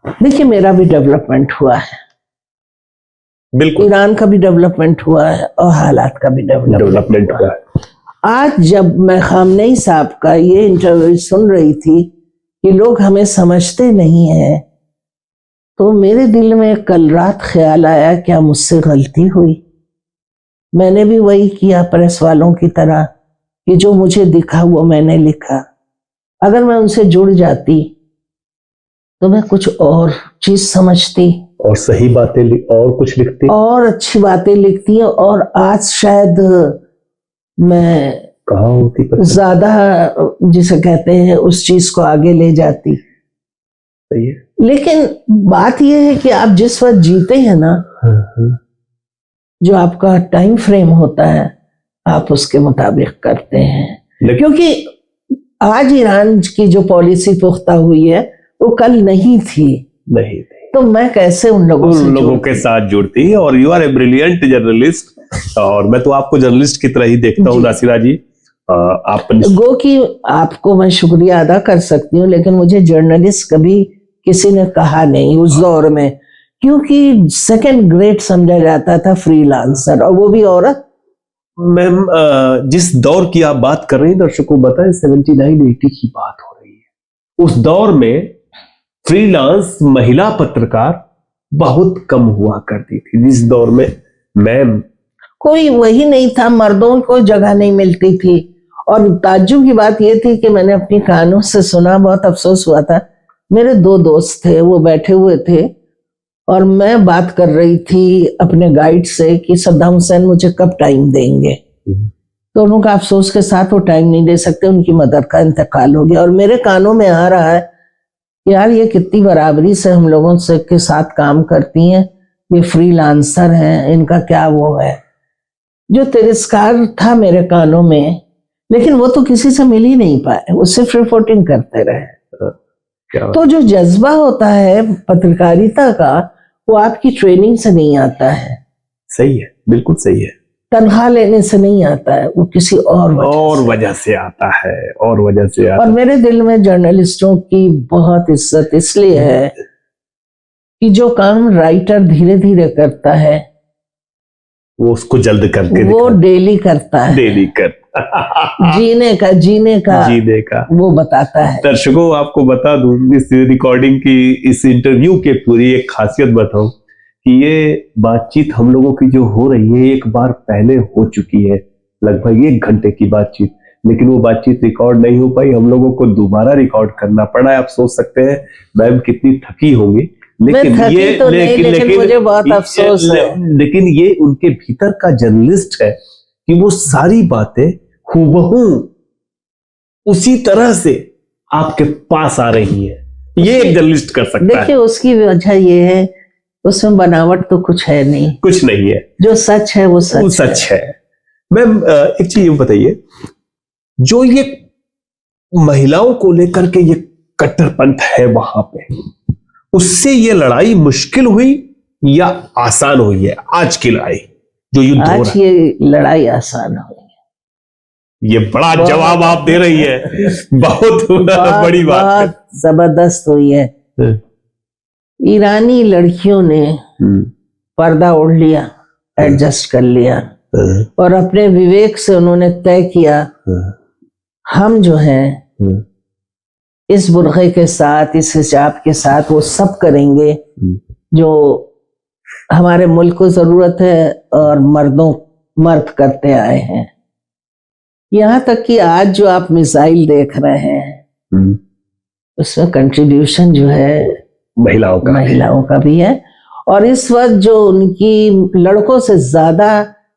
देखिए मेरा भी डेवलपमेंट हुआ है, बिल्कुल ईरान का भी डेवलपमेंट हुआ है और हालात का भी डेवलपमेंट हुआ है। आज जब मैं खामनेई साहब का ये इंटरव्यू सुन रही थी कि लोग हमें समझते नहीं हैं, तो मेरे दिल में कल रात ख्याल आया क्या मुझसे गलती हुई। मैंने भी वही किया प्रेस वालों की तरह कि जो मुझे दिखा वो मैंने लिखा। अगर मैं उनसे जुड़ जाती तो मैं कुछ और चीज समझती और सही बातें और कुछ लिखती और अच्छी बातें लिखती, और आज शायद मैं कहाँ होती ज्यादा जिसे कहते हैं उस चीज को आगे ले जाती। सही है। लेकिन बात यह है कि आप जिस वक्त जीते हैं ना, जो आपका टाइम फ्रेम होता है आप उसके मुताबिक करते हैं। क्योंकि आज ईरान की जो पॉलिसी पुख्ता हुई है वो कल नहीं थी, तो मैं कैसे उन लोगों के साथ जुड़ती। और you are a brilliant journalist, और मैं तो आपको जर्नलिस्ट की तरह ही देखता हूँ नासिरा जी। आप गो कि आपको मैं शुक्रिया अदा कर सकती हूँ, लेकिन मुझे जर्नलिस्ट कभी किसी ने कहा नहीं उस दौर में, क्योंकि सेकंड ग्रेड समझा जाता था फ्रीलांसर, और वो भी औरत। मैम, जिस दौर की आप बात कर रही हैं, दर्शकों बताएं 79-80 की बात हो रही है। उस दौर में फ्रीलांस महिला पत्रकार बहुत कम हुआ करती थी। जिस दौर में मैम कोई वही नहीं था, मर्दों को जगह नहीं मिलती थी। और ताज्जुब की बात यह थी कि मैंने अपनी कानों से सुना, बहुत अफसोस हुआ था। मेरे दो दोस्त थे, वो बैठे हुए थे और मैं बात कर रही थी अपने गाइड से कि सद्दाम हुसैन मुझे कब टाइम देंगे। तो उनका अफसोस के साथ वो टाइम नहीं दे सकते, उनकी मदर का इंतकाल हो गया। और मेरे कानों में आ रहा है यार ये कितनी बराबरी से हम लोगों से के साथ काम करती हैं, ये फ्रीलांसर हैं, इनका क्या वो है। जो तिरस्कार था मेरे कानों में, लेकिन वो तो किसी से मिल ही नहीं पाए, वो सिर्फ रिपोर्टिंग करते रहे। तो जो जज्बा होता है पत्रकारिता का, वो आपकी ट्रेनिंग से नहीं आता है। सही है, बिल्कुल सही है। तनख्वाह लेने से नहीं आता है, वो किसी और वजह से आता है, और वजह से आता और मेरे दिल में जर्नलिस्टों की बहुत इज्जत इसलिए है कि जो काम राइटर धीरे धीरे करता है वो उसको जल्द करके वो डेली करता है, डेली कर जीने का वो बताता है। दर्शकों, आपको बता दूं, इस रिकॉर्डिंग की, इस इंटरव्यू के पूरी एक खासियत बताऊं कि ये बातचीत हम लोगों की जो हो रही है एक बार पहले हो चुकी है, लगभग 1 घंटे की बातचीत, लेकिन वो बातचीत रिकॉर्ड नहीं हो पाई, हम लोगों को दोबारा रिकॉर्ड करना पड़ा है। आप सोच सकते हैं मैम कितनी थकी होंगी, लेकिन मुझे बहुत अफसोस है। लेकिन ये उनके भीतर का जर्नलिस्ट है कि वो सारी बातें हूबहू उसी तरह से आपके पास आ रही है। ये एक जर्नलिस्ट कर सकता है। देखिए, उसकी वजह ये है, उसमें बनावट तो कुछ है नहीं, कुछ नहीं है, जो सच है वो सच है। मैम एक चीज ये बताइए, जो ये महिलाओं को लेकर के ये कट्टरपंथ है वहां पे, उससे ये लड़ाई मुश्किल हुई या आसान हुई है? आज की लड़ाई जो युद्ध हो रहा है, ये लड़ाई आसान हुई है। ये बड़ा जवाब आप दे रही है, बहुत बड़ी बात है, जबरदस्त हुई है। ईरानी लड़कियों ने पर्दा ओढ़ लिया, एडजस्ट कर लिया, और अपने विवेक से उन्होंने तय किया हम जो हैं इस बुर्खे के साथ, इस हिजाब के साथ वो सब करेंगे जो हमारे मुल्क को जरूरत है और मर्द करते आए हैं। यहां तक कि आज जो आप मिसाइल देख रहे हैं उसमें कंट्रीब्यूशन जो है महिलाओं का भी है, और इस वक्त जो उनकी लड़कों से ज्यादा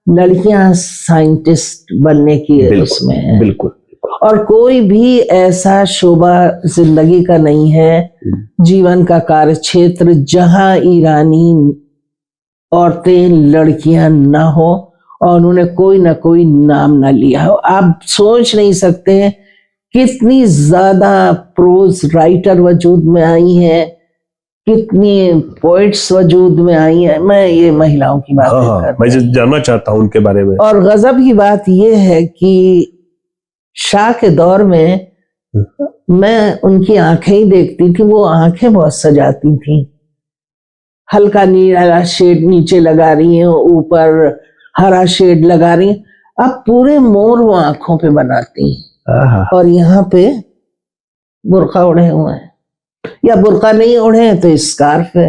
लड़कियां साइंटिस्ट बनने की उसमें है। बिल्कुल। और कोई भी ऐसा शोबा जिंदगी का नहीं है, जीवन का कार्य क्षेत्र, जहां ईरानी औरतें लड़कियां ना हो और उन्होंने कोई ना कोई नाम ना लिया हो। आप सोच नहीं सकते हैं कितनी ज्यादा प्रोज राइटर वजूद में आई हैं, कितनी पोइट्स वजूद में आई हैं। मैं ये महिलाओं की बात मैं जानना चाहता हूं उनके बारे में। और गजब की बात यह है कि शाह के दौर में मैं उनकी आंखें ही देखती थी, वो आंखें बहुत सजाती थी, हल्का नीला शेड नीचे लगा रही हैं, ऊपर हरा शेड लगा रही हैं, अब पूरे मोर वो आंखों पे बनाती हैं। और यहाँ पे बुर्का ओढ़े हुए हैं, या बुर्का नहीं ओढ़े हैं तो स्कार्फ है,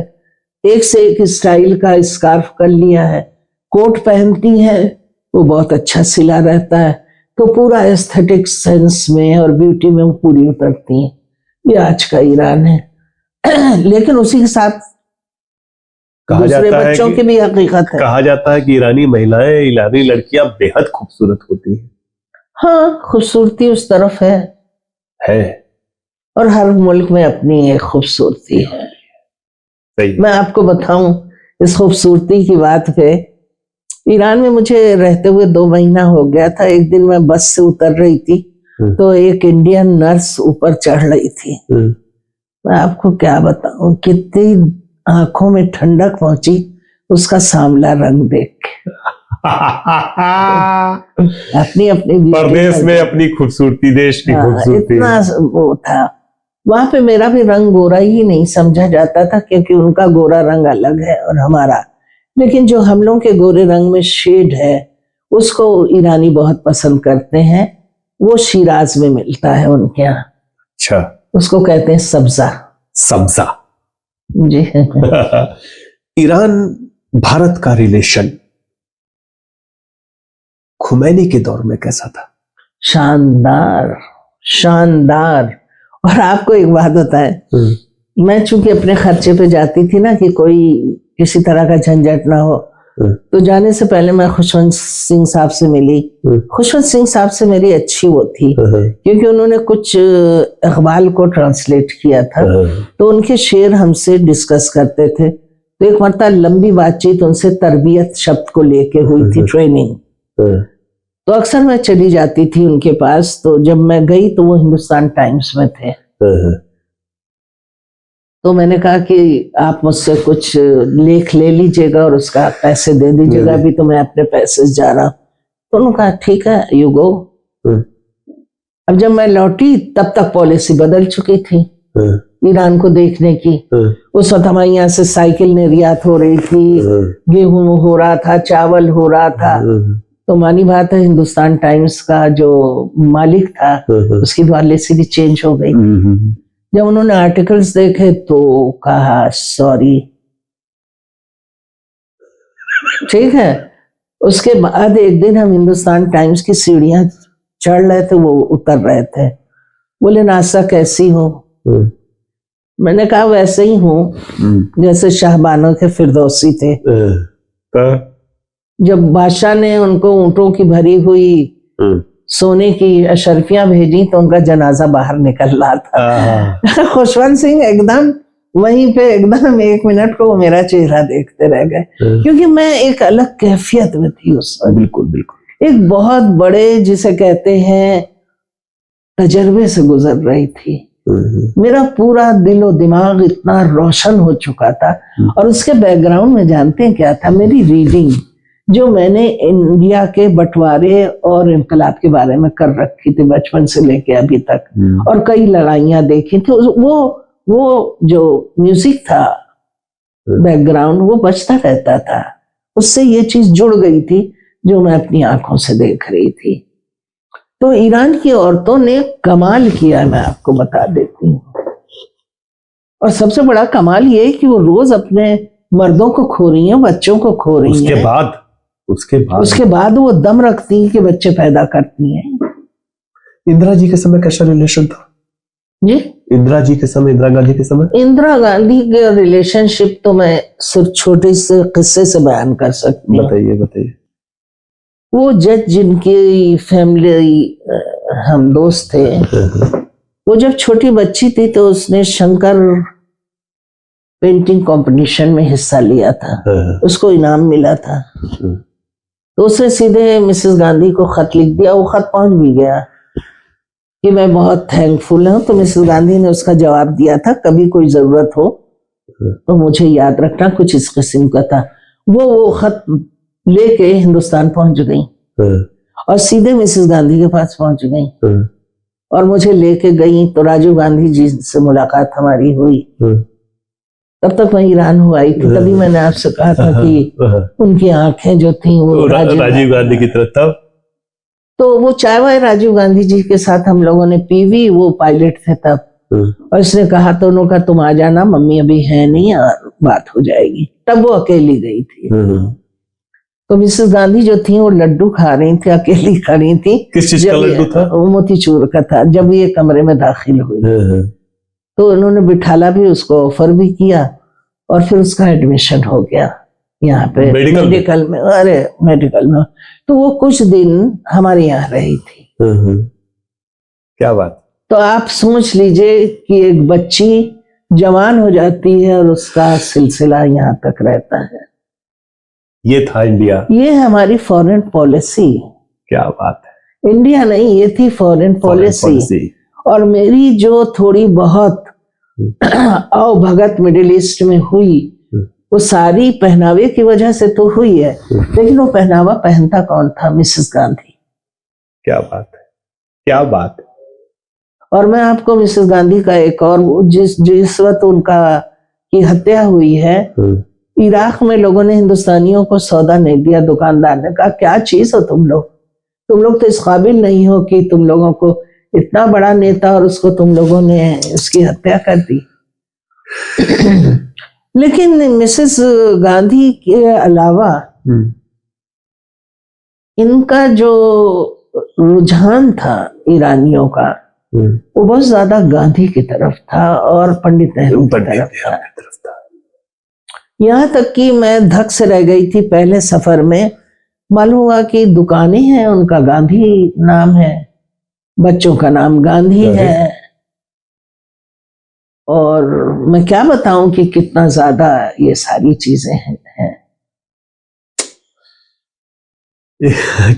एक से एक स्टाइल का स्कार्फ कर लिया है, कोट पहनती है वो बहुत अच्छा सिला रहता है, तो पूरा एस्थेटिक सेंस में और ब्यूटी में वो पूरी उतरती हैं। ये आज का ईरान है। लेकिन उसी के साथ दूसरे बच्चों की भी हकीकत है। कहा जाता है कि ईरानी महिलाएं, ईरानी लड़कियां बेहद खूबसूरत होती हैं। हाँ, खूबसूरती उस तरफ है। और हर मुल्क में अपनी एक खूबसूरती है। सही। मैं आपको बताऊं इस खूबसूरती की बात पे, ईरान में मुझे रहते हुए 2 महीना हो गया था। एक दिन मैं बस से उतर रही थी तो एक इंडियन नर्स ऊपर चढ़ रही थी। मैं आपको क्या बताऊं, कितनी आंखों में ठंडक पहुंची उसका सांवला रंग देख के। अपनी परदेश में अपनी खूबसूरती, देश की खूबसूरती, इतना वो था। वहां पे मेरा भी रंग गोरा ही नहीं समझा जाता था, क्योंकि उनका गोरा रंग अलग है और हमारा, लेकिन जो हम लोगों के गोरे रंग में शेड है उसको ईरानी बहुत पसंद करते हैं। वो शिराज में मिलता है उनके यहाँ। अच्छा। उसको कहते हैं सब्जा। जी। ईरान भारत का रिलेशन खुमैनी के दौर में कैसा था? शानदार। और आपको एक बात बताएं, मैं चूंकि अपने खर्चे पे जाती थी ना, कि कोई किसी तरह का झंझट ना हो, तो जाने से पहले मैं खुशवंत सिंह साहब से मिली। खुशवंत सिंह साहब से मेरी अच्छी वो थी, क्योंकि उन्होंने कुछ इकबाल को ट्रांसलेट किया था, तो उनके शेर हमसे डिस्कस करते थे। तो एक मरतबा लंबी बातचीत उनसे तरबियत शब्द को लेके हुई थी, ट्रेनिंग। तो अक्सर मैं चली जाती थी उनके पास। तो जब मैं गई तो वो हिंदुस्तान टाइम्स में थे। तो मैंने कहा कि आप मुझसे कुछ लेख ले लीजिएगा और उसका पैसे दे दीजिएगा, अभी तो मैं अपने पैसे से जा रहा हूँ। तो उन्होंने कहा ठीक है, यू गो। अब जब मैं लौटी तब तक पॉलिसी बदल चुकी थी ईरान को देखने की। उस वक्त हमारे यहाँ से साइकिल निर्यात हो रही थी, गेहूं हो रहा था, चावल हो रहा था। तो मानी बात है, हिंदुस्तान टाइम्स का जो मालिक था उसकी पॉलिसी भी चेंज हो गई। जब उन्होंने आर्टिकल्स देखे तो कहा सॉरी, ठीक है। उसके बाद एक दिन हम हिंदुस्तान टाइम्स की सीढ़ियां चढ़ रहे थे, वो उतर रहे थे। बोले नासा कैसी हो? मैंने कहा वैसे ही हूँ जैसे शाहबानो के फिरदौसी थे। जब बादशाह ने उनको ऊंटों की भरी हुई सोने की अशरफियां भेजी तो उनका जनाजा बाहर निकल रहा था। खुशवंत सिंह एकदम वहीं पे एकदम 1 मिनट को मेरा चेहरा देखते रह गए, क्योंकि मैं एक अलग कैफियत में थी उस वक्त। बिल्कुल बिल्कुल। एक बहुत बड़े जिसे कहते हैं तजर्बे से गुजर रही थी। मेरा पूरा दिलो दिमाग इतना रोशन हो चुका था। और उसके बैकग्राउंड में जानते हैं क्या था? मेरी रीडिंग जो मैंने इंडिया के बंटवारे और इनकलाब के बारे में कर रखी थी बचपन से लेके अभी तक, और कई लड़ाइयां देखी थी। वो जो म्यूजिक था बैकग्राउंड वो बजता रहता था, उससे ये चीज जुड़ गई थी जो मैं अपनी आंखों से देख रही थी। तो ईरान की औरतों ने कमाल किया, मैं आपको बता देती हूँ। और सबसे बड़ा कमाल ये है कि वो रोज अपने मर्दों को खो रही हैं, बच्चों को खो रही हैं। उसके बाद वो दम रखती हैं कि बच्चे पैदा करती हैं। इंदिरा जी के समय कैसा रिलेशन था जी? इंदिरा जी के समय, इंदिरा गांधी के समय? इंदिरा गांधी के रिलेशनशिप तो मैं सिर्फ छोटे से किस्से से बयान कर सकती हूँ। बताइए। वो जज जिनकी फैमिली हम दोस्त थे, वो जब छोटी बच्ची थी तो उसने शंकर पेंटिंग कंपटीशन में हिस्सा लिया था, उसको इनाम मिला था। तो उसने सीधे मिसेस गांधी को खत लिख दिया। वो खत पहुंच भी गया कि मैं बहुत थैंकफुल हूँ। तो मिसेस गांधी ने उसका जवाब दिया था, कभी कोई जरूरत हो तो मुझे याद रखना, कुछ इस किस्म का था। वो खत लेके हिंदुस्तान पहुंच गई और सीधे मिसेस गांधी के पास पहुंच गई और मुझे लेके गई। तो राजीव गांधी जी से मुलाकात हमारी हुई। तब तक मैं ईरान हुआ आई थी। तभी मैंने आपसे कहा था कि उनकी आंखें जो थी वो राजीव गांधी की तरफ। तब तो वो चाय वाय राजीव गांधी जी के साथ हम लोगों ने पीवी, वो पायलट थे तब। और इसने कहा तो उन्होंने कहा तुम आ जाना, मम्मी अभी है नहीं और बात हो जाएगी। तब वो अकेली गई थी। तो मिसेस गांधी जो थी वो लड्डू खा रही थी, अकेली खड़ी थी। किस चीज का लड्डू था? वो मोतीचूर का था। जब ये कमरे में दाखिल हुई तो उन्होंने बिठाला भी, उसको ऑफर भी किया और फिर उसका एडमिशन हो गया यहाँ पे मेडिकल में। अरे मेडिकल में। तो वो कुछ दिन हमारे यहाँ रही थी। क्या बात। तो आप सोच लीजिए कि एक बच्ची जवान हो जाती है और उसका सिलसिला यहाँ तक रहता है। ये था इंडिया, ये हमारी फॉरेन पॉलिसी। क्या बात है। इंडिया नहीं, ये थी फॉरेन पॉलिसी। और मेरी जो थोड़ी बहुत आओ भगत मिडिल ईस्ट में हुई, वो सारी पहनावे की वजह से तो हुई है, लेकिन वो पहनावा पहनता कौन था? मिसेस गांधी। क्या बात है, क्या बात है। और मैं आपको मिसेस गांधी का एक और, जिस वक्त उनका की हत्या हुई है, इराक में लोगों ने हिंदुस्तानियों को सौदा नहीं दिया। दुकानदार ने कहा क्या चीज हो तुम लोग तो इस काबिल नहीं हो कि तुम लोगों को इतना बड़ा नेता, और उसको तुम लोगों ने उसकी हत्या कर दी। लेकिन मिसेस गांधी के अलावा इनका जो रुझान था ईरानियों का, वो बहुत ज्यादा गांधी की तरफ था और पंडित नेहरू की तरफ था। यहाँ तक कि मैं धक से रह गई थी पहले सफर में। मालूम हुआ कि दुकानें हैं, उनका गांधी नाम है, बच्चों का नाम गांधी है। और मैं क्या बताऊं कि कितना ज्यादा ये सारी चीजें हैं।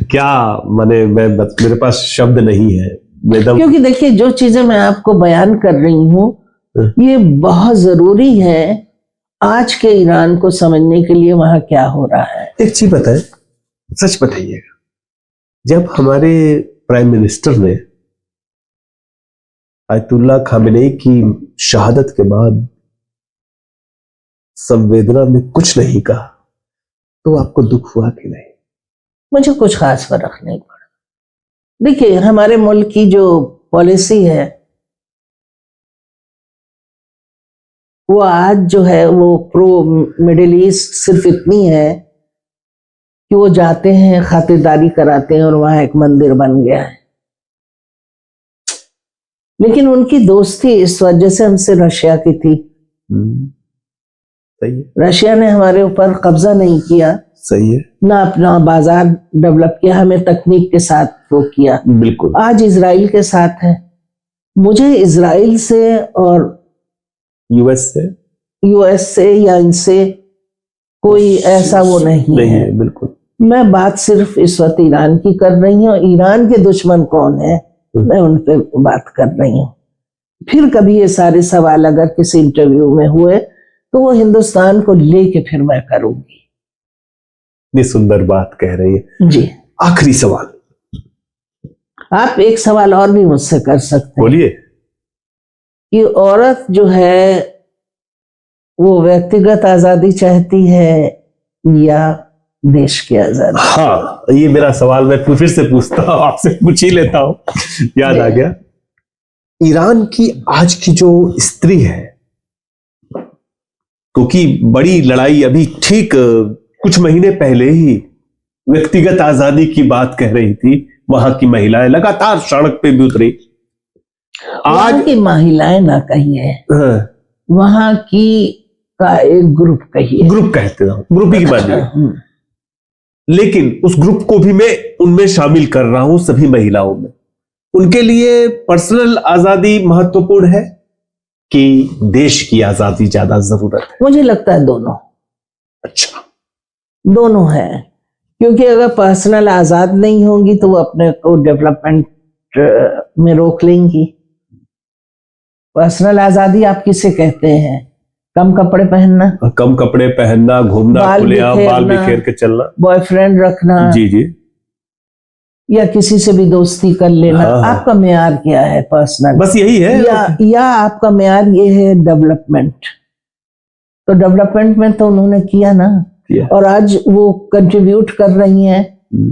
क्या माने, मेरे पास शब्द नहीं है। क्योंकि देखिए जो चीजें मैं आपको बयान कर रही हूँ ये बहुत जरूरी है आज के ईरान को समझने के लिए वहां क्या हो रहा है। एक चीज बताएं, सच बताइएगा, जब हमारे प्राइम मिनिस्टर ने आयतुल्लाह खामेनेई की शहादत के बाद संवेदना में कुछ नहीं कहा, तो आपको दुख हुआ कि नहीं? मुझे कुछ खास फर्क नहीं पड़ा। देखिए, हमारे मुल्क की जो पॉलिसी है वो आज जो है वो प्रो मिडिल ईस्ट सिर्फ इतनी है कि वो जाते हैं, खातिरदारी कराते हैं और वहां एक मंदिर बन गया है। लेकिन उनकी दोस्ती इस वजह से हमसे रशिया की थी। सही है। रशिया ने हमारे ऊपर कब्जा नहीं किया, सही है, ना अपना बाजार डेवलप किया, हमें तकनीक के साथ वो किया। बिल्कुल। आज इजराइल के साथ है। मुझे इजराइल से और यूएस से या इनसे कोई ऐसा वो नहीं है। बिल्कुल। मैं बात सिर्फ इस वक्त ईरान की कर रही हूँ। ईरान के दुश्मन कौन है मैं उन पे बात कर रही हूँ। फिर कभी ये सारे सवाल अगर किसी इंटरव्यू में हुए तो वो हिंदुस्तान को लेके फिर मैं करूंगी। ये सुंदर बात कह रही है जी। आखिरी सवाल, आप एक सवाल और भी मुझसे कर सकते हैं। बोलिए। कि औरत जो है वो व्यक्तिगत आजादी चाहती है या देश की आजादी? हाँ, ये मेरा सवाल मैं फिर से पूछता हूँ, आपसे पूछ ही लेता हूँ, याद आ गया। ईरान की आज की जो स्त्री है, क्योंकि बड़ी लड़ाई अभी ठीक कुछ महीने पहले ही व्यक्तिगत आजादी की बात कह रही थी, वहां की महिलाएं लगातार सड़क पे भी उतरी। आज की महिलाएं ना कहिए, वहां की का एक ग्रुप कहिए। ग्रुप कहते हैं, ग्रुप ही मानिए, लेकिन उस ग्रुप को भी मैं उनमें शामिल कर रहा हूं, सभी महिलाओं में। उनके लिए पर्सनल आजादी महत्वपूर्ण है कि देश की आजादी ज्यादा जरूरत है? मुझे लगता है दोनों। अच्छा, दोनों है, क्योंकि अगर पर्सनल आजाद नहीं होंगी तो वो अपने को डेवलपमेंट में रोक लेंगी। पर्सनल आजादी आप किसे कहते हैं? कम कपड़े पहनना, घूमना, खुलेआम बाल बिखेर के चलना, बॉयफ्रेंड रखना, जी जी, या किसी से भी दोस्ती कर लेना। हाँ। आपका मेयार क्या है? पर्सनल, बस यही है। या आपका मेयार ये है डेवलपमेंट? तो डेवलपमेंट में तो उन्होंने किया ना, और आज वो कंट्रीब्यूट कर रही हैं,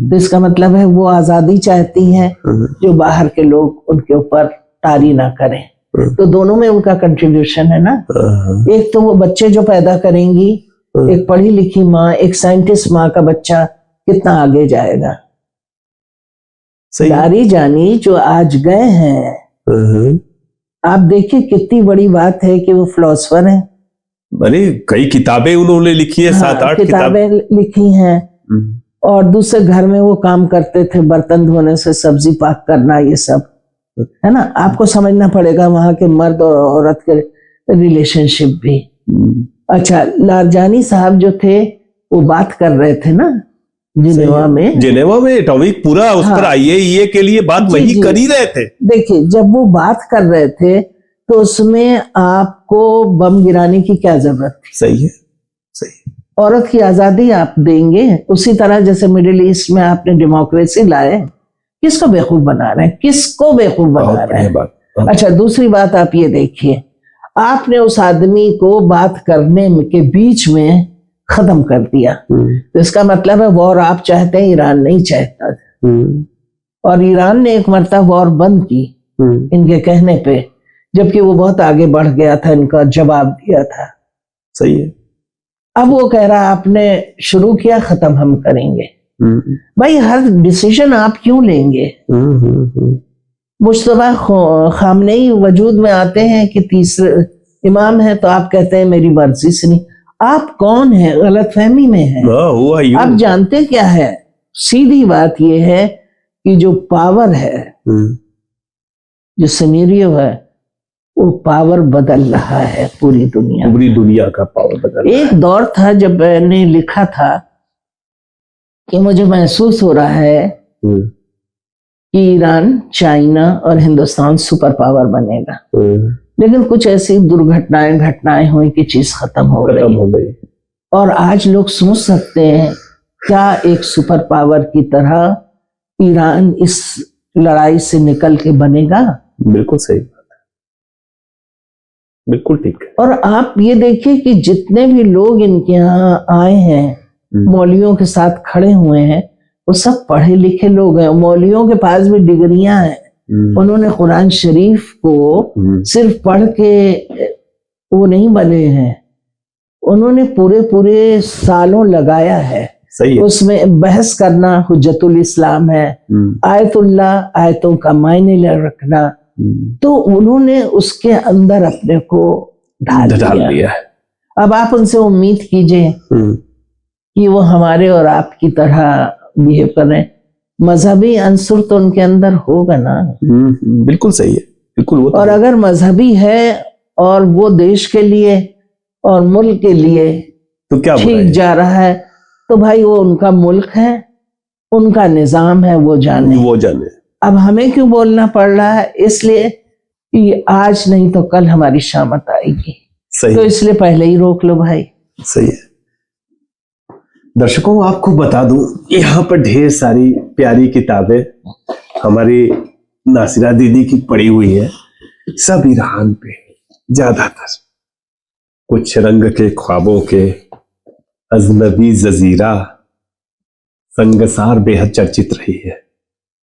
तो इसका मतलब है वो आजादी चाहती हैं जो बाहर के लोग उनके ऊपर तारी ना करें। तो दोनों में उनका कंट्रीब्यूशन है ना। एक तो वो बच्चे जो पैदा करेंगी, एक पढ़ी लिखी माँ, एक साइंटिस्ट माँ का बच्चा कितना आगे जाएगा। दारी जानी जो आज गए हैं, आप देखिए कितनी बड़ी बात है कि वो फिलोसोफर हैं। अरे कई किताबें उन्होंने लिखी है, 7-8 किताबें लिखी हैं। और दूसरे घर में वो काम करते थे, बर्तन धोने से सब्जी पाक करना, ये सब है ना। आपको समझना पड़ेगा वहां के मर्द और औरत के रिलेशनशिप भी। अच्छा, लारजानी साहब जो थे वो बात कर रहे थे ना जिनेवा में एटॉमिक पूरा उस पर IAEA के लिए बात वही कर ही रहे थे। देखिए, जब वो बात कर रहे थे तो उसमें आपको बम गिराने की क्या जरूरत थी? सही है, सही। औरत की आजादी आप देंगे, उसी तरह जैसे मिडिल ईस्ट में आपने डेमोक्रेसी लाए। किसको बेवकूफ बना रहे हैं? किसको बेवकूफ बना रहे हैं? अच्छा, दूसरी बात आप ये देखिए, आपने उस आदमी को बात करने के बीच में खत्म कर दिया। तो इसका मतलब है वॉर आप चाहते हैं, ईरान नहीं चाहता। और ईरान ने एक मरतबा वॉर बंद की इनके कहने पे, जबकि वो बहुत आगे बढ़ गया था, इनका जवाब दिया था। सही है। अब वो कह रहा आपने शुरू किया, खत्म हम करेंगे। भाई, हर डिसीजन आप क्यों लेंगे? मुस्तफा खामनेई वजूद में आते हैं कि तीसरे इमाम है, तो आप कहते हैं मेरी मर्जी से नहीं। आप कौन है? गलत फहमी में है। आप जानते क्या है? सीधी बात यह है कि जो पावर है, जो सिनेरियो है, वो पावर बदल रहा है। पूरी दुनिया का पावर बदल रहा है। एक दौर था जब मैंने लिखा था कि मुझे महसूस हो रहा है कि ईरान, चाइना और हिंदुस्तान सुपर पावर बनेगा। लेकिन कुछ ऐसी घटनाएं हुई कि चीज खत्म हो गई। और आज लोग सोच सकते हैं क्या एक सुपर पावर की तरह ईरान इस लड़ाई से निकल के बनेगा? बिल्कुल सही बात है, बिल्कुल ठीक है। और आप ये देखिए कि जितने भी लोग इनके यहाँ आए हैं, मौलवियों के साथ खड़े हुए हैं, वो सब पढ़े लिखे लोग हैं। मौलवियों के पास भी डिग्रियां हैं। उन्होंने कुरान शरीफ को सिर्फ पढ़ के वो नहीं बने हैं, उन्होंने पूरे सालों लगाया है। सही है। उसमें बहस करना हुज्जतुल इस्लाम है, आयतुल्लाह, आयतों का मायने रखना, तो उन्होंने उसके अंदर अपने को ढाल लिया है। अब आप उनसे उम्मीद कीजिए कि वो हमारे और आपकी तरह बिहेव करें। मजहबी अंसुर तो उनके अंदर होगा ना। बिल्कुल सही है, बिल्कुल। वो और अगर मजहबी है और वो देश के लिए और मुल्क के लिए तो क्या ठीक जा रहा है, तो भाई वो उनका मुल्क है, उनका निजाम है, वो जाने। अब हमें क्यों बोलना पड़ रहा है? इसलिए कि आज नहीं तो कल हमारी शामत आएगी। सही। तो इसलिए पहले ही रोक लो भाई। सही है। दर्शकों, आपको बता दूं, यहाँ पर ढेर सारी प्यारी किताबें हमारी नासिरा दीदी की पड़ी हुई है, सब ईरान पे, ज्यादातर कुछ रंग के ख्वाबों के, अजनबी जजीरा, संगसार बेहद चर्चित रही है,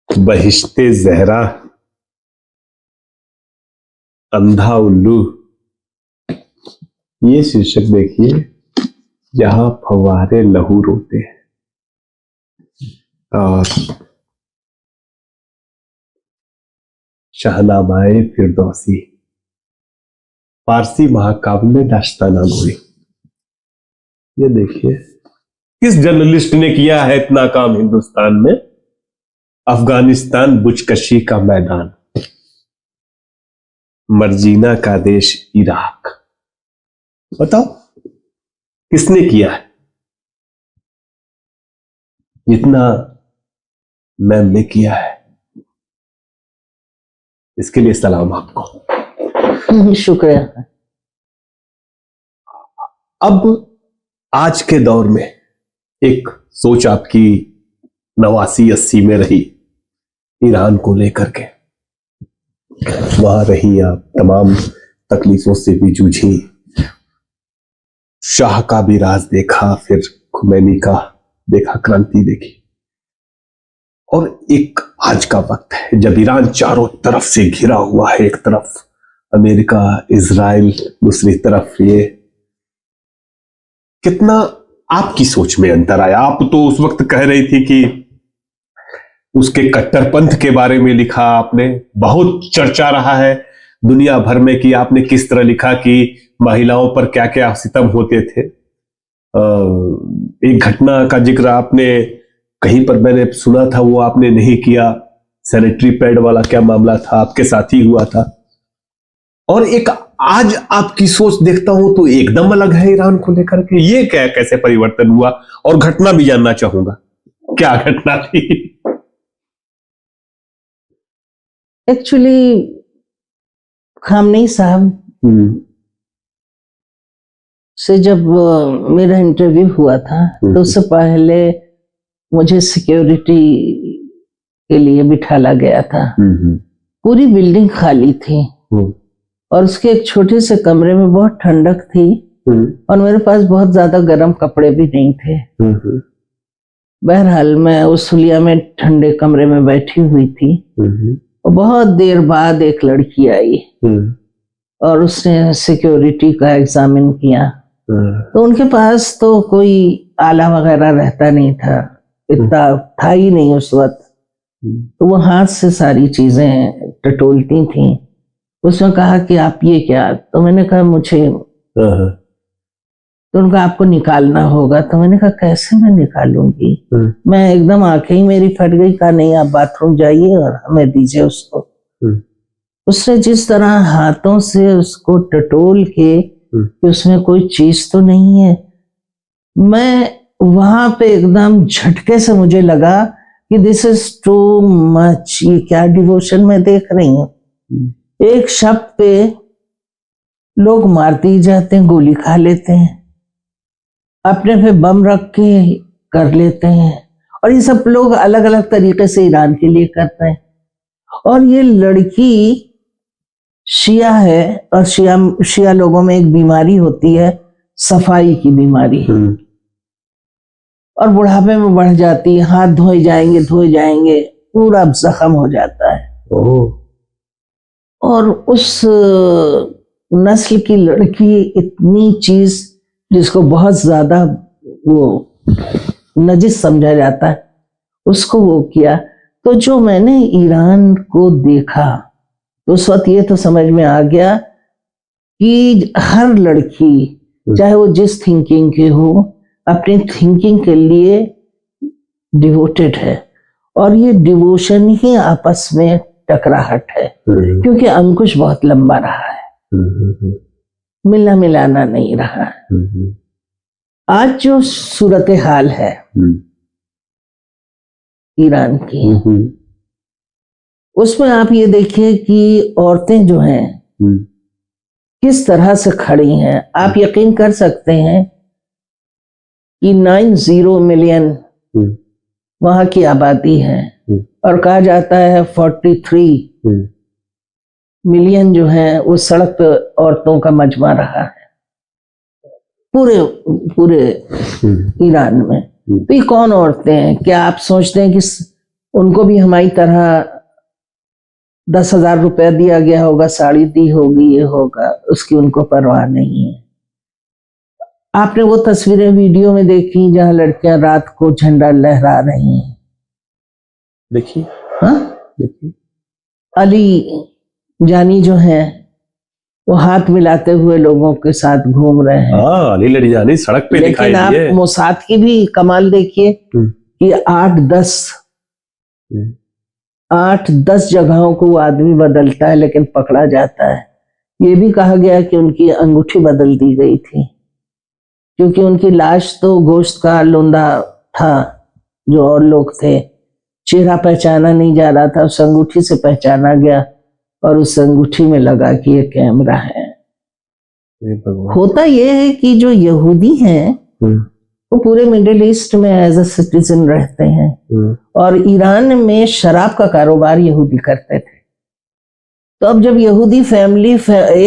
बहिश्ते जहरा, अंधा उल्लू, ये शीर्षक देखिए, जहां फव्वारे लहू रोते हैं, और शहनामाए फिरदौसी, फारसी महाकाव्य में दास्ताना गोई। ये देखिए, किस जर्नलिस्ट ने किया है इतना काम हिंदुस्तान में? अफगानिस्तान बुजकशी का मैदान, मर्जीना का देश इराक। बताओ किसने किया है? जितना मैम ने किया है, इसके लिए सलाम आपको। शुक्रिया। अब आज के दौर में एक सोच आपकी 89-80 में रही ईरान को लेकर के, वहां रही आप, तमाम तकलीफों से भी जूझी, शाह का भी राज देखा, फिर खुमैनी का देखा, क्रांति देखी, और एक आज का वक्त है जब ईरान चारों तरफ से घिरा हुआ है। एक तरफ अमेरिका, इजराइल, दूसरी तरफ ये। कितना आपकी सोच में अंतर आया? आप तो उस वक्त कह रही थी कि उसके कट्टरपंथ के बारे में लिखा आपने, बहुत चर्चा रहा है दुनिया भर में कि आपने किस तरह लिखा कि महिलाओं पर क्या क्या सितम होते थे। एक घटना का जिक्र आपने कहीं पर मैंने सुना था, वो आपने नहीं किया, सैनिटरी पैड वाला क्या मामला था, आपके साथ ही हुआ था। और एक आज आपकी सोच देखता हूं तो एकदम अलग है ईरान को लेकर के। ये क्या, कैसे परिवर्तन हुआ? और घटना भी जानना चाहूंगा, क्या घटना थी? एक्चुअली खामनेई साहब से जब मेरा इंटरव्यू हुआ था, तो उससे पहले मुझे सिक्योरिटी के लिए बिठाला गया था। पूरी बिल्डिंग खाली थी और उसके एक छोटे से कमरे में बहुत ठंडक थी, और मेरे पास बहुत ज्यादा गर्म कपड़े भी नहीं थे। बहरहाल मैं उस हुलिया में ठंडे कमरे में बैठी हुई थी, और बहुत देर बाद एक लड़की आई और उसने सिक्योरिटी का एग्जामिन किया। तो उनके पास तो कोई आला वगैरह रहता नहीं था, इतना था ही नहीं उस वक्त, तो वो हाथ से सारी चीजें टटोलती थी। उसने कहा कि आप ये क्या? तो मैंने कहा मुझे, तो उनका आपको निकालना होगा। तो मैंने कहा कैसे मैं निकालूंगी? मैं एकदम आंखें ही मेरी फट गई। कहा नहीं, आप बाथरूम जाइए और हमें दीजिए उसको। उसने जिस तरह हाथों से उसको टटोल के कि उसमें कोई चीज तो नहीं है, मैं वहां पे एकदम झटके से मुझे लगा कि दिस इज टू मच। ये क्या डिवोशन मैं देख रही हूँ। एक शब्द पे लोग मारते ही जाते हैं, गोली खा लेते हैं, अपने पे बम रख के कर लेते हैं, और ये सब लोग अलग अलग तरीके से ईरान के लिए करते हैं। और ये लड़की शिया है, और शिया लोगों में एक बीमारी होती है, सफाई की बीमारी, और बुढ़ापे में बढ़ जाती है, हाथ धोए जाएंगे पूरा जख्म हो जाता है। और उस नस्ल की लड़की इतनी चीज जिसको बहुत ज्यादा वो नजिस समझा जाता है, उसको वो किया। तो जो मैंने ईरान को देखा तो उस वक्त ये तो समझ में आ गया कि हर लड़की चाहे वो जिस थिंकिंग की हो, अपनी थिंकिंग के लिए डिवोटेड है, और ये डिवोशन ही आपस में टकराहट है, क्योंकि अंकुश बहुत लंबा रहा है, मिलना मिलाना नहीं रहा है। आज जो सूरत हाल है ईरान की, उसमें आप ये देखिए कि औरतें जो हैं किस तरह से खड़ी हैं। आप यकीन कर सकते हैं कि 90 मिलियन वहां की आबादी है, और कहा जाता है 43 मिलियन जो है वो सड़क पे औरतों का मजमा रहा है पूरे ईरान में। तो ये कौन औरतें हैं? क्या आप सोचते हैं कि उनको भी हमारी तरह 10,000 रुपया दिया गया होगा, साड़ी दी होगी, ये होगा, उसकी उनको परवाह नहीं है। आपने वो तस्वीरें वीडियो में देखी जहां लड़कियां रात को झंडा लहरा रही हैं? देखिए, हाँ, देखिए अली जानी जो है वो हाथ मिलाते हुए लोगों के साथ घूम रहे हैं। हाँ, अली लड़िजानी सड़क पे दिखाई लेकिन आप मोसाद की भी कमाल देखिए कि 8-10 जगहों को वो आदमी बदलता है, लेकिन पकड़ा जाता है। ये भी कहा गया कि उनकी अंगूठी बदल दी गई थी, क्योंकि उनकी लाश तो गोश्त का लोंदा था, जो और लोग थे, चेहरा पहचाना नहीं जा रहा था, उस अंगूठी से पहचाना गया, और उस अंगूठी में लगा कि ये कैमरा है। होता यह है कि जो यहूदी हैं वो पूरे मिडिल ईस्ट में एज अ सिटीजन रहते हैं, और ईरान में शराब का कारोबार यहूदी करते थे। तो अब जब यहूदी फैमिली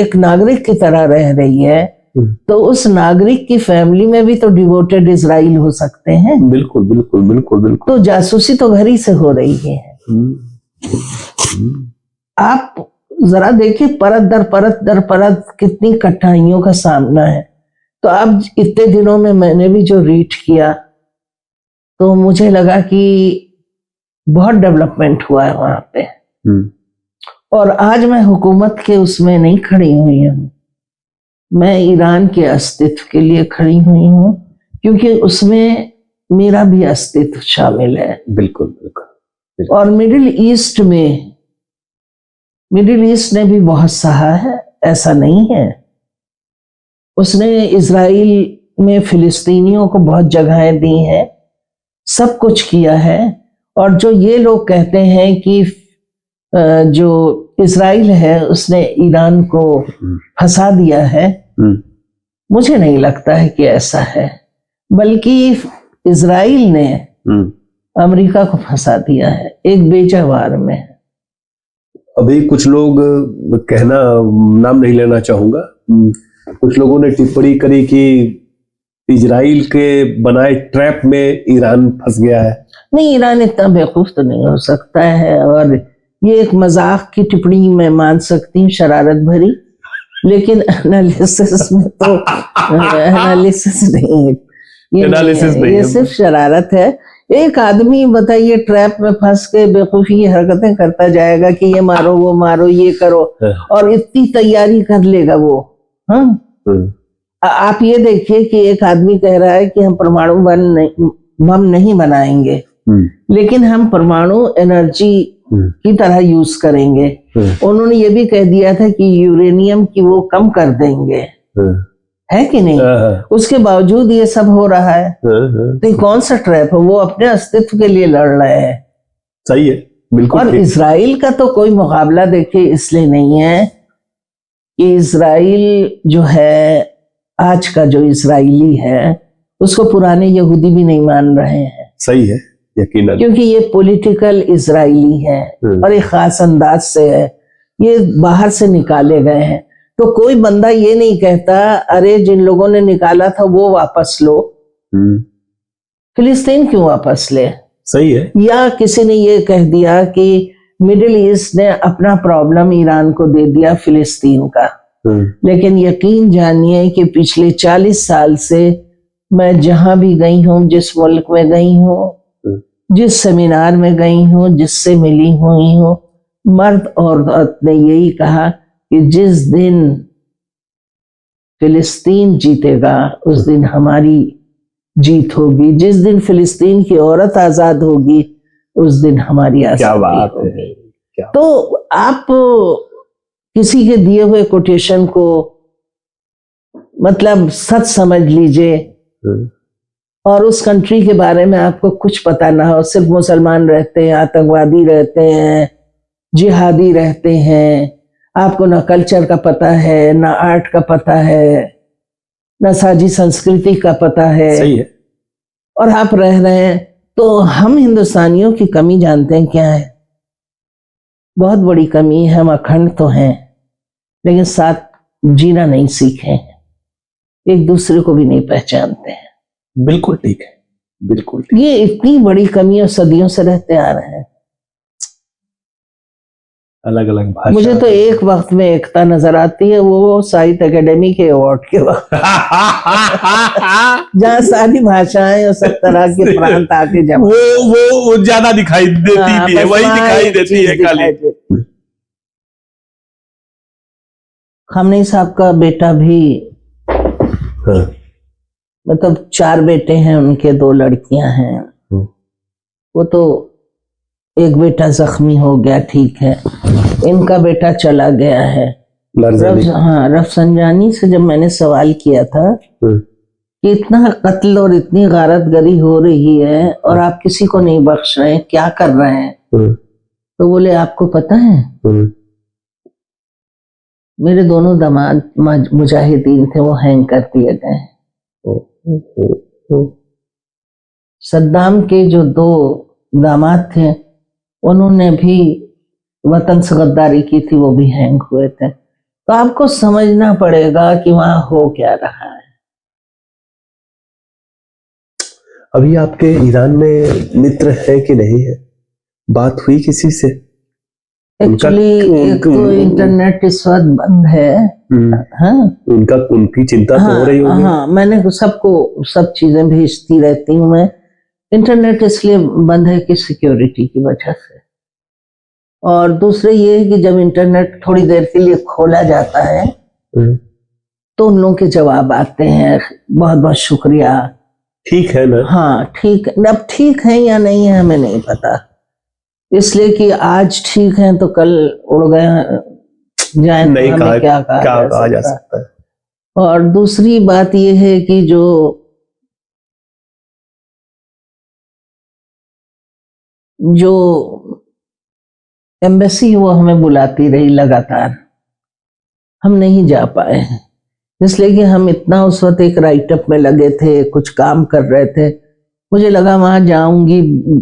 एक नागरिक की तरह रह रही है, तो उस नागरिक की फैमिली में भी तो डिवोटेड इजराइल हो सकते हैं। बिल्कुल बिल्कुल बिल्कुल बिल्कुल। तो जासूसी तो घर ही से हो रही है। आप जरा देखिए, परत दर परत कितनी कठिनाइयों का सामना है। तो अब इतने दिनों में मैंने भी जो रीड किया, तो मुझे लगा कि बहुत डेवलपमेंट हुआ है वहां पे। और आज मैं हुकूमत के उसमें नहीं खड़ी हुई हूँ, मैं ईरान के अस्तित्व के लिए खड़ी हुई हूँ, क्योंकि उसमें मेरा भी अस्तित्व शामिल है। बिल्कुल बिल्कुल। और मिडिल ईस्ट ने भी बहुत सहा है, ऐसा नहीं है। उसने इजराइल में फिलिस्तीनियों को बहुत जगहें दी हैं, सब कुछ किया है। और जो ये लोग कहते हैं कि जो इजराइल है उसने ईरान को फंसा दिया है, मुझे नहीं लगता है कि ऐसा है, बल्कि इजराइल ने अमेरिका को फंसा दिया है एक बेजवार में। अभी कुछ लोग कहना, नाम नहीं लेना चाहूंगा, कुछ लोगों ने टिप्पणी करी कि इजराइल के बनाए ट्रैप में ईरान फंस गया है। नहीं, ईरान इतना बेवकूफ तो नहीं हो सकता है, और ये एक मजाक की टिप्पणी मैं मान सकती हूँ, शरारत भरी, लेकिन एनालिसिस में तो एनालिसिस नहीं है, ये सिर्फ शरारत है। एक आदमी बताइए ट्रैप में फंस के बेवकूफी की हरकतें करता जाएगा कि ये मारो वो मारो ये करो, और इतनी तैयारी कर लेगा वो। हाँ, आप ये देखिए कि एक आदमी कह रहा है कि हम परमाणु बम नहीं बनाएंगे, लेकिन हम परमाणु एनर्जी की तरह यूज करेंगे। उन्होंने ये भी कह दिया था कि यूरेनियम की वो कम कर देंगे, है कि नहीं? उसके बावजूद ये सब हो रहा है। तो कौन सा ट्रैप है? वो अपने अस्तित्व के लिए लड़ रहे हैं। सही है, बिल्कुल। और इजराइल का तो कोई मुकाबला देखिए इसलिए नहीं है कि इजराइल जो है, आज का जो इजराइली है, उसको पुराने यहूदी भी नहीं मान रहे हैं। सही है, यकीनन, क्योंकि ये पॉलिटिकल इजराइली है और एक खास अंदाज से है, ये बाहर से निकाले गए हैं। तो कोई बंदा ये नहीं कहता अरे जिन लोगों ने निकाला था वो वापस लो, फिलिस्तीन क्यों वापस ले। सही है। या किसी ने ये कह दिया कि मिडिल ईस्ट ने अपना प्रॉब्लम ईरान को दे दिया फिलिस्तीन का। लेकिन यकीन जानिए कि पिछले 40 साल से मैं जहां भी गई हूं, जिस मुल्क में गई हूं, जिस सेमिनार में गई हूं, जिससे मिली हुई हूं, मर्द और औरत ने यही कहा कि जिस दिन फिलिस्तीन जीतेगा उस दिन हमारी जीत होगी, जिस दिन फिलिस्तीन की औरत आजाद होगी उस दिन हमारी आजादी होगी। तो आप किसी के दिए हुए कोटेशन को मतलब सच समझ लीजिए और उस कंट्री के बारे में आपको कुछ पता ना हो, सिर्फ मुसलमान रहते हैं, आतंकवादी रहते हैं, जिहादी रहते हैं, आपको ना कल्चर का पता है, ना आर्ट का पता है, ना साजी संस्कृति का पता है। सही है। और आप रह रहे हैं। तो हम हिंदुस्तानियों की कमी जानते हैं क्या है? बहुत बड़ी कमी है। हम अखंड तो हैं लेकिन साथ जीना नहीं सीखे हैं, एक दूसरे को भी नहीं पहचानते हैं। बिल्कुल ठीक है, बिल्कुल ठीक। ये इतनी बड़ी कमी और सदियों से रहते आ रहे हैं। अलग अलग भाषा। मुझे तो एक वक्त में एकता नजर आती है, वो साहित्य अकेडमी के अवार्ड के वक्त जहाँ सारी भाषाएं और सब तरह के प्रांत आके जब वो ज्यादा दिखाई देती थी, वही दिखाई देती है खाली। खामनेई साहब का बेटा भी मतलब 4 बेटे हैं उनके, 2 लड़कियां हैं। वो तो एक बेटा जख्मी हो गया, ठीक है। इनका बेटा चला गया है। रफसंजानी से जब मैंने सवाल किया था कि इतना कत्ल और इतनी गारतगरी हो रही है और आप किसी को नहीं बख्श रहे, क्या कर रहे हैं? तो बोले आपको पता है मेरे दोनों दामाद मुजाहिदीन थे, वो हैंग कर दिए गए। सद्दाम के जो 2 दामाद थे उन्होंने भी वतन से गद्दारी की थी, वो भी हैंग हुए थे। तो आपको समझना पड़ेगा कि वहां हो क्या रहा है। अभी आपके ईरान में मित्र है कि नहीं है? बात हुई किसी से? एक्चुअली एक तो इंटरनेट इस वक्त बंद है। हाँ, उनकी चिंता तो हो रही होगी। हाँ, मैंने सबको सब चीजें भेजती रहती हूँ मैं। इंटरनेट इसलिए बंद है कि सिक्योरिटी की वजह से, और दूसरे ये है कि जब इंटरनेट थोड़ी देर के लिए खोला जाता है तो उन लोगों के जवाब आते हैं, बहुत बहुत शुक्रिया, ठीक है ना। हाँ ठीक। अब ठीक है या नहीं है हमें नहीं पता, इसलिए कि आज ठीक है तो कल उड़ गए जाए, नहीं हमें क्या कहा जा सकता है। और दूसरी बात यह है कि जो एम्बेसी वो हमें बुलाती रही लगातार, हम नहीं जा पाए हैं, इसलिए कि हम इतना उस वक्त एक राइटअप में लगे थे, कुछ काम कर रहे थे। मुझे लगा वहां जाऊंगी,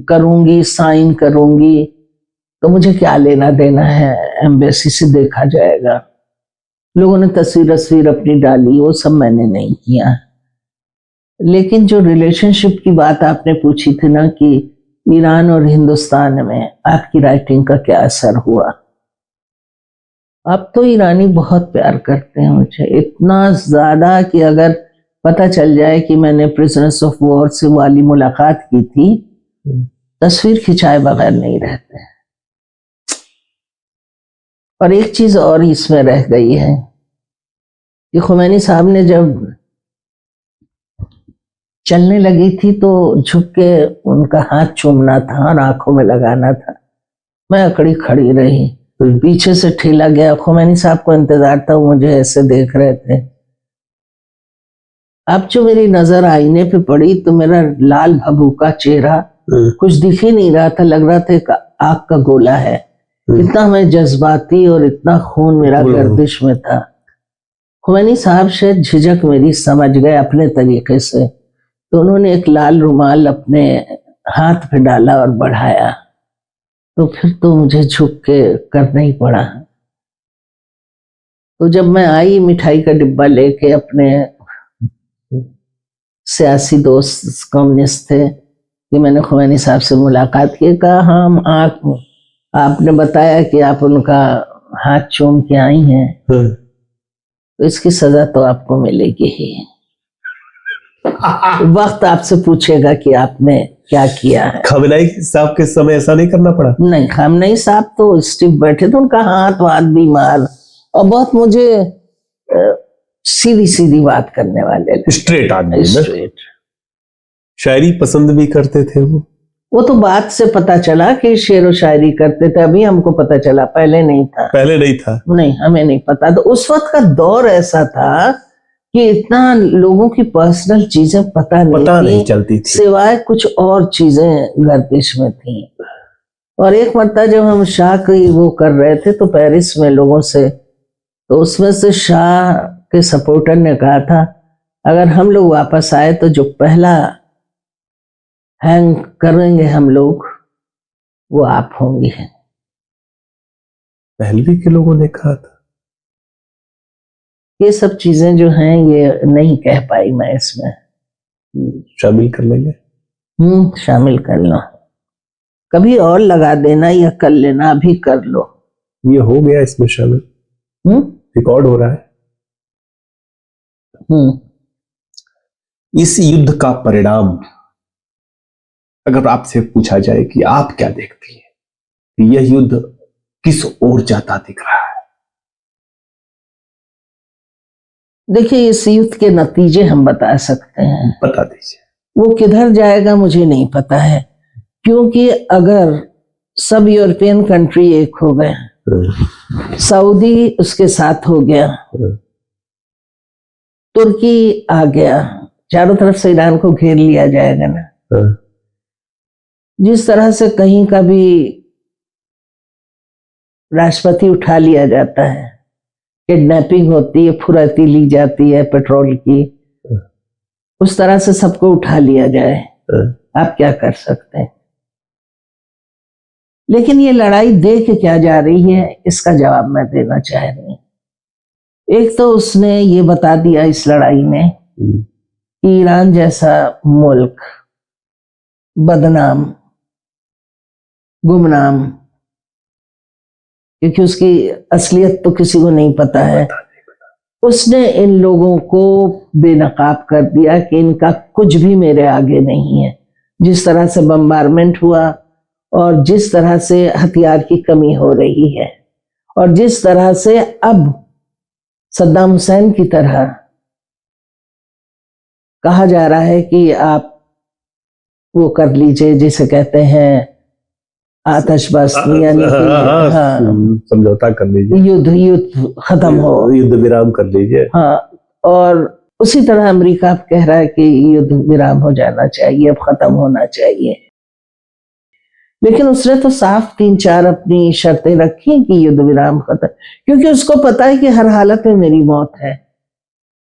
करूंगी, साइन करूंगी, तो मुझे क्या लेना देना है, एम्बेसी से देखा जाएगा। लोगों ने तस्वीर अपनी डाली, वो सब मैंने नहीं किया। लेकिन जो रिलेशनशिप की बात आपने पूछी थी ना कि ईरान और हिंदुस्तान में आपकी राइटिंग का क्या असर हुआ, अब तो ईरानी बहुत प्यार करते हैं मुझे, इतना ज्यादा कि अगर पता चल जाए कि मैंने प्रिजनर्स ऑफ वॉर से वाली मुलाकात की थी, तस्वीर खिंचाए बगैर नहीं रहते हैं। और एक चीज और इसमें रह गई है कि खुमैनी साहब ने जब चलने लगी थी तो झुक के उनका हाथ चूमना था और आंखों में लगाना था। मैं अकड़ी खड़ी रही, पीछे से ठेला गया, खुमैनी साहब को इंतजार था, वो मुझे ऐसे देख रहे थे। अब जो मेरी नजर आईने पे पड़ी तो मेरा लाल भभूका चेहरा कुछ दिख ही नहीं रहा था, लग रहा था एक आग का गोला है। इतना मैं जज्बाती और इतना खून मेरा गर्दिश में था। खुमैनी साहब शायद झिझक मेरी समझ गए अपने तरीके से, तो उन्होंने एक लाल रुमाल अपने हाथ पे डाला और बढ़ाया, तो फिर तो मुझे झुक के करना ही पड़ा। तो जब मैं आई मिठाई का डिब्बा लेके, अपने सियासी दोस्त कम्युनिस्ट थे कि मैंने खुमैनी साहब से मुलाकात की, कहा हाँ आपने बताया कि आप उनका हाथ चूम के आई हैं, तो इसकी सजा तो आपको मिलेगी ही। वक्त आपसे पूछेगा कि आपने क्या किया है। खamenei साहब के समय ऐसा नहीं करना पड़ा? नहीं, खamenei साहब तो स्टिफ बैठे थे, उनका हाथ बीमार, और बहुत मुझे सीधी सीधी बात करने वाले, स्ट्रेट आदमी, स्ट्रेट। शायरी पसंद भी करते थे वो तो बाद से पता चला कि शेर व शायरी करते थे, अभी हमको पता चला, पहले नहीं था। नहीं, हमें नहीं पता। तो उस वक्त का दौर ऐसा था कि इतना लोगों की पर्सनल चीजें पता नहीं चलती थी, सिवाय कुछ और चीजें गर्दिश में थी। और एक मरतबा जब हम शाह की वो कर रहे थे तो पेरिस में लोगों से, तो उसमें से शाह के सपोर्टर ने कहा था अगर हम लोग वापस आए तो जो पहला हैंग करेंगे हम लोग वो आप होंगे। पहलवी के लोगों ने कहा था। ये सब चीजें जो हैं ये नहीं कह पाई मैं इसमें। शामिल कर लेंगे। शामिल कर लो, कभी और लगा देना या कर लेना, अभी कर लो। ये हो गया इसमें शामिल, रिकॉर्ड हो रहा है। इस युद्ध का परिणाम अगर आपसे पूछा जाए कि आप क्या देखती हैं कि यह युद्ध किस ओर जाता दिख रहा है? देखिए, इस युद्ध के नतीजे हम बता सकते हैं। बता दीजिए। वो किधर जाएगा मुझे नहीं पता है, क्योंकि अगर सब यूरोपियन कंट्री एक हो गए, सऊदी उसके साथ हो गया, तुर्की आ गया, चारों तरफ से ईरान को घेर लिया जाएगा ना। जिस तरह से कहीं का भी राष्ट्रपति उठा लिया जाता है, किडनैपिंग होती है, फुर्ती ली जाती है पेट्रोल की, उस तरह से सबको उठा लिया जाए, आप क्या कर सकते हैं। लेकिन ये लड़ाई दे के क्या जा रही है, इसका जवाब मैं देना चाह रही हूं। एक तो उसने ये बता दिया इस लड़ाई में कि ईरान जैसा मुल्क बदनाम, गुमनाम, क्योंकि उसकी असलियत तो किसी को नहीं पता है, उसने इन लोगों को बेनकाब कर दिया कि इनका कुछ भी मेरे आगे नहीं है। जिस तरह से बम्बारमेंट हुआ और जिस तरह से हथियार की कमी हो रही है और जिस तरह से अब सद्दाम हुसैन की तरह कहा जा रहा है कि आप वो कर लीजिए जिसे कहते हैं आतशबाजी, यानी समझौता कर लीजिए, युद्ध खत्म हो, युद्ध विराम कर लीजिए। हाँ, और उसी तरह अमेरिका कह रहा है कि युद्ध विराम हो जाना चाहिए, अब खत्म होना चाहिए। लेकिन उसने तो साफ 3-4 अपनी शर्तें रखी कि युद्ध विराम खत्म, क्योंकि उसको पता है कि हर हालत में मेरी मौत है।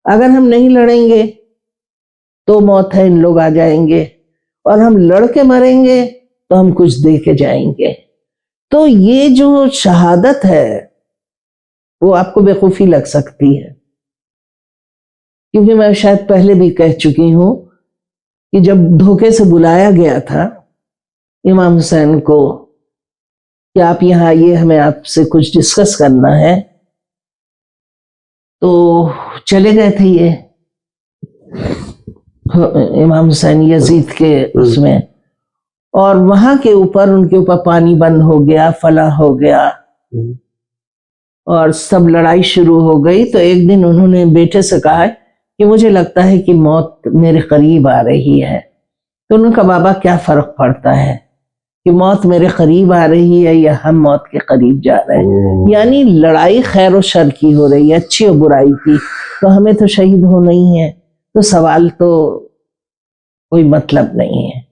अगर हम नहीं लड़ेंगे तो मौत है, इन लोग आ जाएंगे, और हम लड़ के मरेंगे तो हम कुछ दे के जाएंगे। तो ये जो शहादत है वो आपको बेवकूफी लग सकती है, क्योंकि मैं शायद पहले भी कह चुकी हूं कि जब धोखे से बुलाया गया था इमाम हुसैन को कि आप यहाँ आइए, हमें आपसे कुछ डिस्कस करना है, तो चले गए थे ये इमाम हुसैन यजीद के उसमें, और वहां के ऊपर उनके ऊपर पानी बंद हो गया, फला हो गया और सब लड़ाई शुरू हो गई। तो एक दिन उन्होंने बेटे से कहा कि मुझे लगता है कि मौत मेरे करीब आ रही है। तो उनका बाबा क्या फर्क पड़ता है कि मौत मेरे करीब आ रही है या हम मौत के करीब जा रहे हैं। यानी लड़ाई खैर और शर की हो रही है, अच्छी और बुराई की, तो हमें तो शहीद होना ही है, तो सवाल तो कोई मतलब नहीं है।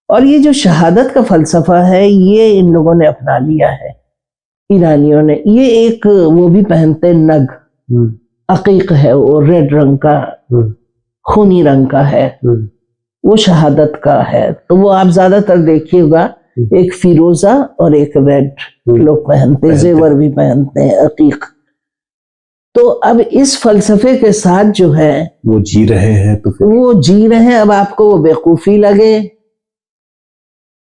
और ये जो शहादत का फलसफा है ये इन लोगों ने अपना लिया है, ईरानियों ने। ये एक वो भी पहनते नग, अकीक है, वो रेड रंग का, खूनी रंग का है, वो शहादत का है। तो वो आप ज्यादातर देखिएगा एक फिरोजा और एक रेड लोग पहनते, जेवर भी पहनते हैं, अकीक। तो अब इस फलसफे के साथ जो है वो जी रहे हैं, तो फिर वो जी रहे हैं। अब आपको वो बेवकूफी लगे,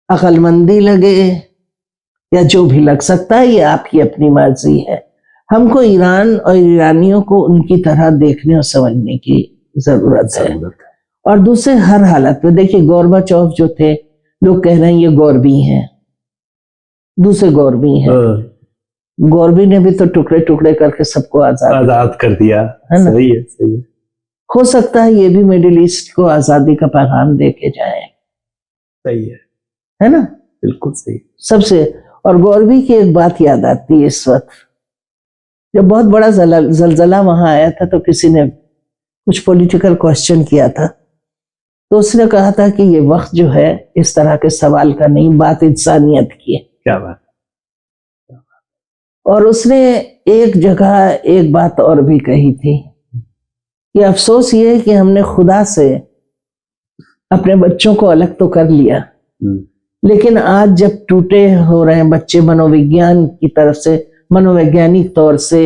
अकलमंदी लगे, या जो भी लग सकता है, ये आपकी अपनी मर्जी है। हमको ईरान और ईरानियों को उनकी तरह देखने और समझने की जरूरत है। और दूसरे हर हालत में देखिए, गोर्बाचोव जो थे, लोग कह रहे हैं ये गौरवी हैं, दूसरे गौरवी हैं। गौरवी ने भी तो टुकड़े टुकड़े करके सबको आजाद कर दिया, है ना? सही है, सही है। हो सकता है ये भी मिडिल ईस्ट को आजादी का पैगाम दे के जाए। सही है ना? बिल्कुल सही। सबसे, और गौरवी की एक बात याद आती है इस वक्त, जब बहुत बड़ा जलजला वहां आया था, तो किसी ने कुछ पॉलिटिकल क्वेश्चन किया था, तो उसने कहा था कि ये वक्त जो है इस तरह के सवाल का नहीं, बात इंसानियत की है। क्या बात। और उसने एक जगह एक बात और भी कही थी कि अफसोस ये है कि हमने खुदा से अपने बच्चों को अलग तो कर लिया, लेकिन आज जब टूटे हो रहे हैं बच्चे मनोविज्ञान की तरफ से, मनोवैज्ञानिक तौर से,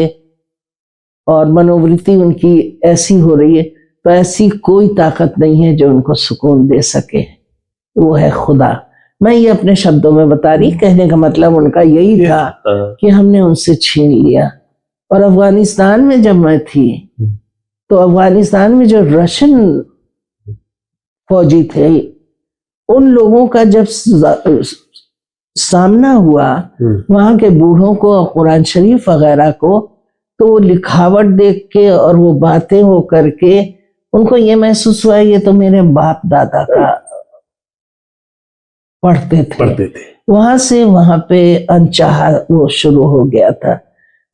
और मनोवृत्ति उनकी ऐसी हो रही है, तो ऐसी कोई ताकत नहीं है जो उनको सुकून दे सके, वो है खुदा। मैं ये अपने शब्दों में बता रही, कहने का मतलब उनका यही था कि हमने उनसे छीन लिया। और अफगानिस्तान में जब मैं थी, तो अफगानिस्तान में जो रशियन फौजी थे, उन लोगों का जब सामना हुआ वहां के बूढ़ों को और कुरान शरीफ वगैरह को, तो वो लिखावट देख के और वो बातें वो करके उनको ये महसूस हुआ ये तो मेरे बाप दादा का पढ़ते थे। वहां से वहां पे अनचाहा वो शुरू हो गया था।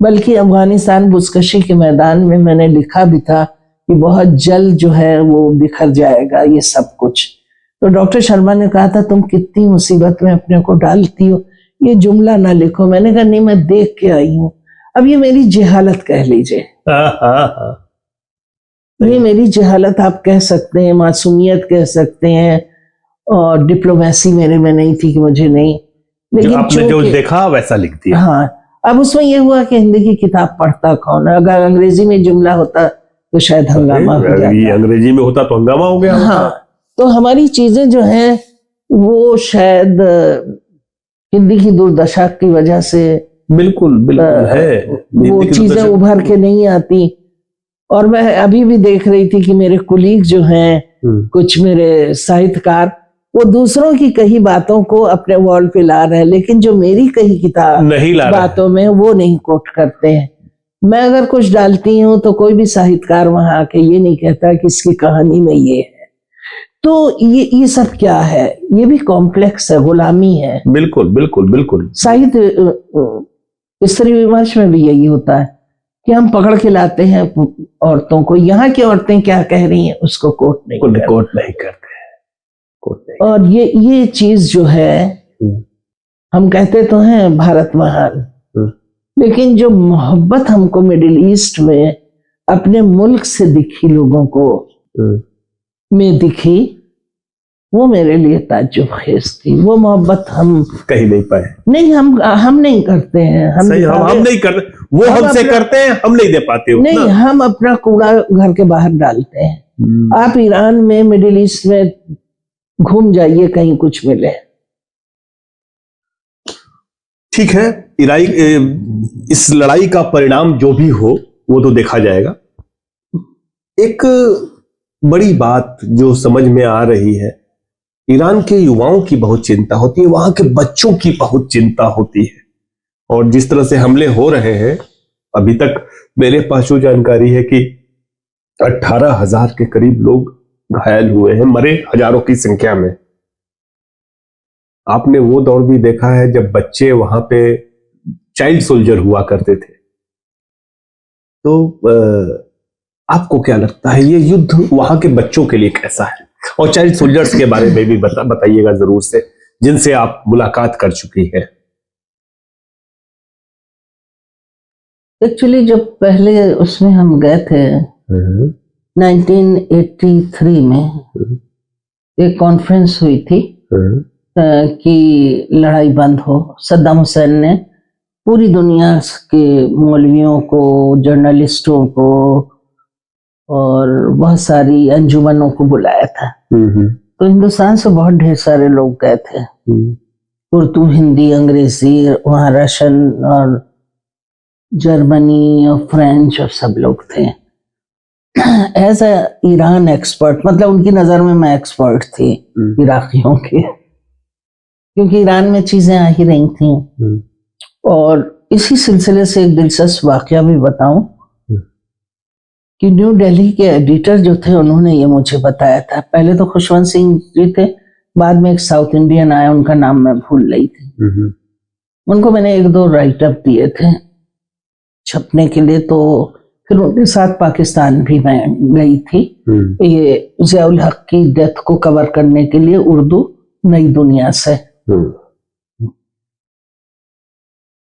बल्कि अफगानिस्तान बुजकशी के मैदान में मैंने लिखा भी था कि बहुत जल्द जो है वो बिखर जाएगा ये सब कुछ। तो डॉक्टर शर्मा ने कहा था तुम कितनी मुसीबत में अपने को डालती हो, ये जुमला ना लिखो। मैंने कहा नहीं, मैं देख के आई हूँ। अब ये मेरी जहालत कह लीजिए, ये मेरी जहालत आप कह सकते हैं, मासूमियत कह सकते हैं, और डिप्लोमेसी मेरे में नहीं थी कि मुझे नहीं, लेकिन आपने जो देखा वैसा लिख दिया। हाँ, अब उसमें यह हुआ कि हिंदी की किताब पढ़ता कौन है, अगर अंग्रेजी में जुमला होता तो शायद हंगामा हो जाता। ये अंग्रेजी में होता तो हंगामा हो गया। हाँ, तो हमारी चीजें जो हैं वो शायद हिंदी की दुर्दशा की वजह से बिल्कुल बिल्कुल है, वो चीजें उभर के नहीं आती। और मैं अभी भी देख रही थी कि मेरे कुलीग जो हैं, कुछ मेरे साहित्यकार, वो दूसरों की कही बातों को अपने वॉल पे ला रहे हैं, लेकिन जो मेरी कही किताब नहीं ला बातों में वो नहीं कोट करते हैं। मैं अगर कुछ डालती हूँ तो कोई भी साहित्यकार वहां आके ये नहीं कहता कि इसकी कहानी में ये है। तो ये सब क्या है, ये भी कॉम्प्लेक्स है, गुलामी है। बिल्कुल बिल्कुल बिल्कुल। साहित्य स्त्री विमर्श में भी यही होता है कि हम पकड़ के लाते हैं औरतों को, यहाँ की औरतें क्या कह रही हैं उसको कोट नहीं करते। और ये चीज जो है, हम कहते तो हैं भारत महान, लेकिन जो मोहब्बत हमको मिडिल ईस्ट में अपने मुल्क से दिखी, लोगों को में दिखी, वो मेरे लिए ताज्जुब खेज थी। वो मोहब्बत हम कहीं नहीं पाए। नहीं, हम नहीं करते हैं। हम नहीं करते, वो हमसे करते हैं, हम नहीं दे पाते। नहीं, हम अपना कूड़ा घर के बाहर डालते हैं। आप ईरान में, मिडिल ईस्ट में घूम जाइए, कहीं कुछ मिले। ठीक है, इस लड़ाई का परिणाम जो भी हो वो तो देखा जाएगा। एक बड़ी बात जो समझ में आ रही है, ईरान के युवाओं की बहुत चिंता होती है, वहां के बच्चों की बहुत चिंता होती है। और जिस तरह से हमले हो रहे हैं, अभी तक मेरे पास जो जानकारी है कि 18,000 के करीब लोग घायल हुए हैं, मरे हजारों की संख्या में। आपने वो दौर भी देखा है जब बच्चे वहां पे चाइल्ड सोल्जर हुआ करते थे। तो आपको क्या लगता है ये युद्ध वहां के बच्चों के लिए कैसा है? और चाइल्ड सोल्जर्स के बारे में भी बताइएगा जरूर से, जिनसे आप मुलाकात कर चुकी हैं। एक्चुअली जब पहले उसमें हम गए थे 1983 में एक कॉन्फ्रेंस हुई थी कि लड़ाई बंद हो। सद्दाम हुसैन ने पूरी दुनिया के मौलवियों को, जर्नलिस्टों को और बहुत सारी अंजुमनों को बुलाया था। तो हिंदुस्तान से बहुत ढेर सारे लोग गए थे, उर्दू, हिंदी, अंग्रेजी, वहाँ रशियन और जर्मनी और फ्रेंच और सब लोग थे। एज ए ईरान एक्सपर्ट, मतलब उनकी नजर में मैं एक्सपर्ट थी इराकियों के, क्योंकि ईरान में चीजें आ ही रही थी। और इसी सिलसिले से एक दिलचस्प वाकया भी बताऊं कि न्यू दिल्ली के एडिटर जो थे उन्होंने ये मुझे बताया था। पहले तो खुशवंत सिंह जी थे, बाद में एक साउथ इंडियन आया, उनका नाम मैं भूल रही थी। उनको मैंने एक दो राइटअप दिए थे छपने के लिए, तो फिर उनके साथ पाकिस्तान भी मैं गई थी ये ज़ियाउल हक की डेथ को कवर करने के लिए, उर्दू नई दुनिया से।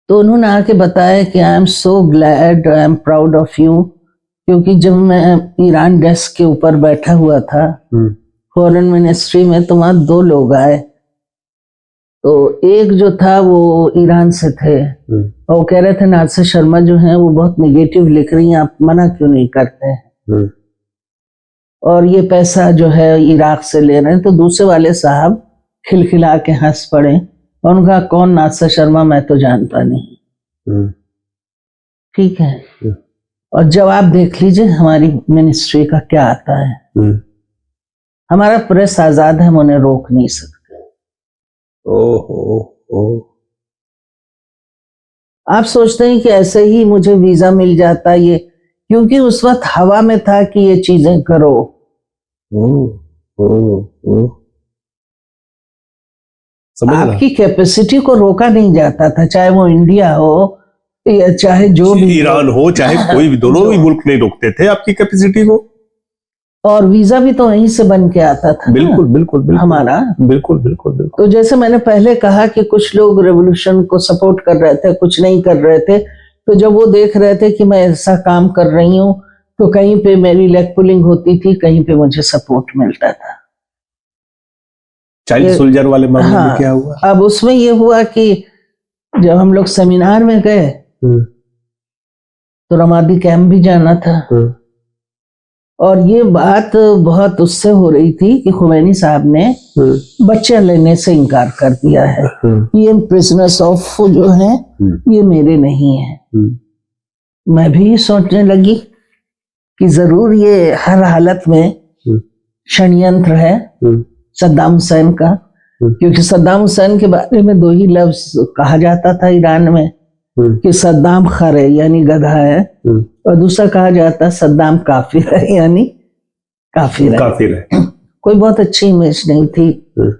तो उन्होंने आके बताया कि I am so glad, I am proud of you, क्योंकि जब मैं ईरान डेस्क के ऊपर बैठा हुआ था फॉरेन मिनिस्ट्री में, तो वहां दो लोग आए। तो एक जो था वो ईरान से थे और वो कह रहे थे नासिर शर्मा जो हैं वो बहुत नेगेटिव लिख रही हैं, आप मना क्यों नहीं करते हैं, और ये पैसा जो है इराक से ले रहे हैं। तो दूसरे वाले साहब खिलखिला के हंस पड़े और उनका कौन नासिर शर्मा, मैं तो जानता नहीं। ठीक है, और जवाब देख लीजिए हमारी मिनिस्ट्री का क्या आता है। हमारा प्रेस आजाद है, हम उन्हें रोक नहीं सकते। आप सोचते हैं कि ऐसे ही मुझे वीजा मिल जाता, ये क्योंकि उस वक्त हवा में था कि ये चीजें करो। आपकी कैपेसिटी को रोका नहीं जाता था, चाहे वो इंडिया हो या चाहे जो भी ईरान हो, चाहे कोई भी, दोनों भी मुल्क नहीं रोकते थे आपकी कैपेसिटी को। और वीजा भी तो वहीं से बन के आता था। बिल्कुल बिल्कुल बिल्कुल हमारा बिल्कुल बिल्कुल बिल्कुल। तो जैसे मैंने पहले कहा कि कुछ लोग रेवोल्यूशन को सपोर्ट कर रहे थे, कुछ नहीं कर रहे थे, तो जब वो देख रहे थे कि मैं ऐसा काम कर रही हूँ तो कहीं पे मेरी लेग पुलिंग होती थी, कहीं पे मुझे सपोर्ट मिलता था। चाइल्ड सोल्जर वाले मामले में क्या हुआ? अब उसमें ये हुआ कि जब हम लोग सेमिनार में गए तो रमादी कैंप भी जाना था, और ये बात बहुत उससे हो रही थी कि खुमैनी साहब ने बच्चे लेने से इनकार कर दिया है। ये प्रिजनर्स ऑफ जो हैं ये मेरे नहीं है। मैं भी सोचने लगी कि जरूर ये हर हालत में षड्यंत्र है सद्दाम हुसैन का, क्योंकि सद्दाम हुसैन के बारे में दो ही लफ्ज कहा जाता था ईरान में कि सद्दाम खर है यानी गधा है, और दूसरा कहा जाता सद्दाम काफिर है यानी काफिर है। कोई बहुत अच्छी इमेज नहीं थी। तो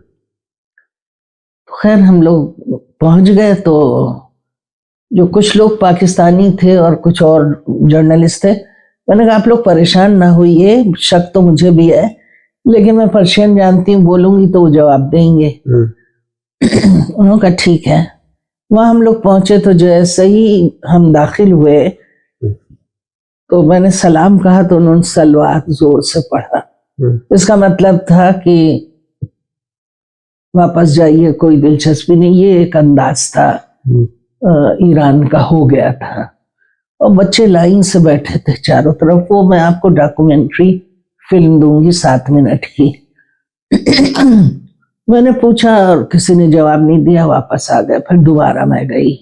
खैर हम लोग पहुंच गए, तो जो कुछ लोग पाकिस्तानी थे और कुछ और जर्नलिस्ट थे, मैंने कहा आप लोग परेशान ना होइए, शक तो मुझे भी है, लेकिन मैं पर्शियन जानती हूँ, बोलूंगी तो वो जवाब देंगे। उन्होंने कहा ठीक है। वहां हम लोग पहुंचे तो जैसे ही हम दाखिल हुए तो मैंने सलाम कहा तो उन्होंने सलवात जोर से पढ़ा। इसका मतलब था कि वापस जाइए, कोई दिलचस्पी नहीं। ये एक अंदाज था ईरान का हो गया था, और बच्चे लाइन से बैठे थे चारों तरफ। वो मैं आपको डॉक्यूमेंट्री फिल्म दूंगी 7 मिनट की। मैंने पूछा और किसी ने जवाब नहीं दिया, वापस आ गए। फिर दोबारा मैं गई,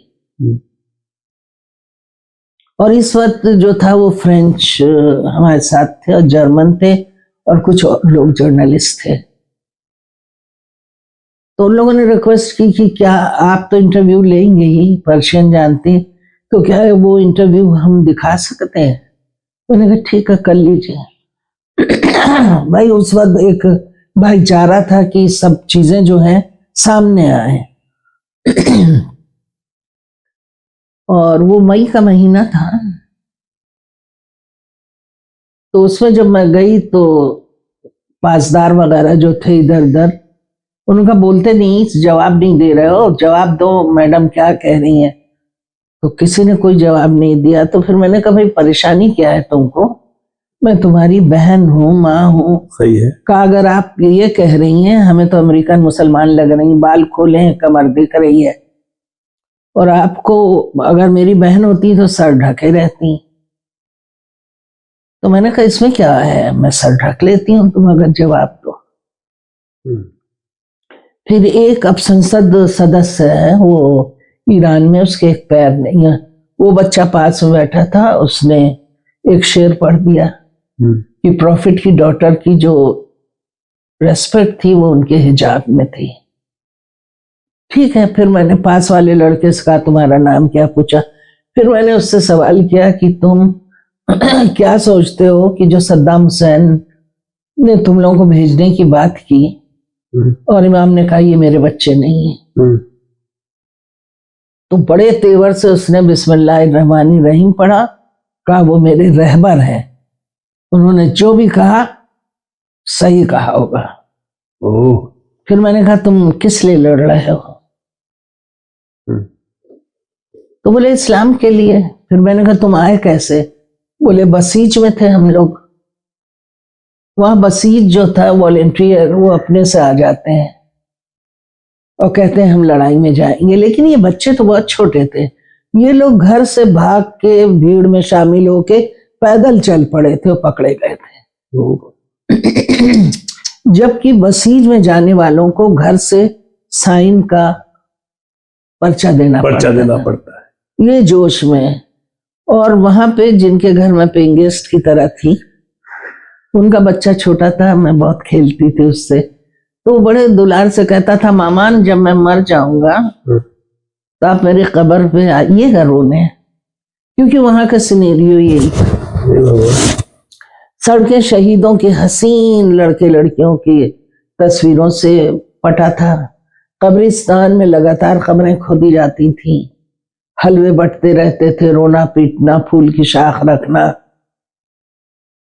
और इस वक्त जो था वो फ्रेंच हमारे साथ थे और जर्मन थे और कुछ और लोग जर्नलिस्ट थे। तो उन लोगों ने रिक्वेस्ट की कि क्या आप तो इंटरव्यू लेंगे ही, पर्शियन जानते, तो क्या है वो इंटरव्यू हम दिखा सकते हैं? मैंने कहा ठीक है, कर लीजिए। भाई उस वक्त एक भाईचारा था कि सब चीजें जो हैं सामने आए। और वो मई का महीना था, तो उसमें जब मैं गई तो पासदार वगैरह जो थे इधर उधर, उनका बोलते नहीं, जवाब नहीं दे रहे हो, जवाब दो मैडम क्या कह रही हैं। तो किसी ने कोई जवाब नहीं दिया। तो फिर मैंने कहा भाई परेशानी क्या है तुमको, मैं तुम्हारी बहन हूँ, माँ हूँ। सही है। कहा अगर आप ये कह रही हैं हमें तो अमेरिकन मुसलमान लग रही, बाल खोले हैं, कमर दिख रही है, और आपको अगर मेरी बहन होती तो सर ढके रहती। तो मैंने कहा इसमें क्या है, मैं सर ढक लेती हूँ तुम अगर जवाब दो। फिर एक अब संसद सदस्य है वो ईरान में, उसके एक पैर नहीं है, वो बच्चा पास में बैठा था, उसने एक शेर पढ़ दिया कि प्रॉफिट की डॉटर की जो रेस्पेक्ट थी वो उनके हिजाब में थी। ठीक है, फिर मैंने पास वाले लड़के से कहा तुम्हारा नाम क्या पूछा। फिर मैंने उससे सवाल किया कि तुम क्या सोचते हो कि जो सद्दाम हुसैन ने तुम लोगों को भेजने की बात की और इमाम ने कहा ये मेरे बच्चे नहीं है, तो बड़े तेवर से उसने बिस्मिल्लाहिर्रहमानिर्रहीम पढ़ा, कहा वो मेरे रहबर हैं, उन्होंने जो भी कहा सही कहा होगा। फिर मैंने कहा तुम किस लिए लड़ रहे हो, तो बोले इस्लाम के लिए। फिर मैंने कहा तुम आए कैसे, बोले बसीज में थे हम लोग। वहां बसीज जो था वॉलेंटियर, वो अपने से आ जाते हैं और कहते हैं हम लड़ाई में जाएंगे, लेकिन ये बच्चे तो बहुत छोटे थे, ये लोग घर से भाग के भीड़ में शामिल होके पैदल चल पड़े थे और पकड़े गए थे। जबकि बसीज में जाने वालों को घर से साइन का पर्चा देना पड़ता है, ये जोश में। और वहां पे जिनके घर में पेइंग गेस्ट की तरह थी, उनका बच्चा छोटा था, मैं बहुत खेलती थी उससे, तो बड़े दुलार से कहता था मामान जब मैं मर जाऊंगा तो आप मेरी कब्र पे आइएगा रोने, क्योंकि वहां का सिनेरियो यही था। सड़कें शहीदों की हसीन लड़के लड़कियों की तस्वीरों से पटा था, कब्रिस्तान में लगातार कब्रें खोदी जाती थी, हलवे बटते रहते थे, रोना पीटना, फूल की शाख रखना,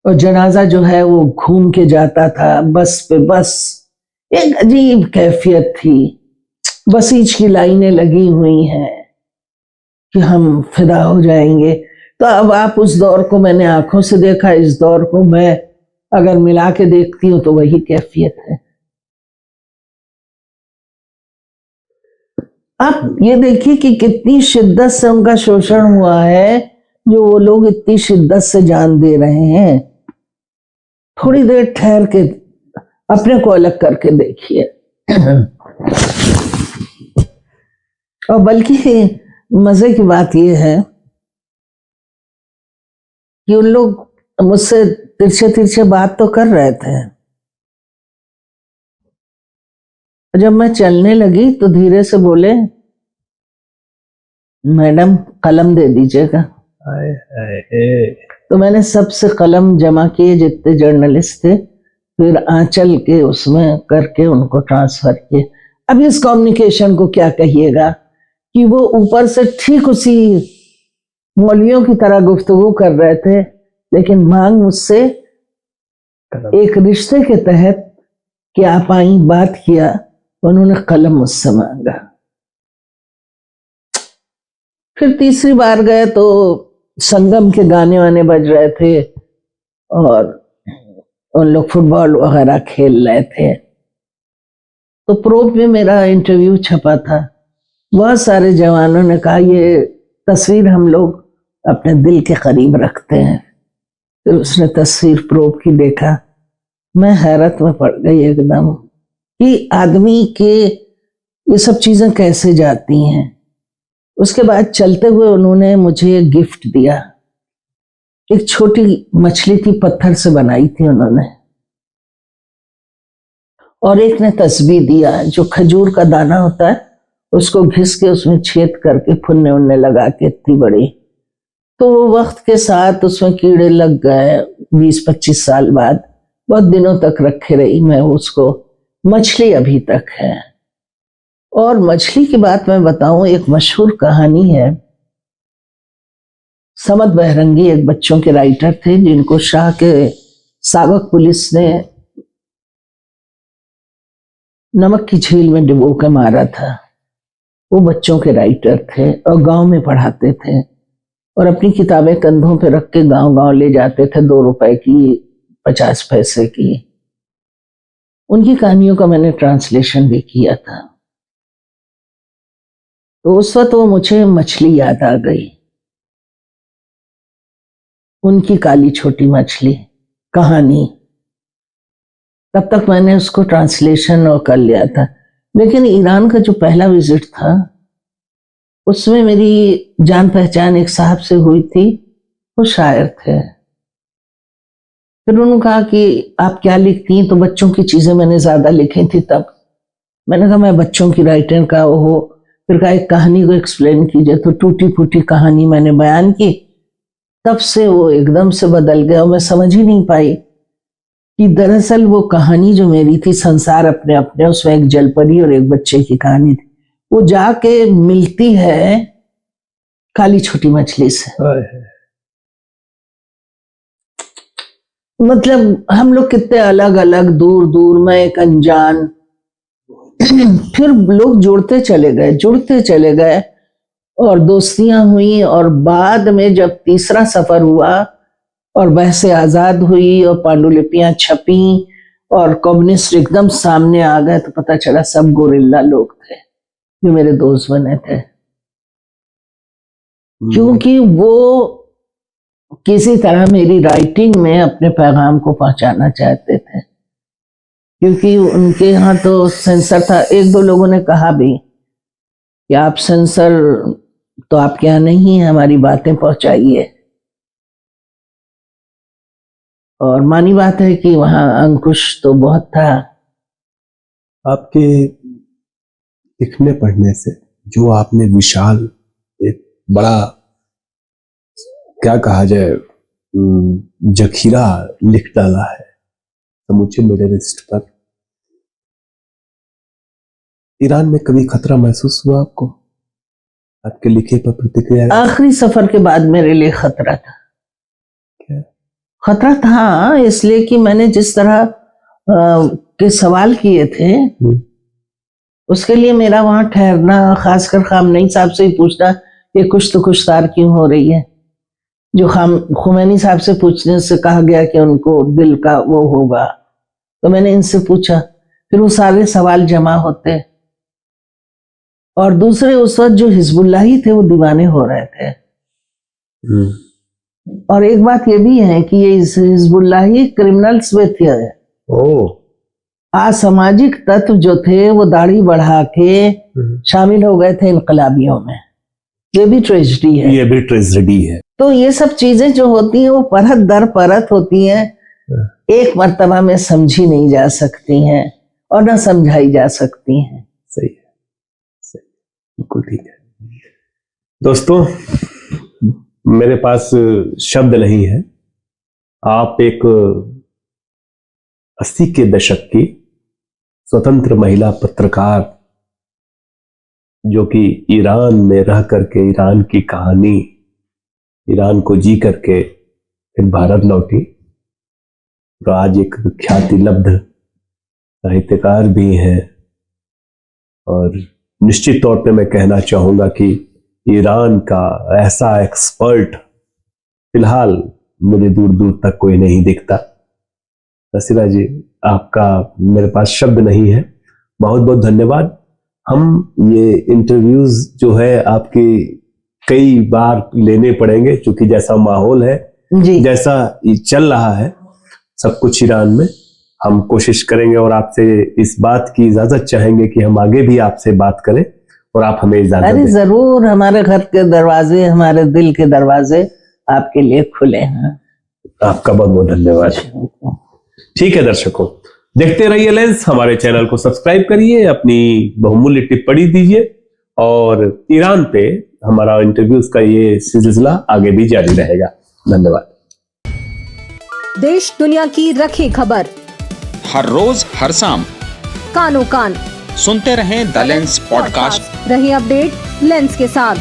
और जनाजा जो है वो घूम के जाता था बस पे बस। एक अजीब कैफियत थी, बसीज की लाइनें लगी हुई हैं कि हम फिदा हो जाएंगे। तो अब आप उस दौर को मैंने आंखों से देखा, इस दौर को मैं अगर मिला के देखती हूँ तो वही कैफियत है। आप ये देखिए कि कितनी शिद्दत से उनका शोषण हुआ है, जो वो लोग इतनी शिद्दत से जान दे रहे हैं। थोड़ी देर ठहर के अपने को अलग करके देखिए। और बल्कि मजे की बात यह है कि उन लोग मुझसे तिरछे तिरछे बात तो कर रहे थे, जब मैं चलने लगी तो धीरे से बोले मैडम कलम दे दीजिएगा। तो मैंने सबसे कलम जमा किए जितने जर्नलिस्ट थे, फिर आंचल के उसमें करके उनको ट्रांसफर किए। अब इस कम्युनिकेशन को क्या कहिएगा कि वो ऊपर से ठीक उसी मौलवियों की तरह गुफ्तगू कर रहे थे, लेकिन मांग मुझसे एक रिश्ते के तहत कि आप आई, बात किया, उन्होंने कलम मुझसे मांगा। फिर तीसरी बार गए तो संगम के गाने वाने बज रहे थे और उन लोग फुटबॉल वगैरह खेल रहे थे। तो प्रोब में मेरा इंटरव्यू छपा था, बहुत सारे जवानों ने कहा ये तस्वीर हम लोग अपने दिल के करीब रखते हैं। फिर उसने तस्वीर प्रोब की देखा, मैं हैरत में पड़ गई एकदम कि आदमी के ये सब चीजें कैसे जाती हैं। उसके बाद चलते हुए उन्होंने मुझे गिफ्ट दिया, एक छोटी मछली थी, पत्थर से बनाई थी उन्होंने, और एक ने तस्बीह दिया जो खजूर का दाना होता है, उसको घिस के उसमें छेद करके फुन्ने उन्ने लगा के इतनी बड़ी। तो वो वक्त के साथ उसमें कीड़े लग गए, 20-25 साल बाद बहुत दिनों तक रखे रही मैं उसको, मछली अभी तक है। और मछली की बात मैं बताऊं, एक मशहूर कहानी है। समद बहरंगी एक बच्चों के राइटर थे जिनको शाह के साबक पुलिस ने नमक की झील में डुबो के मारा था। वो बच्चों के राइटर थे और गांव में पढ़ाते थे और अपनी किताबें कंधों पे रख के गांव गांव ले जाते थे, 2 रुपए की, 50 पैसे की। उनकी कहानियों का मैंने ट्रांसलेशन भी किया था। तो उस वक्त वो मुझे मछली याद आ गई, उनकी काली छोटी मछली कहानी। तब तक मैंने उसको ट्रांसलेशन और कर लिया था। लेकिन ईरान का जो पहला विजिट था उसमें मेरी जान पहचान एक साहब से हुई थी, वो शायर थे। फिर उन्होंने कहा कि आप क्या लिखती हैं? तो बच्चों की चीजें मैंने ज्यादा लिखी थी तब। मैंने कहा मैं बच्चों की राइटर का हो। फिर कहा एक कहानी को एक्सप्लेन कीजिए, तो टूटी फूटी कहानी मैंने बयान की। तब से वो एकदम से बदल गया और मैं समझ ही नहीं पाई कि दरअसल वो कहानी जो मेरी थी, संसार अपने अपने, उसमें एक जलपरी और एक बच्चे की कहानी थी, वो जाके मिलती है काली छोटी मछली से। मतलब हम लोग कितने अलग अलग, दूर दूर, मैं एक अनजान। फिर लोग जुड़ते चले गए और दोस्तियां हुई। और बाद में जब तीसरा सफर हुआ और बहसें आजाद हुई और पांडुलिपियां छपी और कम्युनिस्ट एकदम सामने आ गए, तो पता चला सब गोरिल्ला लोग थे जो मेरे दोस्त बने थे। क्योंकि वो किसी तरह मेरी राइटिंग में अपने पैगाम को पहुंचाना चाहते थे। क्योंकि उनके यहाँ तो सेंसर था। 1-2 लोगों ने कहा भी कि आप सेंसर तो आपके यहाँ नहीं है, हमारी बातें पहुंचाइए। और मानी बात है कि वहां अंकुश तो बहुत था। आपके लिखने पढ़ने से जो आपने विशाल एक बड़ा, क्या कहा जाए, जखीरा लिख डाला है समूचे मेरे रिस्ट पर। ईरान में कभी खतरा महसूस हुआ आपको? आपके लिखे पर प्रतिक्रिया? आखिरी सफर के बाद मेरे लिए खतरा था। क्या खतरा था? इसलिए कि मैंने जिस तरह के सवाल किए थे, उसके लिए मेरा वहां ठहरना, खासकर खामनेई साहब से ही पूछना, ये कुछ तो कुछ तार क्यों हो रही है, जो खुमैनी साहब से पूछने से कहा गया कि उनको दिल का वो होगा। तो मैंने इनसे पूछा, फिर वो सारे सवाल जमा होते। और दूसरे उस वक्त जो हिजबुल्लाही थे वो दीवाने हो रहे थे। और एक बात ये भी है कि ये हिजबुल्लाही क्रिमिनल्स में थे। असामाजिक तत्व जो थे वो दाढ़ी बढ़ा के शामिल हो गए थे इनकलाबियों में। ये भी ट्रेजेडी है। तो ये सब चीजें जो होती हैं वो परत दर परत होती हैं, एक मर्तबा में समझी नहीं जा सकती हैं और ना समझाई जा सकती हैं। सही है, बिल्कुल ठीक है। दोस्तों, मेरे पास शब्द नहीं है। आप एक 80 के दशक की स्वतंत्र महिला पत्रकार, जो कि ईरान में रह करके ईरान की कहानी, ईरान को जी करके फिर भारत लौटी, और आज एक ख्याति लब्ध साहित्यकार भी हैं। और निश्चित तौर पे मैं कहना चाहूंगा कि ईरान का ऐसा एक्सपर्ट फिलहाल मुझे दूर दूर तक कोई नहीं दिखता। नसीरा जी, आपका मेरे पास शब्द नहीं है। बहुत बहुत धन्यवाद। हम ये इंटरव्यूज जो है आपके कई बार लेने पड़ेंगे, क्योंकि जैसा माहौल है जी, जैसा चल रहा है सब कुछ ईरान में, हम कोशिश करेंगे और आपसे इस बात की इजाजत चाहेंगे कि हम आगे भी आपसे बात करें और आप हमें इजाजत दें। जरूर, हमारे घर के दरवाजे, हमारे दिल के दरवाजे आपके लिए खुले हैं। आपका बहुत बहुत धन्यवाद। ठीक है दर्शकों, देखते रहिए लेंस। हमारे चैनल को सब्सक्राइब करिए, अपनी बहुमूल्य टिप्पणी दीजिए, और ईरान पे हमारा इंटरव्यूज का ये सिलसिला आगे भी जारी रहेगा। धन्यवाद। देश दुनिया की रखी खबर हर रोज हर शाम कानो कान सुनते रहें द लेंस पॉडकास्ट। रही अपडेट लेंस के साथ।